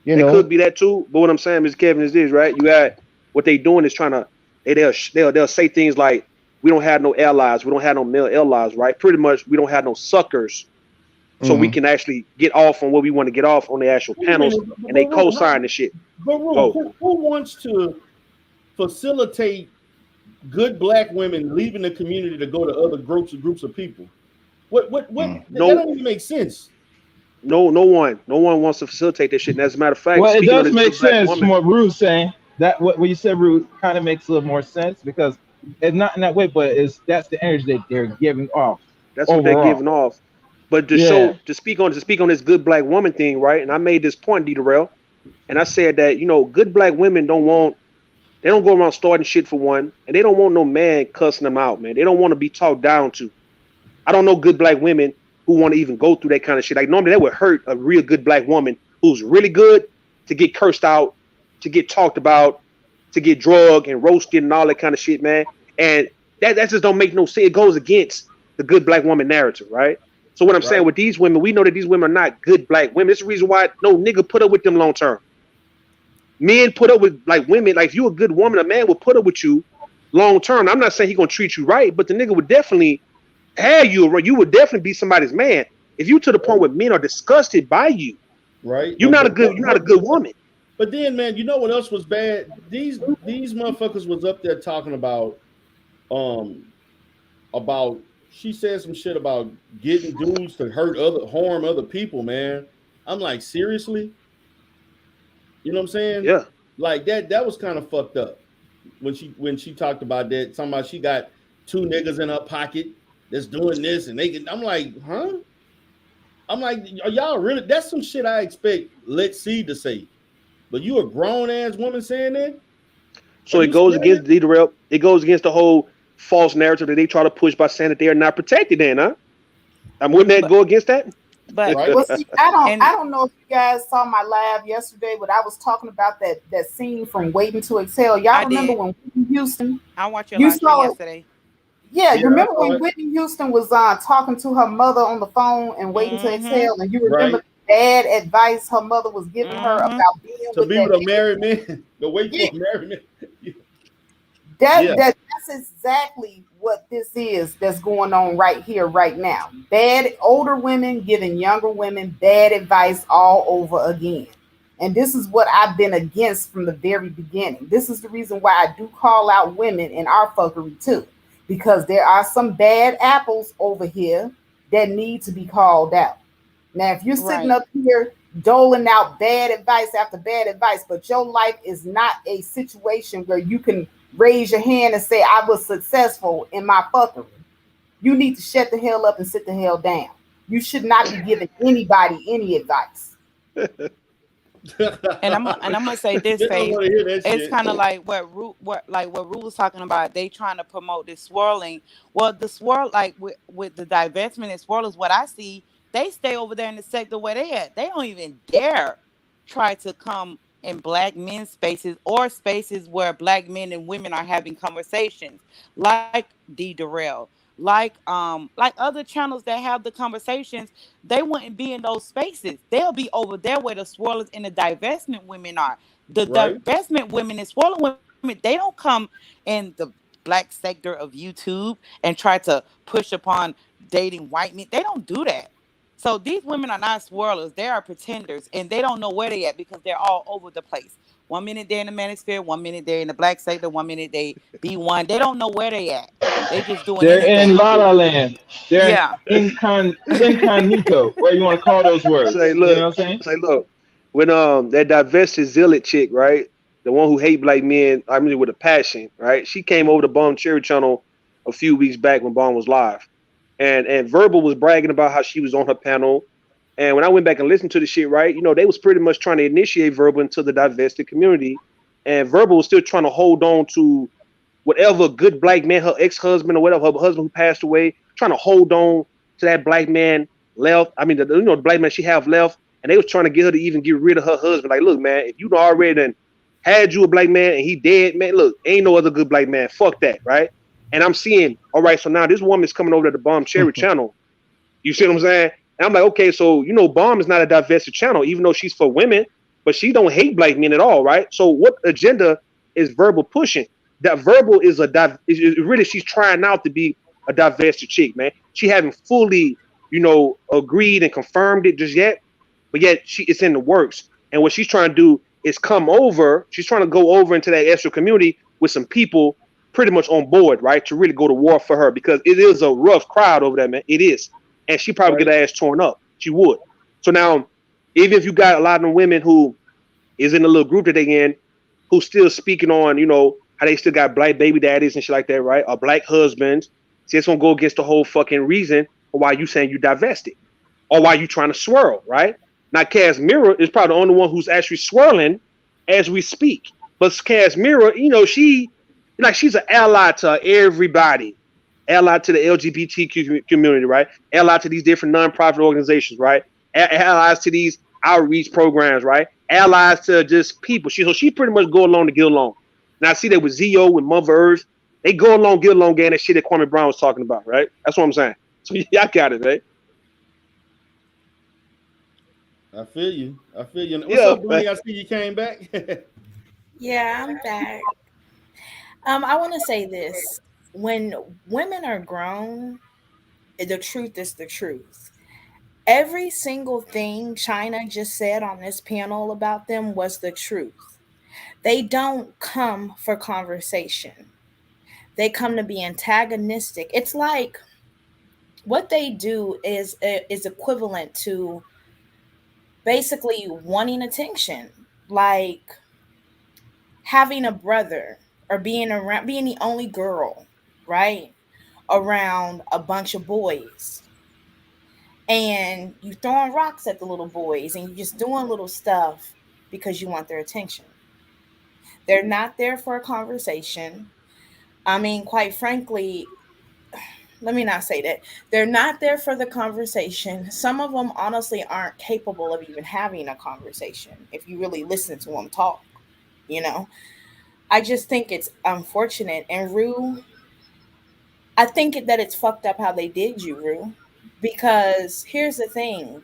You
that
know,
could be that too. But what I'm saying, Mr. Kevin, is this, right? You got what they doing is trying to they'll say things like we don't have no allies, we don't have no male allies, right? Pretty much we don't have no suckers, so we
hmm
can actually get off on what we want to get off on the actual
Wait a
panels,
minute,
and they
how,
co-sign the shit.
Baru,
Oh,
who wants to facilitate good black women leaving the community to go to other groups of people? What that
no,
don't even make sense.
no one wants to facilitate this shit. And as a matter of fact,
Well, it
speaking of
does
this
make
good black
sense from
woman,
what Rue's saying. That what you said, Rue, kind of makes a little more sense because it's not in that way, but that's the energy that they're giving off
that's what they're
overall.
giving off. But
Yeah,
to speak on this good black woman thing, right? And I made this point, D. Darrell, and I said that good black women they don't go around starting shit for one, and they don't want no man cussing them out, man. They don't want to be talked down to. I don't know good black women who want to even go through that kind of shit. Like normally that would hurt a real good black woman who's really good to get cursed out, to get talked about, to get drugged and roasted and all that kind of shit, man. And that just don't make no sense. It goes against the good black woman narrative, right? So what I'm saying
Right.
with these women, we know that these women are not good black women. That's the reason why no nigga put up with them long term. Men put up with like women, like if you a good woman, a man will put up with you long term. I'm not saying he gonna treat you right, but the nigga would definitely have you, you would definitely be somebody's man. If you to the point
Right.
where men are disgusted by you,
Right.
you're not a good woman.
But then, man, you know what else was bad? These motherfuckers was up there talking um about she said some shit about getting dudes to harm other people, man. I'm like, seriously? You know what I'm saying?
Yeah.
Like that was kind of fucked up when she talked about that. Talking about she got two niggas in her pocket that's doing this and they can. I'm like, huh? I'm like, are y'all really? That's some shit I expect Let's See to say. But you a grown ass woman saying that? Are
So it
you
goes
serious?
against it goes against the whole false narrative that they try to push by saying that they are not protected. Then, huh? Wouldn't that
But
go against that?
but
Right?
Well, see, I
and
don't know if you guys saw my live yesterday, but I was talking about that scene from Waiting to Exhale. Y'all
I
remember
did.
when Whitney Houston?
I watched your
You
live stream
saw it?
yesterday.
Yeah, you
Yeah, I
remember
saw
when
it.
Whitney Houston was talking to her mother on the phone and Waiting to
Mm-hmm.
Exhale, and you remember
Right.
the bad advice her mother was giving her
Mm-hmm.
about being
To
with
be
that
with a
nigga?
married man, to wait
Yeah,
for a married man.
that
Yeah,
that's exactly what this is that's going on right here, right now. Bad older women giving younger women bad advice all over again. And this is what I've been against from the very beginning. This is the reason why I do call out women in our fuckery too. Because there are some bad apples over here that need to be called out. Now, if you're sitting
Right.
up here doling out bad advice after bad advice, but your life is not a situation where you can raise your hand and say, I was successful in my fuckery, you need to shut the hell up and sit the hell down. You should not be giving anybody any advice.
And I'm gonna say this,
they don't
Faith.
want to hear that
It's
shit.
kind of like what Ru was talking about. They trying to promote this swirling. Well, the swirl, like with the divestment and swirl, is what I see. They stay over there in the sector where they at. They don't even dare try to come in black men's spaces or spaces where black men and women are having conversations, like D Darrell, like other channels that have the conversations. They wouldn't be in those spaces. They'll be over there where the swirlers and the divestment women are. The
Right.
divestment women and swirler women, they don't come in the black sector of YouTube and try to push upon dating white men. They don't do that. So these women are not swirlers. They are pretenders and they don't know where they at because they're all over the place. 1 minute they're in the manosphere, 1 minute they're in the black sector, 1 minute they B1. They don't know where they at. They just doing
They're in
anything.
La La Land. They're
Yeah.
in incognito, where you want to call those
Say,
words. You
look,
know what I'm saying?
say, look. When that divested zealot chick, right, the one who hate black men, I mean, with a passion, right? She came over to Bomb Cherry Channel a few weeks back when Bomb was live, and Verbal was bragging about how she was on her panel. And when I went back and listened to the shit, right, they was pretty much trying to initiate Verbal into the divested community, and Verbal was still trying to hold on to whatever good black man, her ex-husband or whatever, her husband who passed away, trying to hold on to that black man left. I mean, the black man she have left, and they was trying to get her to even get rid of her husband. Like, look, man, if you already done had you a black man and he dead, man, look, ain't no other good black man. Fuck that, right? And I'm seeing, all right, so now this woman's coming over to the Bomb Cherry channel. You see what I'm saying? And I'm like, okay, so Bomb is not a divested channel, even though she's for women, but she don't hate black men at all, right? So what agenda is Verbal pushing? That Verbal is really, she's trying out to be a divested chick, man. She haven't fully, agreed and confirmed it just yet, but yet it's in the works. And what she's trying to do is come over. She's trying to go over into that extra community with some people pretty much on board, right, to really go to war for her, because it is a rough crowd over there, man. It is. And she probably get her ass torn up. She would. So now, even if you got a lot of women who is in the little group that they in, who's still speaking on, how they still got black baby daddies and shit like that, right? Or black husbands. See, it's gonna go against the whole fucking reason for why you saying you divested, or why you trying to swirl, right? Now, Cass Mirror is probably the only one who's actually swirling as we speak. But Cass Mirror, she's an ally to everybody, ally to the LGBTQ community, right? Ally to these different nonprofit organizations, right? Allies to these outreach programs, right? Allies to just people. She pretty much go along to get along. And I see that with Zio, with Mother Earth. They go along, get along, getting that shit that Kwame Brown was talking about, right? That's what I'm saying. So y'all got it, right?
I feel you. What's
Yeah,
up, Bunny? I see you came back.
Yeah, I'm back. I want to say this. When women are grown, the truth is the truth. Every single thing China just said on this panel about them was the truth. They don't come for conversation. They come to be antagonistic. It's like what they do is equivalent to basically wanting attention, like having a brother or being the only girl, right? Around a bunch of boys. And you throwing rocks at the little boys and you just doing little stuff because you want their attention. They're not there for a conversation. I mean, quite frankly, let me not say that. They're not there for the conversation. Some of them honestly aren't capable of even having a conversation if you really listen to them talk, you know? I just think it's unfortunate. And Rue, I think that it's fucked up how they did you, Rue. Because here's the thing.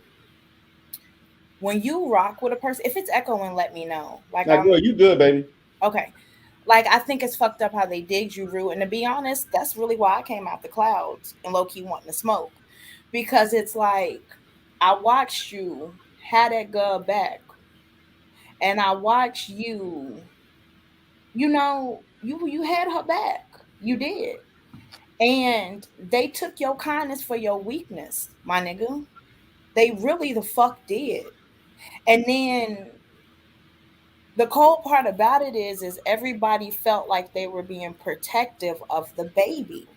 When you rock with a person, if it's echoing, let me know. Like
Now, girl, you good, baby.
Okay. Like, I think it's fucked up how they did you, Rue. And to be honest, that's really why I came out the clouds and low key wanting to smoke. Because it's like, I watched you had that girl back. And I watched you, you had her back. You did. And they took your kindness for your weakness, my nigga. They really the fuck did. And then the cold part about it is everybody felt like they were being protective of the baby.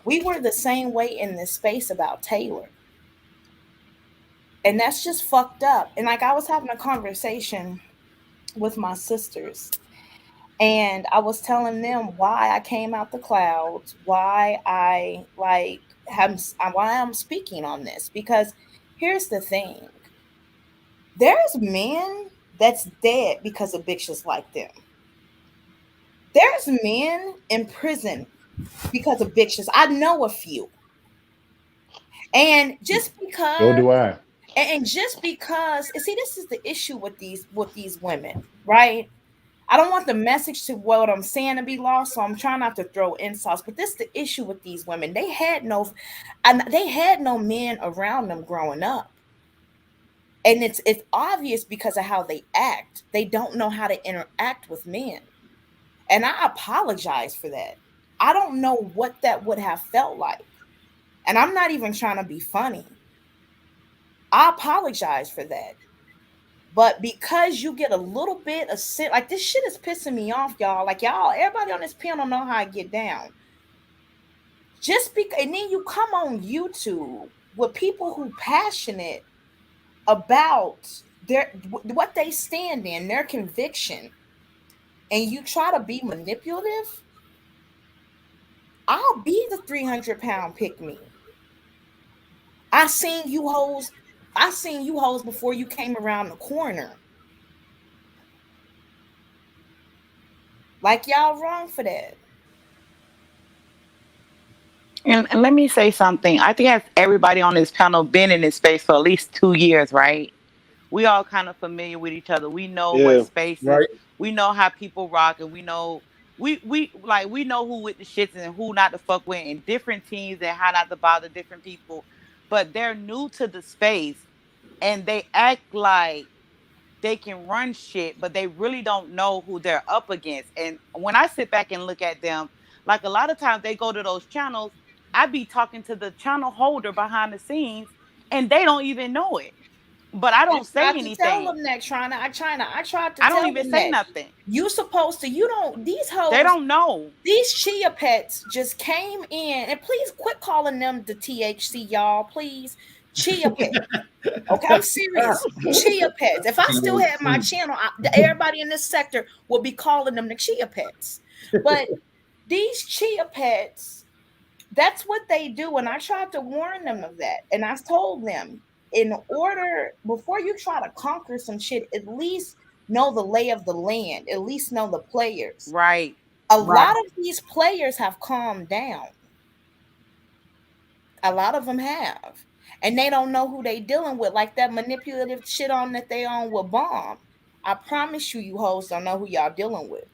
We were the same way in this space about Taylor. And that's just fucked up. And like I was having a conversation with my sisters and I was telling them why I came out the clouds, why I why I'm speaking on this, because here's the thing. There's men that's dead because of bitches like them. There's men in prison because of bitches. I know a few. And just
So
because
do I.
and just because see, this is the issue with these women, right? I don't want the message to what I'm saying to be lost, so I'm trying not to throw insults. But this is the issue with these women. They had no men around them growing up. And it's obvious because of how they act. They don't know how to interact with men. And I apologize for that. I don't know what that would have felt like. And I'm not even trying to be funny. I apologize for that. But because you get a little bit of sin, like this shit is pissing me off, y'all. Like y'all, everybody on this panel know how I get down. Just because, and then you come on YouTube with people who passionate about their what they stand in, their conviction, and you try to be manipulative. I'll be the 300-pound pick me. I seen you hoes before you came around the corner. Like y'all wrong for that.
And let me say something. I think as everybody on this panel been in this space for at least 2 years, right? We all kind of familiar with each other. We know what
Yeah.
spaces,
Right.
we know how people rock, and we know we know who with the shits and who not to fuck with, and different teams and how not to bother different people. But they're new to the space and they act like they can run shit, but they really don't know who they're up against. And when I sit back and look at them, like a lot of times they go to those channels, I be talking to the channel holder behind the scenes and they don't even know it. But I
I
don't say
tried to tell
anything.
them that, I tried to
I don't
tell
even
them
say
that.
nothing.
You supposed to, you don't, these
They
hoes,
don't know.
these chia pets just came in, and please quit calling them the THC, y'all. Please, chia pet. Okay, I'm serious. Chia pets. If I still had my channel, everybody in this sector would be calling them the chia pets. But these chia pets, that's what they do. And I tried to warn them of that. And I told them, in order, before you try to conquer some shit, at least know the lay of the land, at least know the players.
Right.
A
Right.
lot of these players have calmed down. A lot of them have. And they don't know who they dealing with, like that manipulative shit on that they on with Bomb. I promise you, you hoes don't know who y'all dealing with.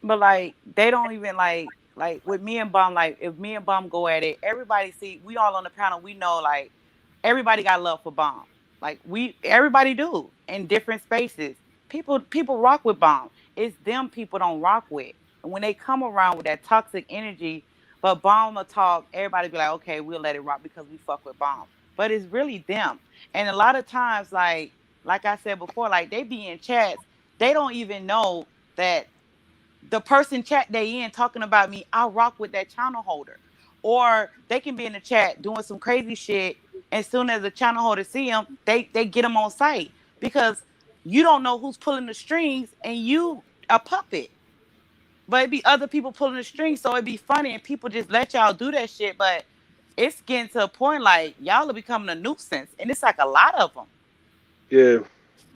But like they don't even like with me and Bum, like if me and Bum go at it, everybody see we all on the panel, we know like everybody got love for Bomb. Like we everybody do in different spaces. People rock with Bomb. It's them people don't rock with. And when they come around with that toxic energy, but Bomb will talk, everybody be like, okay, we'll let it rock because we fuck with Bomb. But it's really them. And a lot of times, like I said before, like they be in chats, they don't even know that the person chat they in talking about me, I rock with that channel holder. Or they can be in the chat doing some crazy shit. As soon as the channel holder see them, they get them on site because you don't know who's pulling the strings and you a puppet. But it'd be other people pulling the strings, so it'd be funny and people just let y'all do that shit. But it's getting to a point like y'all are becoming a nuisance, and it's like a lot of them.
Yeah.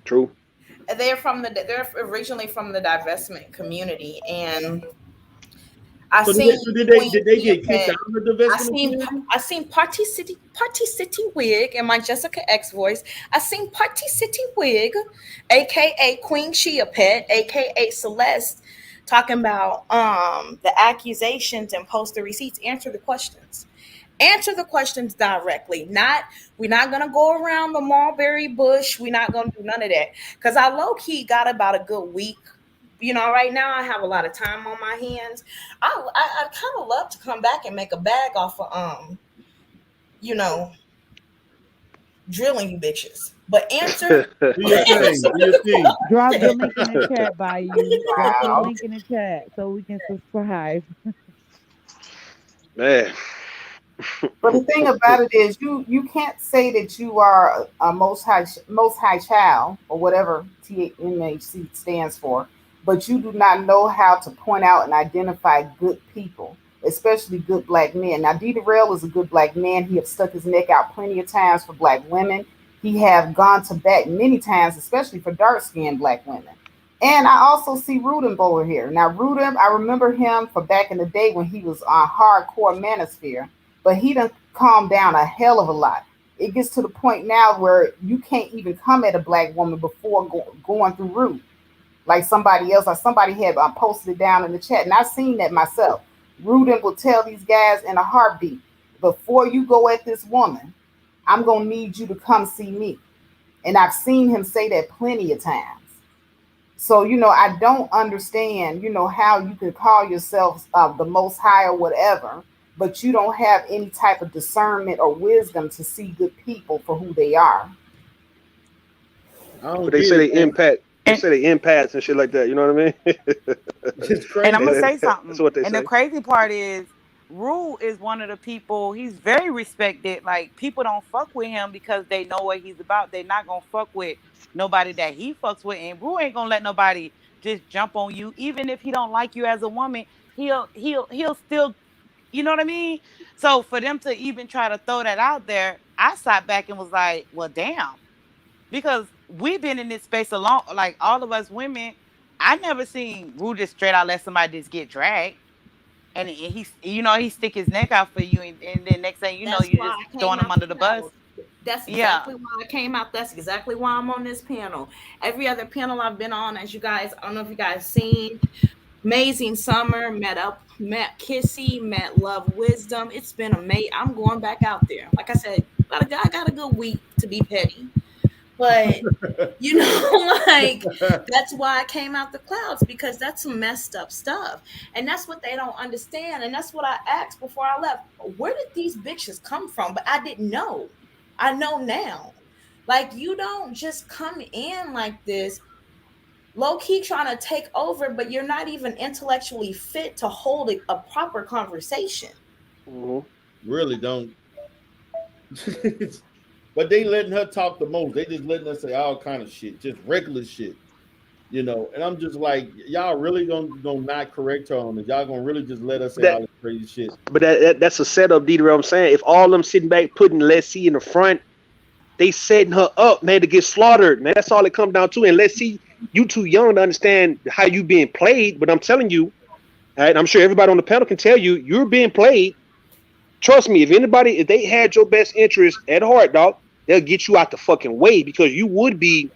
True.
They're originally from the divestment community, and I
So
seen Queen
did they
Tia
get kicked
Pet.
out of the divestment community?
I seen Party City Wig in my Jessica X voice. I seen Party City Wig, aka Queen Chia Pet, aka Celeste, talking about the accusations and post the receipts. Answer the questions. Answer the questions directly. We're not gonna go around the mulberry bush. We're not gonna do none of that. Cause I low key got about a good week. You know, right now I have a lot of time on my hands. I kind of love to come back and make a bag off of you know, drilling you bitches. But answer
Do your thing.
answer
Do your thing.
the
Drop the
question.
link in the chat by you. Drop the
Wow.
link in the chat so we can subscribe.
Man.
But the thing about it is, you can't say that you are a most high child or whatever TMHC stands for, but you do not know how to point out and identify good people, especially good black men. Now, D. Rail is a good black man. He have stuck his neck out plenty of times for black women. He have gone to bat many times, especially for dark skinned black women. And I also see Rudin over here. Now, Rudin, I remember him for back in the day when he was on hardcore manosphere, but he done calmed down a hell of a lot. It gets to the point now where you can't even come at a black woman before going through Rude, like somebody else or somebody had posted it down in the chat, and I've seen that myself. Rudin will tell these guys in a heartbeat, before you go at this woman, I'm gonna need you to come see me. And I've seen him say that plenty of times. So, I don't understand, how you can call yourself the most high or whatever, but you don't have any type of discernment or wisdom to see good people for who they are.
I don't
But they
get
say
it,
they
man.
impact. They
And
say they empaths and shit like that. You know what I mean?
It's
and I'm
crazy.
gonna say
That's
something.
what they
And the
say.
crazy part is, Rule is one of the people. He's very respected. Like people don't fuck with him because they know what he's about. They're not gonna fuck with nobody that he fucks with. And Rule ain't gonna let nobody just jump on you, even if he don't like you as a woman. He'll still, you know what I mean. So for them to even try to throw that out there, I sat back and was like, well, damn, because we've been in this space a long, like all of us women. I never seen Rue just straight out let somebody just get dragged, and he stick his neck out for you, and then next thing you know,
That's
you
why
just
I
throwing
came
him
out
under
the
the bus.
clouds. That's
Yeah,
exactly why I came out. That's exactly why I'm on this panel. Every other panel I've been on, as you guys, I don't know if you guys seen, Amazing Summer, met Kissy, met Love Wisdom. It's been amazing. I'm going back out there. Like I said, I got a good week to be petty. But like that's why I came out the clouds, because that's some messed up stuff. And that's what they don't understand. And that's what I asked before I left. Where did these bitches come from? But I didn't know. I know now. Like, you don't just come in like this, low key trying to take over, but you're not even intellectually fit to hold a proper conversation.
Mm-hmm.
Really don't. But they letting her talk the most. They just letting her say all kind of shit, just regular shit. And I'm just like, y'all really gonna not correct her on it. Y'all gonna really just let us say all
That,
this crazy shit.
but that's a setup, Dieter. What I'm saying, if all them sitting back putting Let's See in the front, they setting her up, man, to get slaughtered, man. That's all it comes down to. And Let's See, you too young to understand how you being played. But I'm telling you, all right, I'm sure everybody on the panel can tell you, you're being played. Trust me, if they had your best interest at heart, dog, they'll get you out the fucking way, because you would be,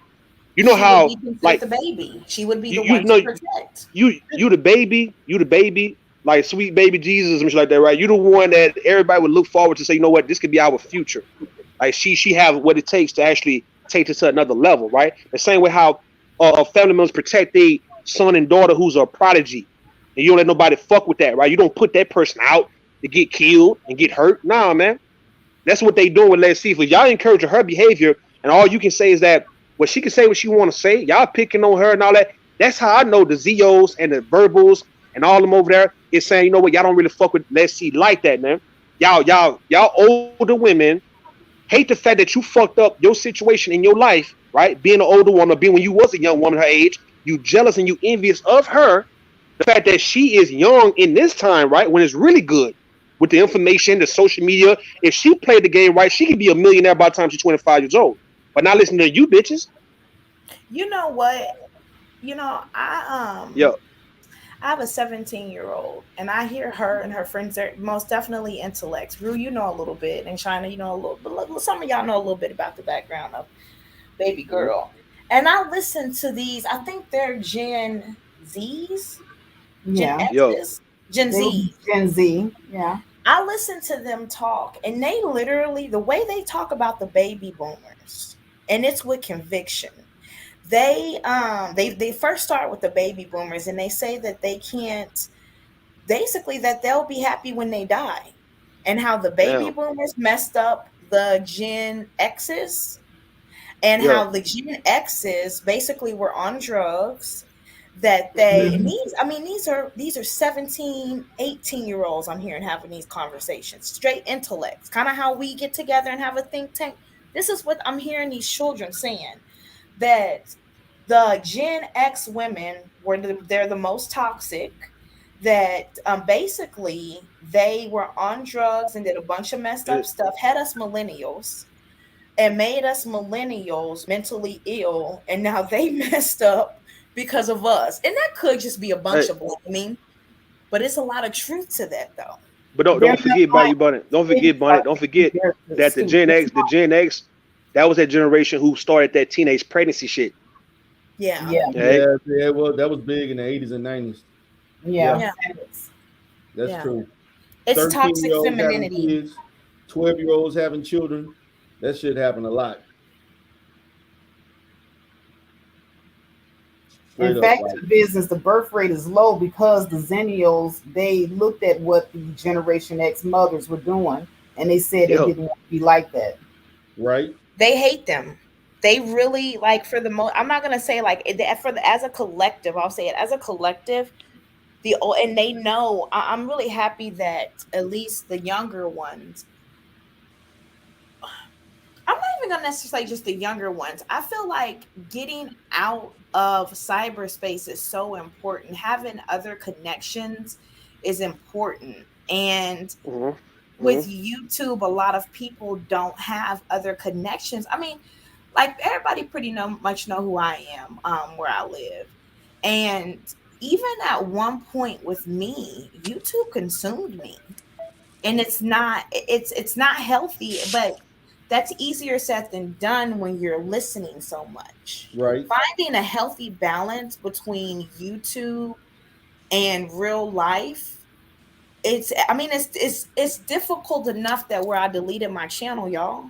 you know
She would be
how,
considered
like,
the baby. She would be
you
the
you
one to
know
protect.
you the baby, like sweet baby Jesus and shit like that, right? You the one that everybody would look forward to, say, you know what, this could be our future. Like, she have what it takes to actually take this to another level, right? The same way how family members protect their son and daughter who's a prodigy, and you don't let nobody fuck with that, right? You don't put that person out to get killed and get hurt. Nah, man. That's what they doing with Let's See. If y'all encouraging her behavior, and all you can say is that, well, she can say what she want to say. Y'all picking on her and all that. That's how I know the Zeos and the Verbals and all them over there is saying, you know what, y'all don't really fuck with Let's See like that, man. Y'all older women hate the fact that you fucked up your situation in your life, right? Being an older woman, being when you was a young woman her age, you jealous and you envious of her. The fact that she is young in this time, right? When it's really good with the information, the social media. If she played the game right, she could be a millionaire by the time she's 25 years old. But not listening to you bitches.
You know what? You know,
Yo,
I have a 17-year-old, and I hear her and her friends are most definitely intellects. Rue, you know a little bit, and China, you know a little bit. Some of y'all know a little bit about the background of baby girl. And I listen to these. I think they're Gen Zs, Gen
Yeah.
yo,
X's, Gen
They would
Z.
be Gen Z. Yeah.
I listen to them talk, and they literally, the way they talk about the baby boomers, and it's with conviction. They first start with the baby boomers, and they say that they can't, basically that they'll be happy when they die, and how the baby
damn,
boomers messed up the Gen X's, and
yo,
how the Gen X's basically were on drugs, that they, and these are 17, 18 year olds I'm hearing having these conversations, straight intellects, kind of how we get together and have a think tank. This is what I'm hearing these children saying, that the Gen X women they're the most toxic, that basically they were on drugs and did a bunch of messed up
it,
stuff, had us millennials, and made us millennials mentally ill, and now they messed up because of us. And that could just be a bunch
it,
of blaming, but it's a lot of truth to that, though.
but don't
They're
forget about you, Bunny. Don't forget, Bunny. Don't forget
they're
that
stupid.
The Gen X, that was that generation who started that teenage pregnancy shit.
Yeah.
Yeah.
Okay,
Yeah. Well, that was big in the 80s and 90s. Yeah,
Yeah.
Yeah.
that's
Yeah.
true.
It's toxic
13-year-olds having
femininity.
kids, 12-year-olds having children. That shit happen a lot. Straight
In
up,
fact,
like,
in the business, the birth rate is low because the Zennials, they looked at what the Generation X mothers were doing and they said they
Yep.
didn't want to be like that.
right?
They hate them. They really like for the most. I'm not gonna say like as a collective. I'll say it as a collective. And they know. I'm really happy that at least the younger ones. I'm not even gonna necessarily say just the younger ones. I feel like getting out of cyberspace is so important. Having other connections is important, and
Mm-hmm.
with YouTube, a lot of people don't have other connections. I mean, like everybody pretty much know who I am, where I live. And even at one point with me, YouTube consumed me. And it's not healthy, but that's easier said than done when you're listening so much.
Right.
Finding a healthy balance between YouTube and real life, it's difficult enough that where I deleted my channel, y'all.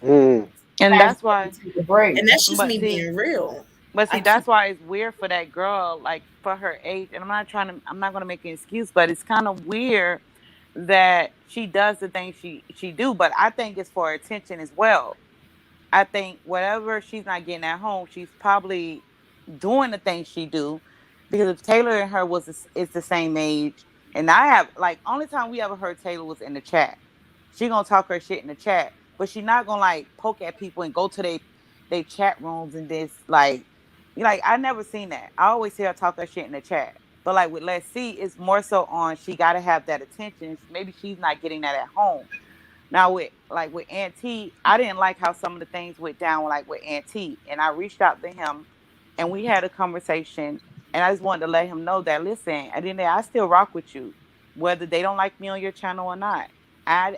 Mm.
And
Sometimes
that's
you have
why,
to take a break.
And that's just
but
me
see,
being real.
But
I
see,
can't.
that's why it's weird for that girl, like for her age. And I'm not gonna make an excuse, but it's kind of weird that she does the things she do. But I think it's for attention as well. I think whatever she's not getting at home, she's probably doing the things she do, because if Taylor and her is the same age, and I have like only time we ever heard Taylor was in the chat. She gonna talk her shit in the chat, but she not gonna like poke at people and go to they chat rooms and this like I never seen that. I always see her talk her shit in the chat. But like with Let's See, it's more so on she gotta have that attention. Maybe she's not getting that at home. Now with Auntie, I didn't like how some of the things went down like with Auntie, and I reached out to him, and we had a conversation, and I just wanted to let him know that listen, at the end of the day, I still rock with you, whether they don't like me on your channel or not. I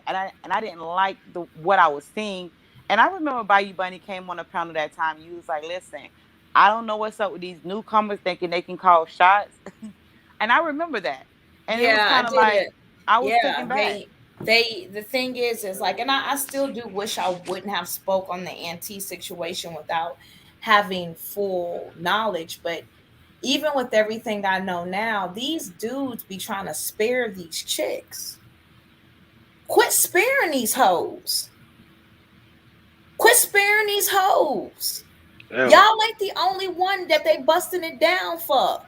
didn't like what I was seeing, and I remember Bayou Bunny came on a panel that time. You was like, listen, I don't know what's up with these newcomers thinking they can call shots, and I remember that, and it was
Yeah, I
kind of
did
like
it.
I was
Yeah,
taken back.
the thing is like, and I still do wish I wouldn't have spoke on the anti situation without having full knowledge. But even with everything I know now, these dudes be trying to spare these chicks. Quit sparing these hoes. Quit sparing these hoes.
Damn.
Y'all ain't the only one that they busting it down for.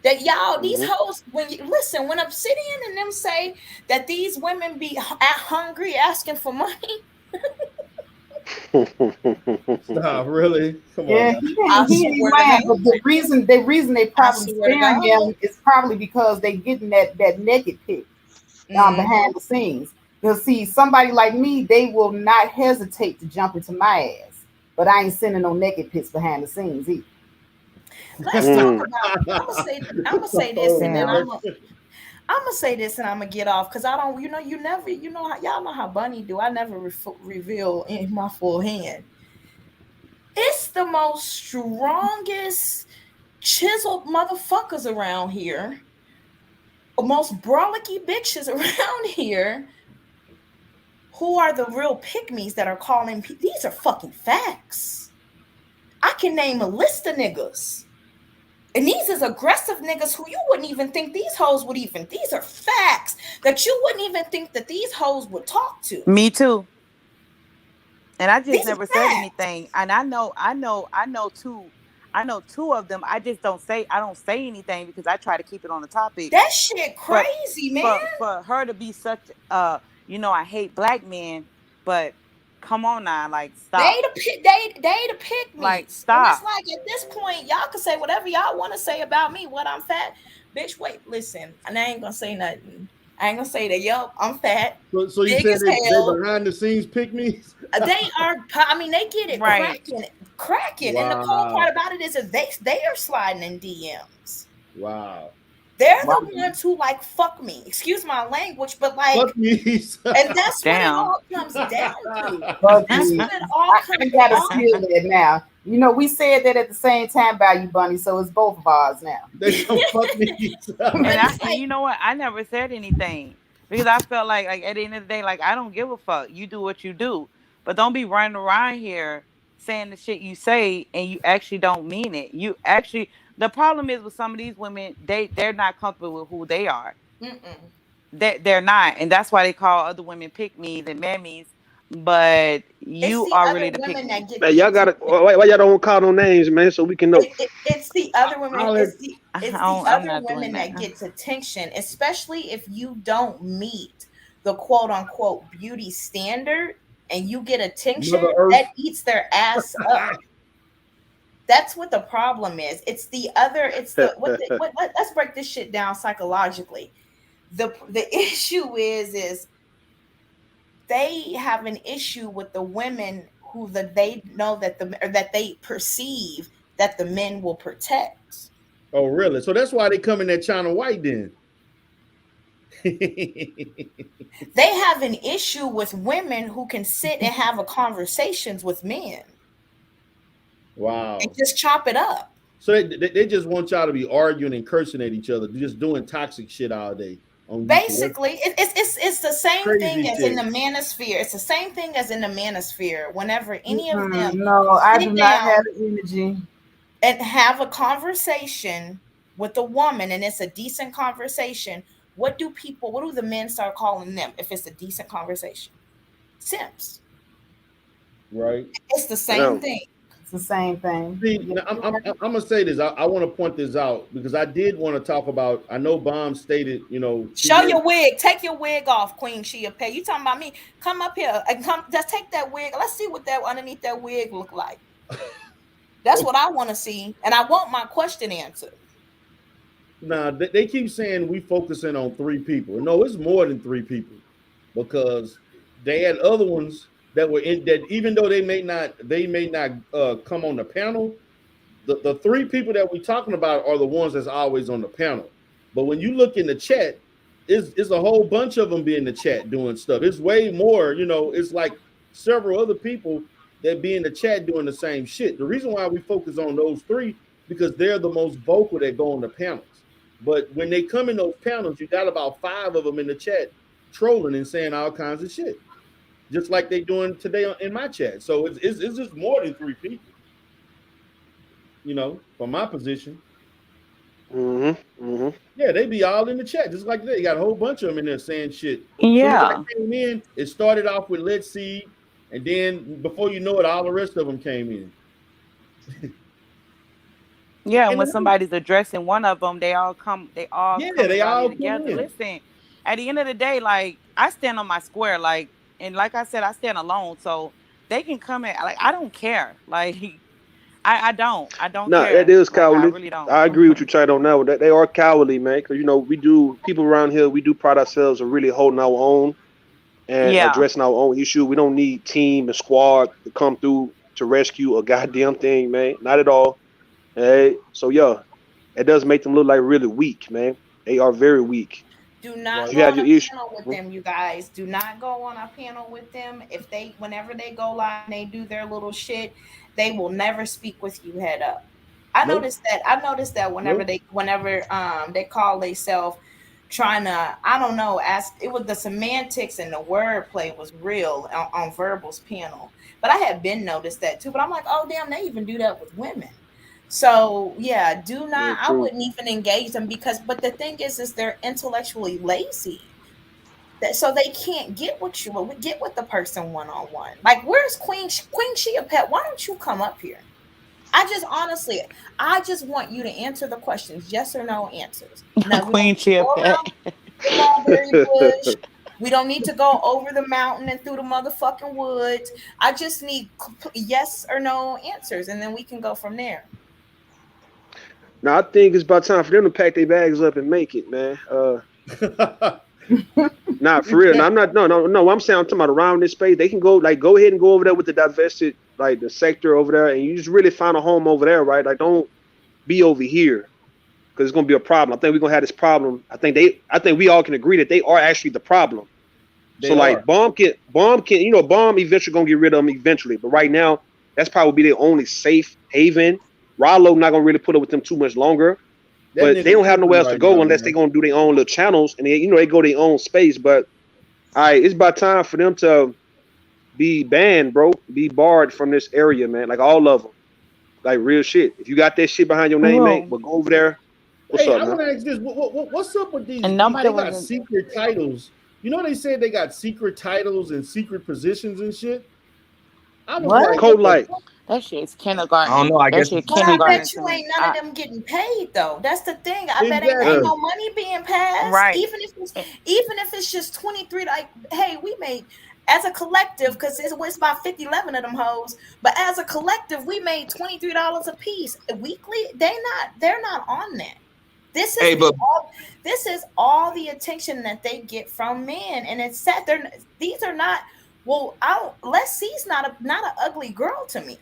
That y'all, these
Mm-hmm.
hoes, when you listen, when Obsidian and them say that these women be hungry asking for money,
Stop, really? Come on
Yeah,
now.
I
he ain't
swear to
lying.
God,
But the reason they
I
probably
swear to
sparing
God.
him is probably because they getting that naked pic
Mm-hmm.
behind the scenes. Because see, somebody like me, they will not hesitate to jump into my ass. But I ain't sending no naked pics behind the scenes either.
Let's talk
Mm.
about. I'm gonna say this, and then
Damn.
I'm gonna say this, and I'm gonna get off because I don't. You never. You know how y'all know how Bunny do. I never reveal in my full hand. It's the most strongest chiseled motherfuckers around here, most brolicky bitches around here, who are the real pygmies that are calling. These are fucking facts. I can name a list of niggas. And these is aggressive niggas who you wouldn't even think these hoes would even. These are facts that you wouldn't even think that these hoes would talk to.
Me too. And I just
These
never
are
said
facts.
anything. And I know two of them. I don't say anything because I try to keep it on the topic.
That shit
But
crazy, man.
for her to be such I hate black men, but come on now, like stop.
They the
Like
pygmies. And it's
stop.
like at this point, y'all can say whatever y'all want to say about me, what I'm fat. Bitch, wait, listen. And I ain't gonna say nothing. I ain't gonna say that, yup, I'm fat,
So you
big
said
as
they
hell.
behind the scenes pick me?
They are, I mean, they get it
Right.
cracking. And the cold
Wow.
part about it is that they are sliding in DMs.
Wow.
They're
Wow.
the ones who like fuck me. Excuse my language, but like,
Fuck me.
and that's what it
Damn.
all comes down to.
But
That's what it all
I
comes
gotta
down
steal that now. You know, we said that at the same time, Value Bunny, so it's both of ours now.
They come fuck me.
But it's
And
like,
you know what? I never said anything because I felt like at the end of the day, like I don't give a fuck. You do what you do. But don't be running around here saying the shit you say and you actually don't mean it. You actually, the problem is with some of these women, they're not comfortable with who they are.
Mm-mm.
They're not, and that's why they call other women pick me's and mammies. But
It's
you
the
are
other
really the pick
women
me.
that get
Man,
the
y'all gotta
attention.
why y'all don't call no names, man, so we can know.
It's the other women.
I'll let-
It's the
I'm
other
not doing
women
that.
that gets attention, especially if you don't meet the quote unquote beauty standard and you get attention.
Mother Earth.
That eats their ass up. That's what the problem is. It's the other. It's the what. Let's break this shit down psychologically. The issue is they have an issue with the women who they know that or that they perceive that the men will protect.
Oh, really? So that's why they come in that China white then.
They have an issue with women who can sit and have a conversations with men
Wow.
and just chop it up.
So they just want y'all to be arguing and cursing at each other, just doing toxic shit all day. On
Basically, it's the same thing as in
shit.
the manosphere. It's the same thing as in the manosphere. Whenever any of them
No, I do
sit
not
down
have the energy.
and have a conversation with a woman, and it's a decent conversation, what do the men start calling them if it's a decent conversation? Simps.
Right.
It's the same thing.
It's the same thing.
See, I'm gonna say this. I want to point this out because I did want to talk about. I know Bomb stated,
Show your wig. Take your wig off, Queen Shea Pay. You talking about me? Come up here and come. Just take that wig. Let's see what that underneath that wig look like. That's what I want to see, and I want my question answered.
Nah, they keep saying we focusing on 3 people. No, it's more than 3 people because they had other ones that were in that. Even though they may not come on the panel. The 3 people that we're talking about are the ones that's always on the panel. But when you look in the chat, it's a whole bunch of them be in the chat doing stuff. It's way more, it's like several other people that be in the chat doing the same shit. The reason why we focus on those 3 because they're the most vocal that go on the panels. But when they come in those panels, you got about 5 of them in the chat trolling and saying all kinds of shit, just like they doing today in my chat. So it's just more than 3 people. From my position. Yeah, they be all in the chat, just like that. You got a whole bunch of them in there saying shit.
Yeah.
So came in, it started off with Let's See, and then before you know it, all the rest of them came in.
Yeah, and when somebody's addressing one of them, they all come together.
In.
Listen, at the end of the day, like I stand on my square, and like I said, I stand alone, so they can come in. Like I don't care, like I don't care.
It is cowardly.
I really don't.
I agree with you, Chad, on that one. They are cowardly, man. Because people around here, we do pride ourselves of really holding our own and addressing our own issue. We don't need team and squad to come through to rescue a goddamn thing, man. Not at all. Hey, so yeah, it does make them look like really weak, man. They are very weak.
Do not go on a panel with them, you guys. Do not go on a panel with them. Whenever they go live and they do their little shit, they will never speak with you head up. I noticed that whenever they call themselves trying to, I don't know, it was the semantics and the wordplay was real on Verbal's panel. But I had been noticed that too. But I'm like, oh damn, they even do that with women. So yeah, do not. I wouldn't even engage them but the thing is they're intellectually lazy. So they can't get with the person one-on-one. Like, where's Queen Shea Pet? Why don't you come up here? I just want you to answer the questions, yes or no answers. Now,
Queen Shea Pet.
We don't need to go over the mountain and through the motherfucking woods. I just need yes or no answers, and then we can go from there.
Now I think it's about time for them to pack their bags up and make it, man. Not for real. No, I'm not. No. I'm saying I'm talking about around this space. They can go ahead and go over there with the divested, like the sector over there, and you just really find a home over there, right? Like, don't be over here because it's gonna be a problem. I think we're gonna have this problem. I think we all can agree that they are actually the problem. Bomb eventually gonna get rid of them eventually, but right now that's probably their only safe haven. Ralo not gonna really put up with them too much longer, but they don't have nowhere else to go unless they're gonna do their own little channels and they go their own space. But all right, it's about time for them to be banned, bro. Be barred from this area, man. Like all of them. Like real shit. If you got that shit behind your name, mate,
Wrong.
but go over there. What's
Hey,
up,
I
man?
want to ask this: what's up with
And
these?
nobody
They got
wasn't.
secret titles. You know, they said they got secret titles and secret positions and shit. I was
What?
like, what
Cold
the
light.
fuck?
That shit's
I don't
kindergarten.
know. I
That
guess
shit
it's
But I
kindergarten
bet
to
you
me.
ain't none of them getting paid though. That's the thing. I bet ain't
Exactly.
no money being passed.
Right.
Even if it's just 23, like, hey, we made as a collective, because it was about 50, 11 of them hoes. But as a collective, we made $23 a piece weekly. They're not on that. This is
hey, but
this is all the attention that they get from men, and it's sad. These are not. Well, let's see. It's not an ugly girl to me.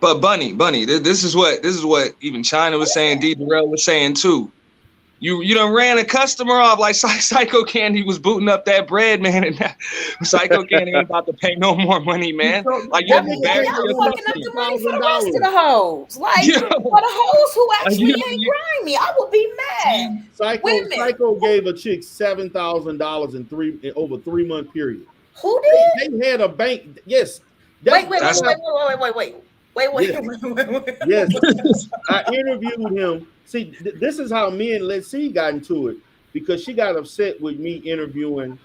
Bunny, this is what even China was saying. D. Durrell was saying too. You done ran a customer off like Psycho Candy was booting up that bread, man, and Psycho Candy ain't about to pay no more money, man. Like you
I
have
mean,
to bury
y'all
your
fucking up
customers.
the money for the rest of the hoes. Like
Yo,
for the hoes who
like,
actually ain't grimy, I would be mad. Women,
Psycho gave a chick $7,000 in over 3 month period.
who did?
They had a bank. Yes,
Wait,
That's
yes. I interviewed him. See, this is how me and Let's See got into it because she got upset with me interviewing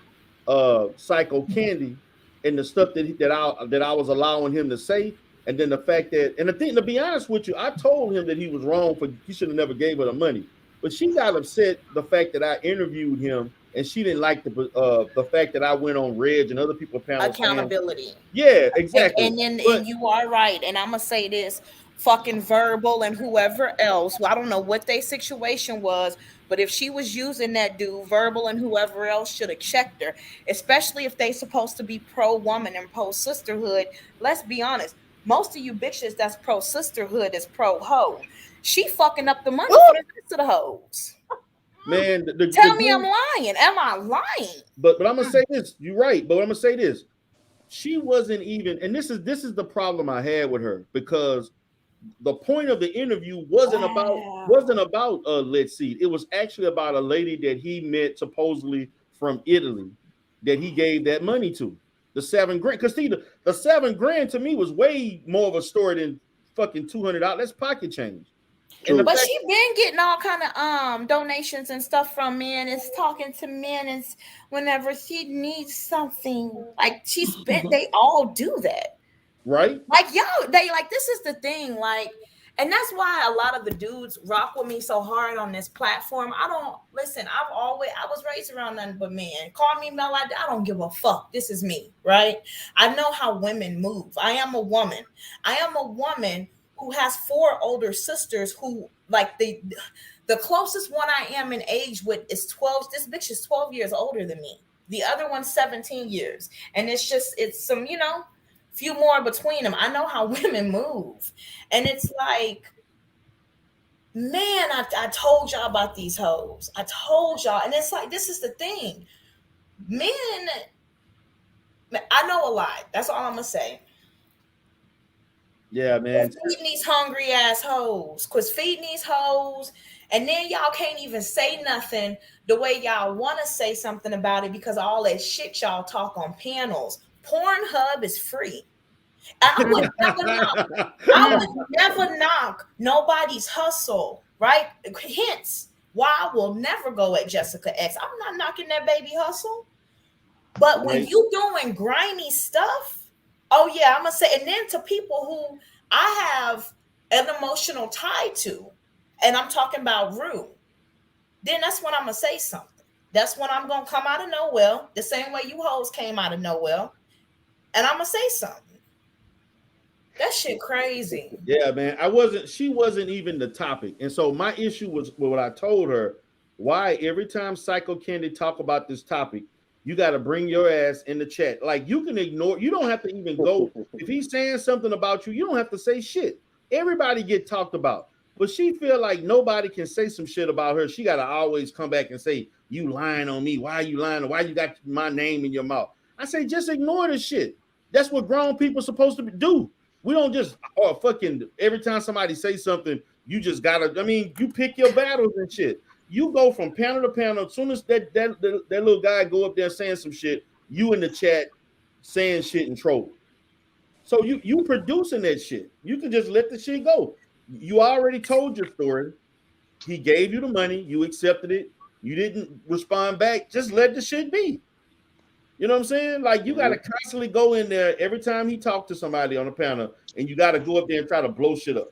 Psycho Candy and the stuff that I was allowing him to say, and then the fact that, and the thing, to be honest with you, I told him that he was wrong for he should have never gave her the money, but she got upset the fact that I interviewed him, and she didn't like the fact that I went on Reg and other people panels saying,
Accountability.
yeah, exactly.
And you are right. And I'm gonna say this: fucking Verbal and whoever else. Well, I don't know what their situation was, but if she was using that dude, Verbal and whoever else should have checked her, especially if they supposed to be pro woman and pro sisterhood. Let's be honest. Most of you bitches that's pro sisterhood is pro hoe. She fucking up the money for the rest of the hoes.
Man,
Tell me I'm lying. Am I lying?
but I'm gonna say this. You're right, but I'm gonna say this. She wasn't even, and this is the problem I had with her because the point of the interview wasn't about Let's See. It was actually about a lady that he met supposedly from Italy that he gave that money to. The $7,000. Because see, the $7,000 to me was way more of a story than fucking $200. That's pocket change.
But she been getting all kind of donations and stuff from men. Is talking to men and whenever she needs something. Like she's been. They all do that,
right?
Like y'all, they like this is the thing. Like, and that's why a lot of the dudes rock with me so hard on this platform. I don't listen. I was raised around nothing but men. Call me Mel. I don't give a fuck. This is me, right? I know how women move. I am a woman. I am a woman who has 4 older sisters who like the closest one I am in age with is 12. This bitch is 12 years older than me. The other one's 17 years. And it's some, few more between them. I know how women move. And it's like, man, I told y'all about these hoes. I told y'all. And it's like, this is the thing. Men, I know a lot. That's all I'm going to say.
Yeah, man.
Feeding these hungry ass hoes. Because feeding these hoes, and then y'all can't even say nothing the way y'all want to say something about it because of all that shit y'all talk on panels. Pornhub is free. I would never knock nobody's hustle, right? Hence why I will never go at Jessica X. I'm not knocking that baby hustle. But when you doing grimy stuff, oh yeah, I'm gonna say, and then to people who I have an emotional tie to, and I'm talking about Rue, then that's when I'm gonna say something. That's when I'm gonna come out of nowhere, the same way you hoes came out of nowhere, and I'm gonna say something. That shit crazy.
Yeah, man. She wasn't even the topic. And so my issue was what I told her, why every time Psycho Candy talk about this topic, you got to bring your ass in the chat. Like you can ignore, you don't have to even go. If he's saying something about you, you don't have to say shit. Everybody get talked about. But she feel like nobody can say some shit about her. She got to always come back and say, you lying on me. Why are you lying? Why you got my name in your mouth? I say, just ignore the shit. That's what grown people are supposed to do. We don't just fucking every time somebody say something, you just gotta. I mean, you pick your battles and shit. You go from panel to panel. As soon as that little guy go up there saying some shit, you in the chat saying shit and trolling. So you producing that shit. You can just let the shit go. You already told your story. He gave you the money. You accepted it. You didn't respond back. Just let the shit be. You know what I'm saying? Like you got to constantly go in there every time he talked to somebody on the panel, and you got to go up there and try to blow shit up.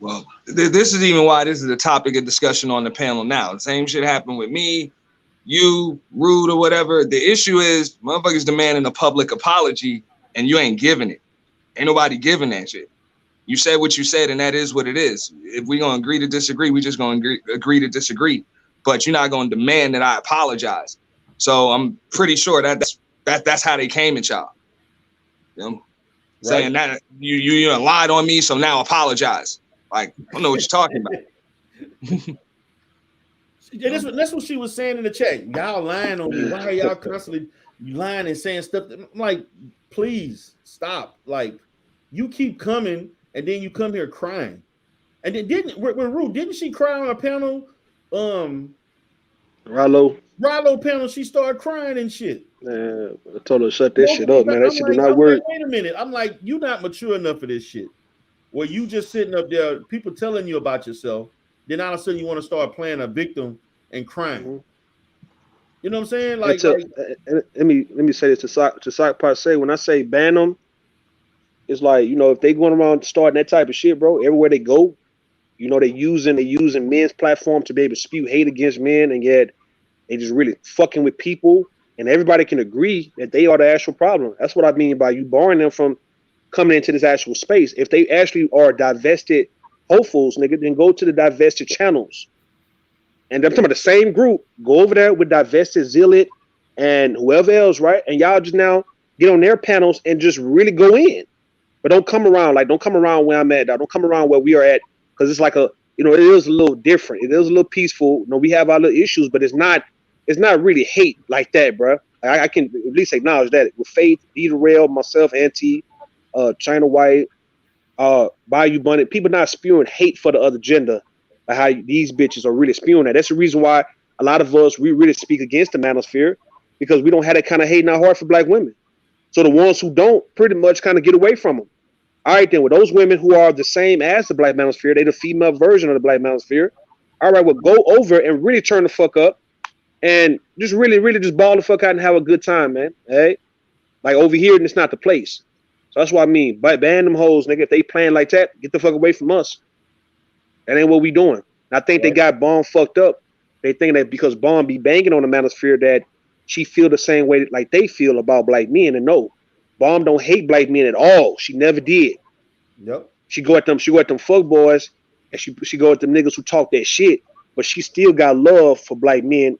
Well, this is even why this is a topic of discussion on the panel now. The same shit happened with me, you, Rude, or whatever. The issue is motherfuckers demanding a public apology, and you ain't giving it. Ain't nobody giving that shit. You said what you said, and that is what it is. If we gonna agree to disagree, we just gonna agree to disagree. But you're not gonna demand that I apologize. So I'm pretty sure that's how they came at y'all. You know? Right. Saying that you lied on me, so now apologize. Like, I don't know what you're talking about.
That's what she was saying in the chat. Y'all lying on me. Why are y'all constantly lying and saying stuff? I'm like, please stop. Like, you keep coming, and then you come here crying. And then didn't she cry on a panel? Ralo panel, she started crying and shit.
I told her to shut that shit up, man. That shit do not work.
Wait a minute. I'm like, you not mature enough for this shit. Where you just sitting up there, people telling you about yourself, then all of a sudden you want to start playing a victim and crying. You know what I'm saying? Like,
let me say this to Sock Passe. When I say ban them, it's like, you know, if they going around starting that type of shit, bro, everywhere they go, you know, they using men's platform to be able to spew hate against men, and yet they just really fucking with people, and everybody can agree that they are the actual problem. That's what I mean by you barring them from coming into this actual space. If they actually are divested hopefuls, nigga, then go to the divested channels. And I'm talking about the same group. Go over there with divested Zealot and whoever else, right? And y'all just now get on their panels and just really go in. But don't come around where I'm at. Don't come around where we are at, because it's like it is a little different. It is a little peaceful. You know, we have our little issues, but it's not really hate like that, bro. I can at least acknowledge that with Faith, D-Rail, myself, Auntie, China White, Bayou Bunny, people not spewing hate for the other gender, like how these bitches are really spewing that. That's the reason why a lot of us, we really speak against the manosphere, because we don't have that kind of hate in our heart for black women. So the ones who don't pretty much kind of get away from them. All right, then, with those women who are the same as the black manosphere, they're the female version of the black manosphere. All right, well, go over and really turn the fuck up and just really, really just ball the fuck out and have a good time, man. Hey, like over here, and it's not the place. So that's what I mean. Ban them hoes, nigga. If they playing like that, get the fuck away from us. That ain't what we doing. And I think they got Bomb fucked up. They think that because Bomb be banging on the manosphere that she feel the same way like they feel about black men. And no, Bomb don't hate black men at all. She never did.
Yep.
She go at them fuck boys, and she go at them niggas who talk that shit. But she still got love for black men,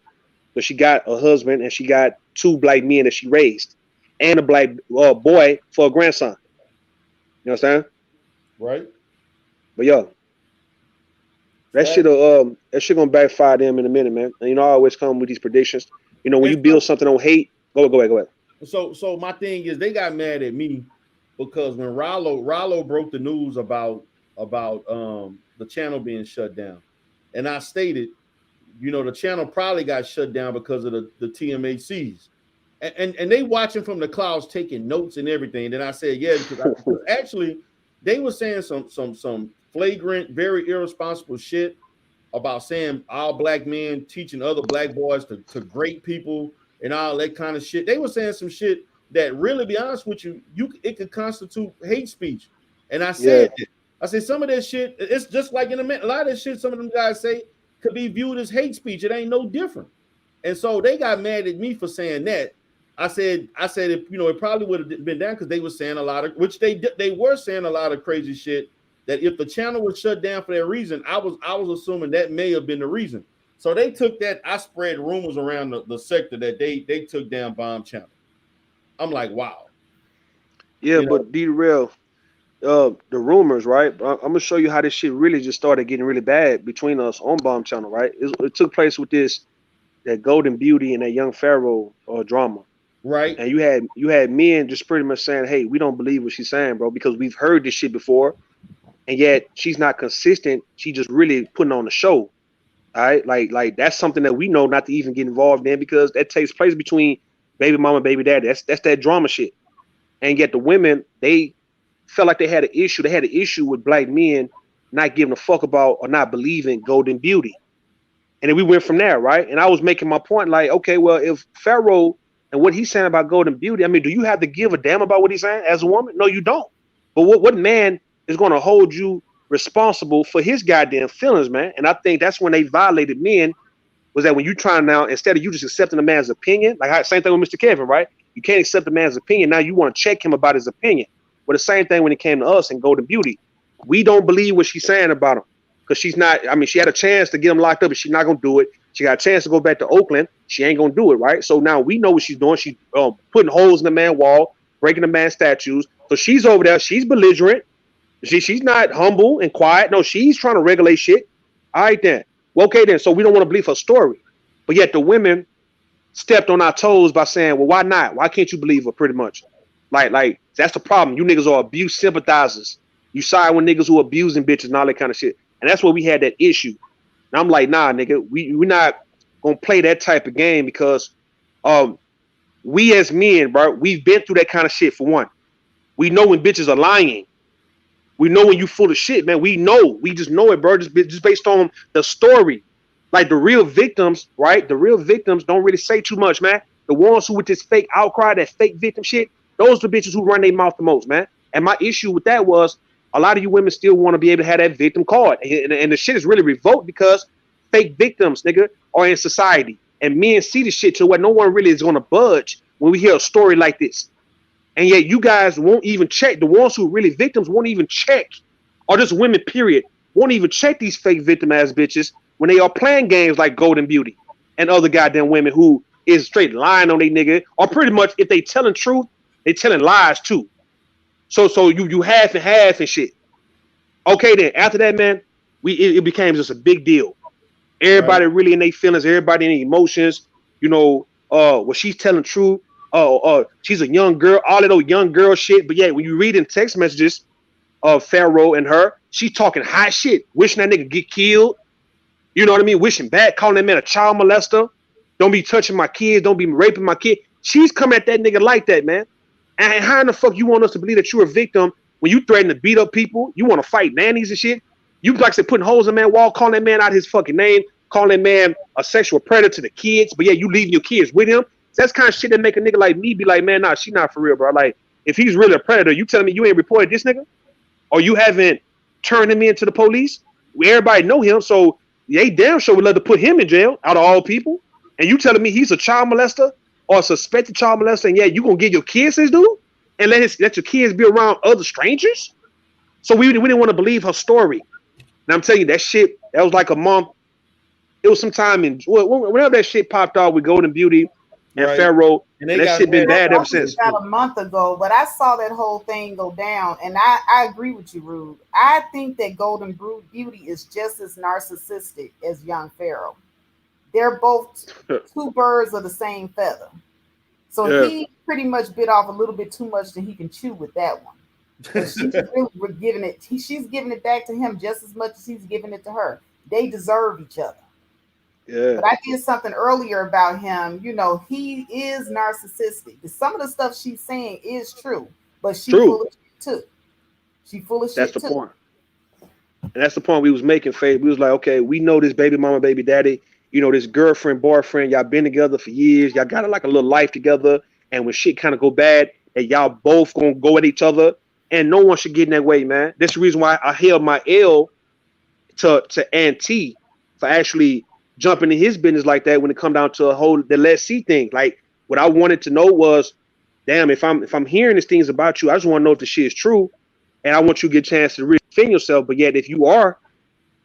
but she got a husband and she got 2 black men that she raised, and a black boy for a grandson. You know what I'm saying?
Right.
But yo, that shit gonna backfire them in a minute, man. And you know, I always come with these predictions. You know, when you build something on hate, go ahead.
So my thing is, they got mad at me because when Ralo broke the news about the channel being shut down, and I stated, you know, the channel probably got shut down because of the TMHCs, and they watching from the clouds, taking notes and everything. Then I said, yeah, because actually they were saying some flagrant, very irresponsible shit about saying all black men teaching other black boys to great people and all that kind of shit. They were saying some shit that, really, be honest with you, it could constitute hate speech. And I said that. I said some of that shit, it's just like a lot of that shit some of them guys say could be viewed as hate speech. It ain't no different. And so they got mad at me for saying that. I said if, you know, it probably would have been down because they were saying a lot of, which they were saying a lot of crazy shit, that if the channel was shut down for that reason, I was assuming that may have been the reason. So they took that. I spread rumors around the sector that they took down Bomb channel. I'm like, wow.
Yeah, but be real. The rumors, right? I'm gonna show you how this shit really just started getting really bad between us on Bomb channel, right? It took place with that Golden Beauty and that Young Pharaoh drama.
Right.
And you had men just pretty much saying, hey, we don't believe what she's saying, bro, because we've heard this shit before. And yet she's not consistent. She just really putting on the show. All right. Like that's something that we know not to even get involved in, because that takes place between baby mama, baby daddy. That's that drama shit. And yet the women, they felt like they had an issue. They had an issue with black men not giving a fuck about or not believing golden beauty. And then we went from there, right? And I was making my point like, okay, well, if Pharaoh and what he's saying about golden beauty, I mean, do you have to give a damn about what he's saying as a woman? No, you don't. But what man is going to hold you responsible for his goddamn feelings, man? And I think that's when they violated men, was that when you trying now, instead of you just accepting a man's opinion, like same thing with Mr. Kevin, right? You can't accept a man's opinion. Now you want to check him about his opinion. But the same thing when it came to us and golden beauty. We don't believe what she's saying about him. Because she's not, I mean, she had a chance to get him locked up, but she's not going to do it. She got a chance to go back to Oakland. She ain't going to do it, right? So now we know what she's doing. She's putting holes in the man's wall, breaking the man's statues. So she's over there. She's belligerent. She's not humble and quiet. No, she's trying to regulate shit. All right, then. Well, okay, then. So we don't want to believe her story. But yet the women stepped on our toes by saying, well, why not? Why can't you believe her, pretty much? Like that's the problem. You niggas are abuse sympathizers. You side with niggas who are abusing bitches and all that kind of shit. And that's where we had that issue. And I'm like, nah, nigga, we're not gonna play that type of game because we as men, bro, we've been through that kind of shit for one. We know when bitches are lying. We know when you full of shit, man. We know. We just know it, bro. Just based on the story. Like the real victims, right? The real victims don't really say too much, man. The ones who with this fake outcry, that fake victim shit, those are the bitches who run their mouth the most, man. And my issue with that was a lot of you women still want to be able to have that victim card. And the shit is really revoked because fake victims, nigga, are in society. And men see the shit to where no one really is going to budge when we hear a story like this. And yet you guys won't even check. The ones who are really victims won't even check. Or just women, period, won't even check these fake victim ass bitches when they are playing games like Golden Beauty and other goddamn women who is straight lying on they nigga. Or pretty much if they telling truth, they telling lies too. So you half and half and shit. Okay, then after that, man, it became just a big deal. Everybody really in their feelings, everybody in their emotions. You know, well, she's telling truth. She's a young girl, all of those young girl shit. But yeah, when you read in text messages of Pharaoh and her, she's talking high shit, wishing that nigga get killed. You know what I mean? Wishing bad, calling that man a child molester. Don't be touching my kids. Don't be raping my kid. She's coming at that nigga like that, man. And how in the fuck you want us to believe that you're a victim when you threaten to beat up people? You want to fight nannies and shit? You, like I said, putting holes in that wall, calling that man out his fucking name, calling that man a sexual predator to the kids, but yeah, you leaving your kids with him. That's kind of shit that make a nigga like me be like, man, nah, she not for real, bro. Like, if he's really a predator, you telling me you ain't reported this nigga? Or you haven't turned him in to the police? Everybody know him, so they damn sure would love to put him in jail out of all people. And you telling me he's a child molester or a suspected child molester, and yeah, you gonna get your kids this dude and let your kids be around other strangers? So we didn't want to believe her story. And I'm telling you, that shit, that was like a month. It was sometime in whenever that shit popped off with Golden Beauty and Pharaoh, and that shit been bad ever since.
About a month ago, but I saw that whole thing go down, and I agree with you, Rude. I think that Golden Beauty is just as narcissistic as young Pharaoh. They're both two birds of the same feather. So he pretty much bit off a little bit too much that he can chew with that one. She's really giving it. She's giving it back to him just as much as he's giving it to her. They deserve each other. Yeah. But I did something earlier about him. You know, he is narcissistic. Some of the stuff she's saying is true, but she's full of shit too. She full of shit too. That's the point. And
that's the point we was making, Faith. We was like, okay, we know this baby mama, baby daddy. You know, this girlfriend, boyfriend, y'all been together for years. Y'all got like a little life together. And when shit kind of go bad, and y'all both gonna go at each other, and no one should get in that way, man. That's the reason why I held my L to Auntie for actually jumping in his business like that when it come down to the let's see thing. Like, what I wanted to know was, damn, if I'm hearing these things about you, I just want to know if the shit is true, and I want you to get a chance to really defend yourself. But yet, if you are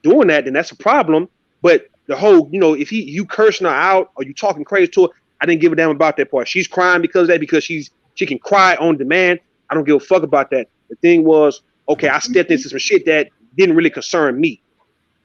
doing that, then that's a problem. But the whole, you know, if you cursing her out or you talking crazy to her, I didn't give a damn about that part. She's crying because of that, because she can cry on demand. I don't give a fuck about that. The thing was, okay, I stepped into some shit that didn't really concern me.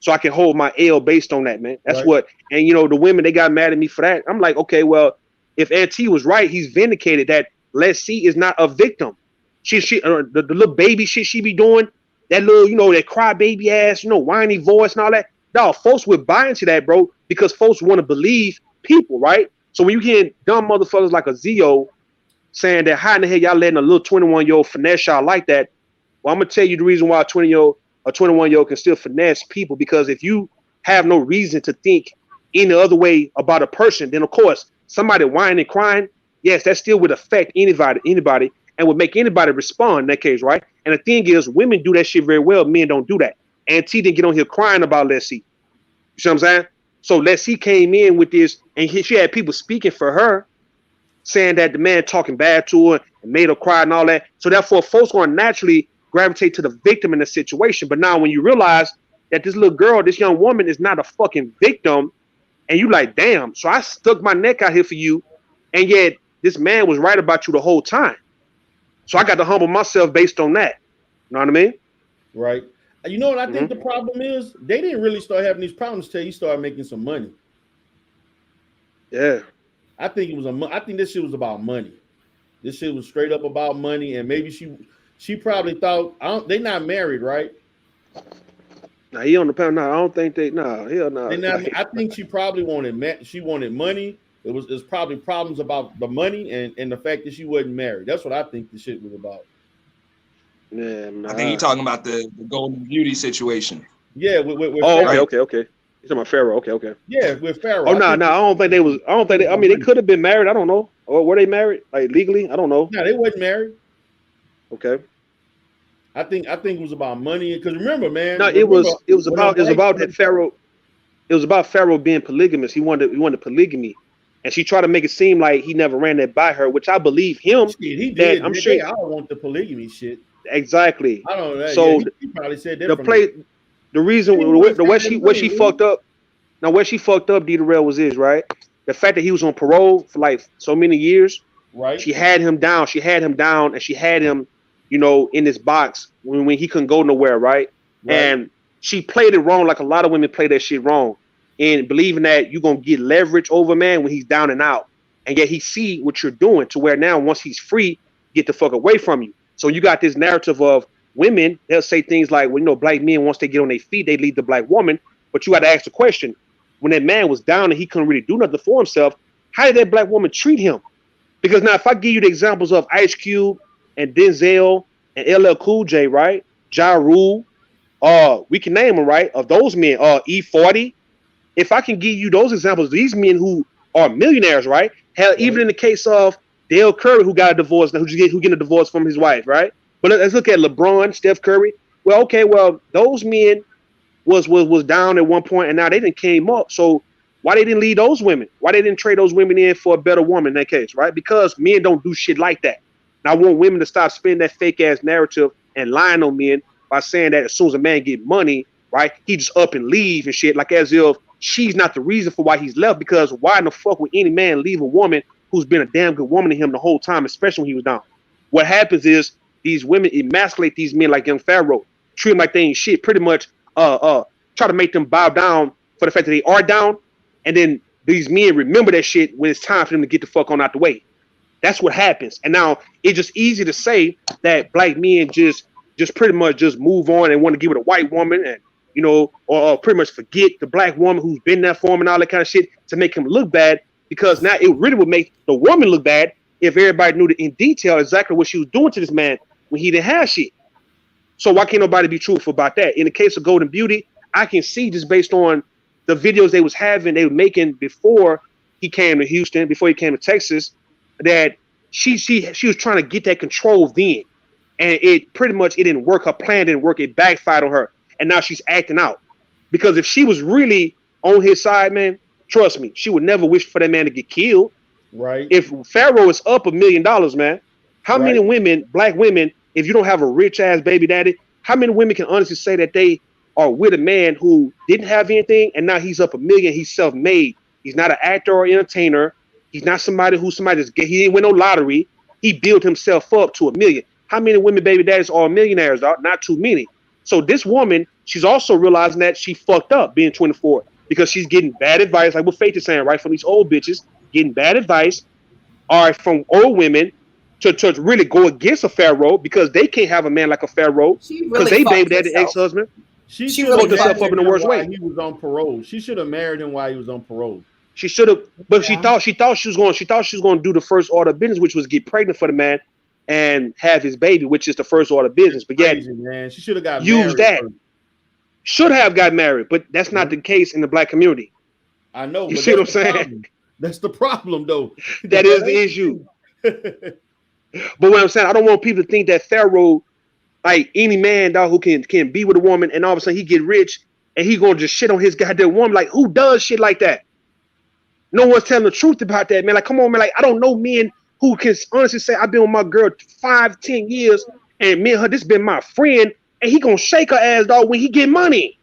So I can hold my L based on that, man. That's what, and you know, the women, they got mad at me for that. I'm like, okay, well, if Auntie was right, he's vindicated that Let's See is not a victim. The little baby shit she be doing, that little, you know, that cry baby ass, you know, whiny voice and all that. No, folks would buy into that, bro, because folks want to believe people, right? So when you hear dumb motherfuckers like a Zio saying that how in the hell y'all letting a little 21-year-old finesse y'all like that, well, I'm gonna tell you the reason why a 21-year-old can still finesse people, because if you have no reason to think any other way about a person, then of course somebody whining and crying, yes, that still would affect anybody, and would make anybody respond in that case, right? And the thing is, women do that shit very well. Men don't do that. And T didn't get on here crying about Let's See. You see what I'm saying? So Let's See came in with this, and she had people speaking for her, saying that the man talking bad to her and made her cry and all that. So therefore, folks going to naturally gravitate to the victim in the situation. But now when you realize that this little girl, this young woman is not a fucking victim, and you like, damn, so I stuck my neck out here for you, and yet this man was right about you the whole time. So I got to humble myself based on that. You know what I mean?
Right. You know what I think the problem is? They didn't really start having these problems till you started making some money.
Yeah.
I think it was I think this shit was about money. This shit was straight up about money, and maybe she probably thought they not married, right?
Nah, he on the pound. Nah, I don't think they. Nah, hell no.
I think she probably wanted money. It was probably problems about the money and the fact that she wasn't married. That's what I think the shit was about.
Yeah, nah.
I think he's talking about the Golden Beauty situation.
Yeah, with
okay. You're talking about Pharaoh. Okay.
Yeah, with Pharaoh.
Oh no, I don't think they was. I don't think they. I mean, they could have been married. I don't know. Or were they married? Like legally? I don't know.
No, they wasn't married.
Okay.
I think it was about money. Because remember, man.
No, it was about that Pharaoh. It was about Pharaoh being polygamous. He wanted polygamy, and she tried to make it seem like he never ran that by her, which I believe him.
Shit, he did.
I'm sure.
I don't want the polygamy shit.
Exactly.
I don't know.
So
yeah, he probably said that.
The reason what she fucked up. Now where she fucked up, D Darrell, was this, right? The fact that he was on parole for like so many years.
Right.
She had him down, and she had him, in this box when he couldn't go nowhere, right? And she played it wrong, like a lot of women play that shit wrong, and believing that you're gonna get leverage over a man when he's down and out, and yet he see what you're doing to where now once he's free, get the fuck away from you. So you got this narrative of women, they'll say things like, well, black men, once they get on their feet, they lead the black woman. But you got to ask the question, when that man was down and he couldn't really do nothing for himself, how did that black woman treat him? Because now if I give you the examples of Ice Cube and Denzel and LL Cool J, right? Ja Rule, we can name them, right? Of those men, E40. If I can give you those examples, these men who are millionaires, right? Hell, even in the case of Dale Curry, who got a divorce now, who getting a divorce from his wife, right? But let's look at LeBron, Steph Curry. Well, okay, those men was down at one point, and now they didn't came up. So why they didn't lead those women? Why they didn't trade those women in for a better woman in that case, right? Because men don't do shit like that. Now I want women to stop spinning that fake ass narrative and lying on men by saying that as soon as a man get money, right, he just up and leave and shit, like as if she's not the reason for why he's left. Because why in the fuck would any man leave a woman who's been a damn good woman to him the whole time, especially when he was down? What happens is these women emasculate these men like young Pharaoh, treat them like they ain't shit, pretty much try to make them bow down for the fact that they are down, and then these men remember that shit when it's time for them to get the fuck on out the way. That's what happens. And now it's just easy to say that black men just pretty much just move on and want to give it a white woman, and or pretty much forget the black woman who's been there for him and all that kind of shit to make him look bad, because now it really would make the woman look bad if everybody knew in detail exactly what she was doing to this man when he didn't have shit. So why can't nobody be truthful about that? In the case of Golden Beauty, I can see just based on the videos they were making before he came to Houston, before he came to Texas, that she was trying to get that control then. And it didn't work. Her plan didn't work. It backfired on her. And now she's acting out. Because if she was really on his side, man, trust me, she would never wish for that man to get killed.
Right.
If Pharaoh is up $1 million, man, how many women, black women, if you don't have a rich ass baby daddy, how many women can honestly say that they are with a man who didn't have anything and now he's up $1 million, he's self-made. He's not an actor or entertainer. He's not somebody he didn't win no lottery. He built himself up to $1 million. How many women baby daddies are millionaires, dog? Not too many. So this woman, she's also realizing that she fucked up being 24 because she's getting bad advice, like what Faith is saying, right? From these old bitches, getting bad advice, or from old women to really go against a Pharaoh because they can't have a man like a Pharaoh because they baby daddy ex-husband.
She
fucked herself up in the worst way.
He was on parole. She should have married him while he was on parole.
She should have, but she thought she was going to do the first order of business, which was get pregnant for the man and have his baby, which is the first order of business. But yet,
man, she should have got
used
married
that.
first.
Should have got married, but that's not the case in the black community.
I know.
You see what I'm saying?
That's the problem, though.
That is the issue. But what I'm saying, I don't want people to think that Pharaoh, like any man, dog, who can be with a woman, and all of a sudden he get rich and he gonna just shit on his goddamn woman. Like, who does shit like that? No one's telling the truth about that, man. Like, come on, man. Like, I don't know men who can honestly say I've been with my girl 5-10 years, and me and her, this been my friend, and he gonna shake her ass, dog, when he get money.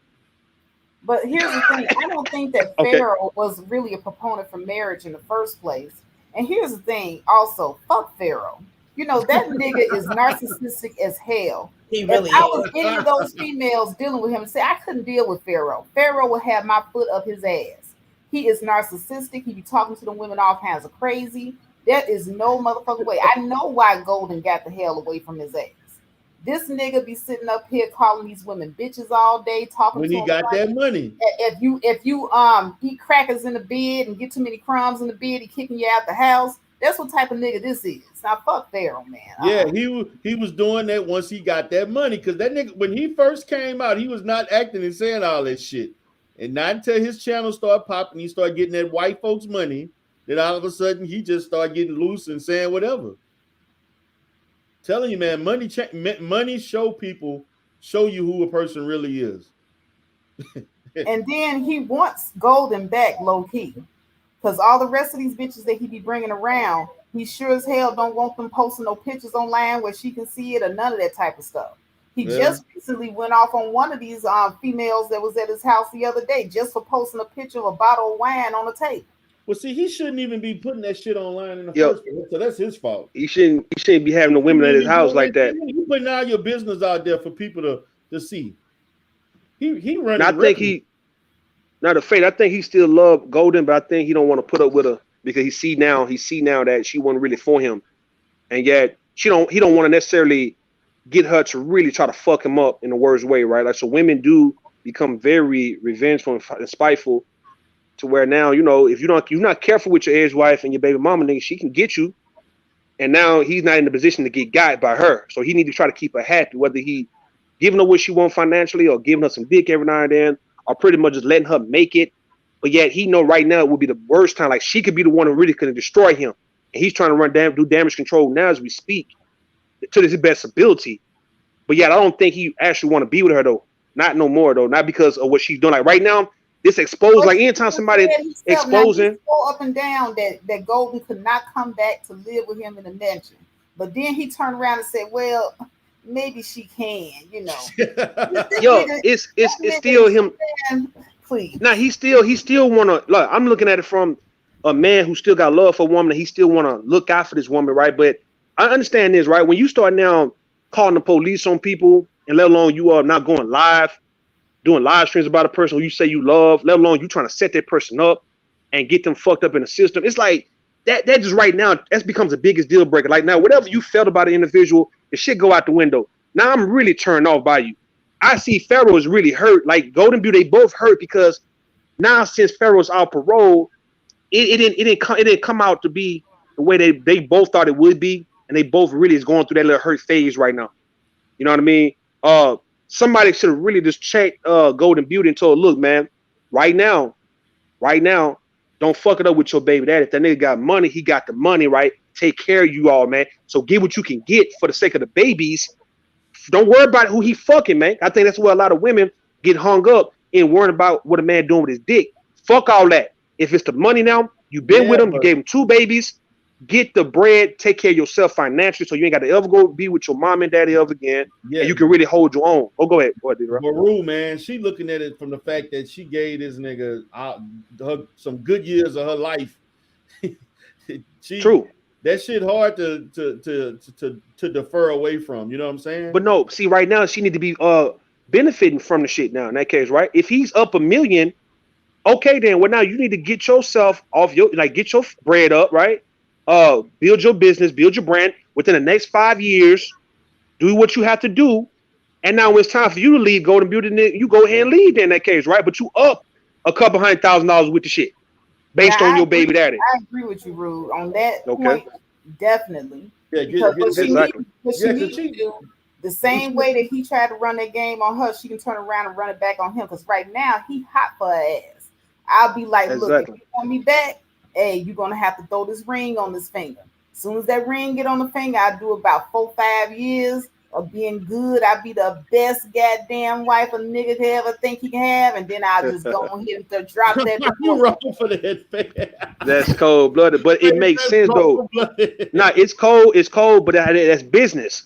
But here's the thing: I don't think that Pharaoh was really a proponent for marriage in the first place. And here's the thing: also, fuck Pharaoh. You know that nigga is narcissistic as hell.
He really
if I was any of those females dealing with him, say I couldn't deal with Pharaoh. Pharaoh would have my foot up his ass. He is narcissistic. He be talking to the women all kinds of crazy. There is no motherfucking way. I know why Golden got the hell away from his ass. This nigga be sitting up here calling these women bitches all day, talking
when
to
he got
like,
that money.
If you eat crackers in the bed and get too many crumbs in the bed, he kicking you out the house. That's what type of nigga this is. Now fuck Pharaoh, man.
Yeah, he was doing that once he got that money, because that nigga, when he first came out, he was not acting and saying all that shit. And not until his channel started popping, he started getting that white folks money, then all of a sudden he just started getting loose and saying whatever. Telling you, man, money show you who a person really is.
And then he wants Golden back low key, because all the rest of these bitches that he be bringing around, he sure as hell don't want them posting no pictures online where she can see it or none of that type of stuff. He just recently went off on one of these females that was at his house the other day just for posting a picture of a bottle of wine on the table.
Well, see, he shouldn't even be putting that shit online in the first place, so that's his fault.
He shouldn't be having the women at his house like that.
You putting all your business out there for people to see. He running.
I think not a fate. I think he still love Golden, but I think he don't want to put up with her because he see now that she wasn't really for him, and yet he don't want to necessarily get her to really try to fuck him up in the worst way, right? Like, so women do become very revengeful and spiteful, to where now, you know, if you're not careful with your ex-wife and your baby mama, nigga, she can get you. And now he's not in the position to get got by her. So he need to try to keep her happy, whether he giving her what she wants financially or giving her some dick every now and then, or pretty much just letting her make it. But yet he know right now it would be the worst time. Like, she could be the one who really could destroy him. And he's trying to do damage control now as we speak to his best ability. But yet I don't think he actually want to be with her though. Not no more though. Not because of what she's doing. Like right now, this exposed, like anytime somebody exposing.
Go up and down that Golden could not come back to live with him in the mansion. But then he turned around and said, well, maybe she can, you know.
Yo, it's still him.
Please.
Now he still wanna look. I'm looking at it from a man who still got love for a woman, and he still wanna look out for this woman, right? But I understand this, right? When you start now calling the police on people, and let alone you are not going live, doing live streams about a person who you say you love, let alone you trying to set that person up and get them fucked up in the system. It's like that just right now, that becomes the biggest deal breaker. Like now, whatever you felt about an individual, the shit go out the window. Now I'm really turned off by you. I see Pharaoh is really hurt. Like Golden Beauty, they both hurt because now since Pharaoh's out parole, it didn't come out to be the way they both thought it would be, and they both really is going through that little hurt phase right now. You know what I mean? Somebody should have really just checked Golden Beauty and told, look, man, right now, don't fuck it up with your baby daddy. If that nigga got money, he got the money, right? Take care of you all, man. So get what you can get for the sake of the babies. Don't worry about who he fucking, man. I think that's where a lot of women get hung up in worrying about what a man doing with his dick. Fuck all that. If it's the money now, you've been with him, you gave him 2 babies. Get the bread, take care of yourself financially, so you ain't got to ever go be with your mom and daddy ever again, and you can really hold your own. Oh, go ahead,
Maru, man, she looking at it from the fact that she gave this nigga some good years of her life.
True.
That shit hard to defer away from. You know what I'm saying?
But no, see, right now she need to be benefiting from the shit now. In that case, right? If he's up $1 million, okay, then well now you need to get yourself off get your bread up, right? Build your business, build your brand within the next 5 years. Do what you have to do, and now when it's time for you to leave Golden Beauty, you go ahead and leave in that case, right? But you up a couple $100,000 with the shit. based on your baby daddy.
I agree with you, Rude, on that
Okay.
point. Definitely.
Yeah,
Because what she
exactly.
needs to do, the same way that he tried to run that game on her, she can turn around and run it back on him. Because right now he hot for her ass. I'll be like, look, if you want me back, hey, you're gonna have to throw this ring on this finger. As soon as that ring get on the finger, I do about 4-5 years of being good. I'll be the best goddamn wife a nigga could ever think he can have, and then I'll just go on here and drop that.
You wrong for that.
That's cold blooded, but it makes sense though. Nah, it's cold, but that's business.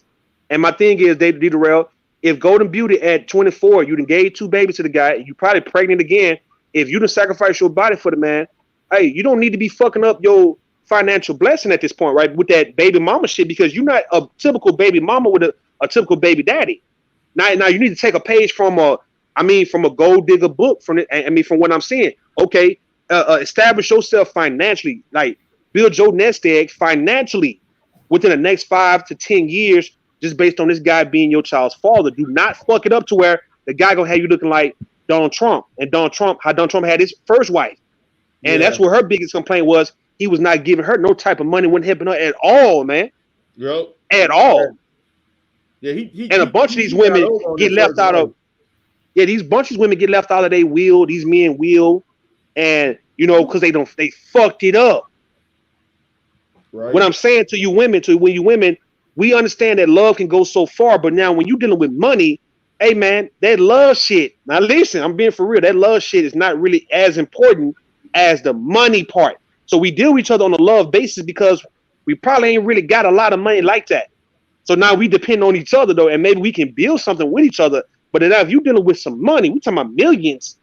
And my thing is, Darrell, if Golden Beauty at 24, you done gave 2 babies to the guy, you probably pregnant again. If you done sacrifice your body for the man, hey, you don't need to be fucking up your financial blessing at this point, right? With that baby mama shit, because you're not a typical baby mama with a typical baby daddy. Now you need to take a page from a gold digger book from what I'm seeing. Okay, establish yourself financially, like build your nest egg financially within the next 5 to 10 years, just based on this guy being your child's father. Do not fuck it up to where the guy gonna have you looking like Donald Trump, how Donald Trump had his first wife. And that's where her biggest complaint was. He was not giving her no type of money, wasn't helping her at all, man.
Yep.
At all.
Yeah,
a bunch of these women get left out of. Yeah, these bunches of women get left out of their will. These men will, and because they fucked it up. Right. What I'm saying to you women, we understand that love can go so far, but now when you're dealing with money, hey man, that love shit. Now listen, I'm being for real. That love shit is not really as important as the money part. So we deal with each other on a love basis because we probably ain't really got a lot of money like that. So now we depend on each other though, and maybe we can build something with each other. But if you're dealing with some money, we're talking about millions,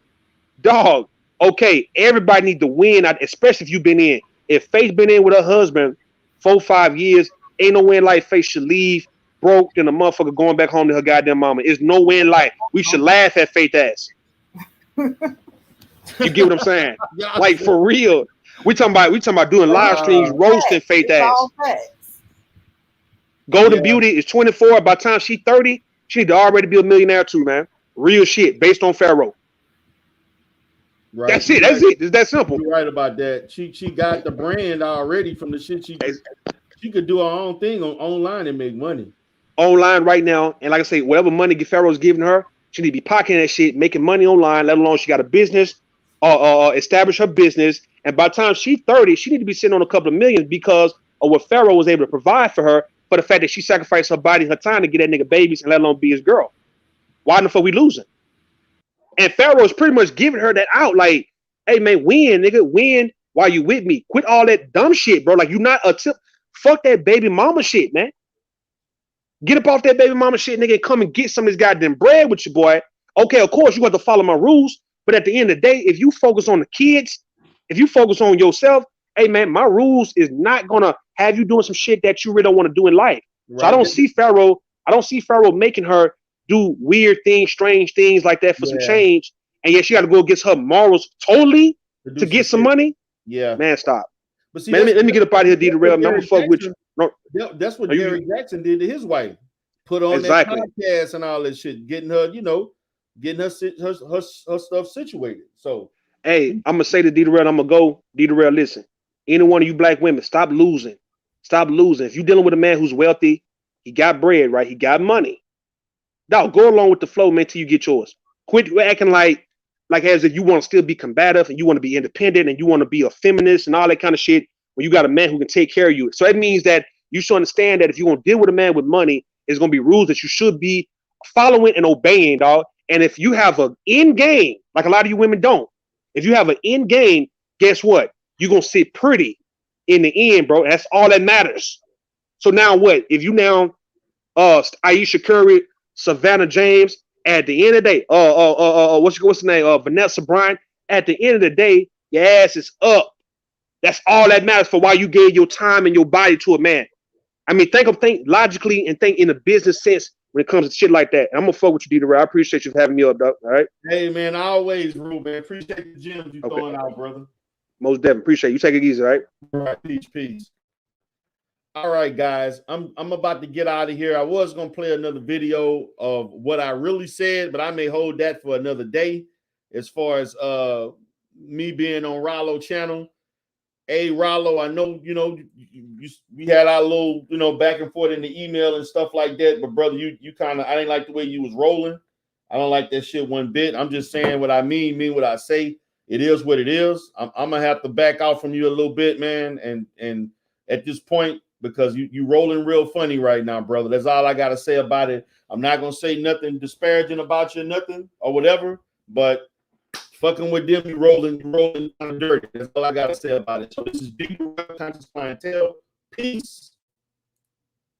dog. Okay, everybody needs to win, especially if you've been in. If Faith been in with her husband 4-5 years, ain't no way in life Faith should leave broke than a motherfucker going back home to her goddamn mama. It's no way in life. We should laugh at Faith ass. You get what I'm saying? Like for real. We talking about doing live streams, roasting Faith ass. Golden Beauty is 24. By the time she's 30, she need to already be a millionaire too, man. Real shit based on Pharaoh. Right. That's it. That's it. It's that simple.
You're right about that. She got the brand already from the shit she could do her own thing online and make money.
Online right now, and like I say, whatever money Pharaoh's giving her, she need to be pocketing that shit, making money online, let alone she got a business, establish her business. And by the time she's 30, she need to be sitting on a couple of millions because of what Pharaoh was able to provide for her, for the fact that she sacrificed her body, her time to get that nigga babies and let alone be his girl. Why the fuck we losing? And Pharaoh is pretty much giving her that out, like, hey man, win, nigga, win while you with me. Quit all that dumb shit, bro. Like you not a tip. Fuck that baby mama shit, man. Get up off that baby mama shit, nigga, and come and get some of this goddamn bread with your boy. Okay, of course you have to follow my rules, but at the end of the day, if you focus on the kids, if you focus on yourself, hey man, my rules is not gonna have you doing some shit that you really don't want to do in life. Right. So I don't see Pharaoh making her do weird things, strange things like that for some change. And yet she got to go against her morals totally to get some money. Yeah, man, stop. But see, man, let me get up out of here, D. Darrell. I'm gonna fuck with you. No,
that's what Derrick Jackson did to his wife. Put on that podcast and all that shit, getting her, getting her stuff situated. So,
hey, I'm gonna say to D. Darrell, I'm gonna go. D. Darrell, listen. Any one of you black women, stop losing. Stop losing. If you're dealing with a man who's wealthy, he got bread, right? He got money. Now go along with the flow, man, till you get yours. Quit acting like as if you want to still be combative and you want to be independent and you want to be a feminist and all that kind of shit when you got a man who can take care of you. So that means that you should understand that if you're going to deal with a man with money, it's going to be rules that you should be following and obeying, dog. And if you have an end game, like a lot of you women don't, if you have an end game, guess what? You're going to sit pretty in the end, bro. That's all that matters. So now what? If you now Aisha Curry, Savannah James, at the end of the day, what's the name? Vanessa Bryant. At the end of the day, your ass is up. That's all that matters for why you gave your time and your body to a man. I mean, think logically and think in a business sense when it comes to shit like that. And I'm gonna fuck with you, D. Darrell. I appreciate you for having me up, dog. All right.
Hey man, I always rule, man. Appreciate the gems you throwing out, brother.
Most definitely appreciate you. Take it easy, all right?
All right, peace. All right, guys, I'm about to get out of here. I was going to play another video of what I really said, but I may hold that for another day as far as me being on Ralo channel. Hey, Ralo, I know, we had our little, back and forth in the email and stuff like that. But brother, you kind of, I didn't like the way you was rolling. I don't like that shit one bit. I'm just saying what I mean what I say. It is what it is. I'm gonna have to back out from you a little bit, man. And at this point, because you rolling real funny right now, brother. That's all I gotta say about it. I'm not gonna say nothing disparaging about you, nothing or whatever. But fucking with them, you rolling kind of dirty. That's all I gotta say about it. So this is Deep Conscious Clientele. Peace.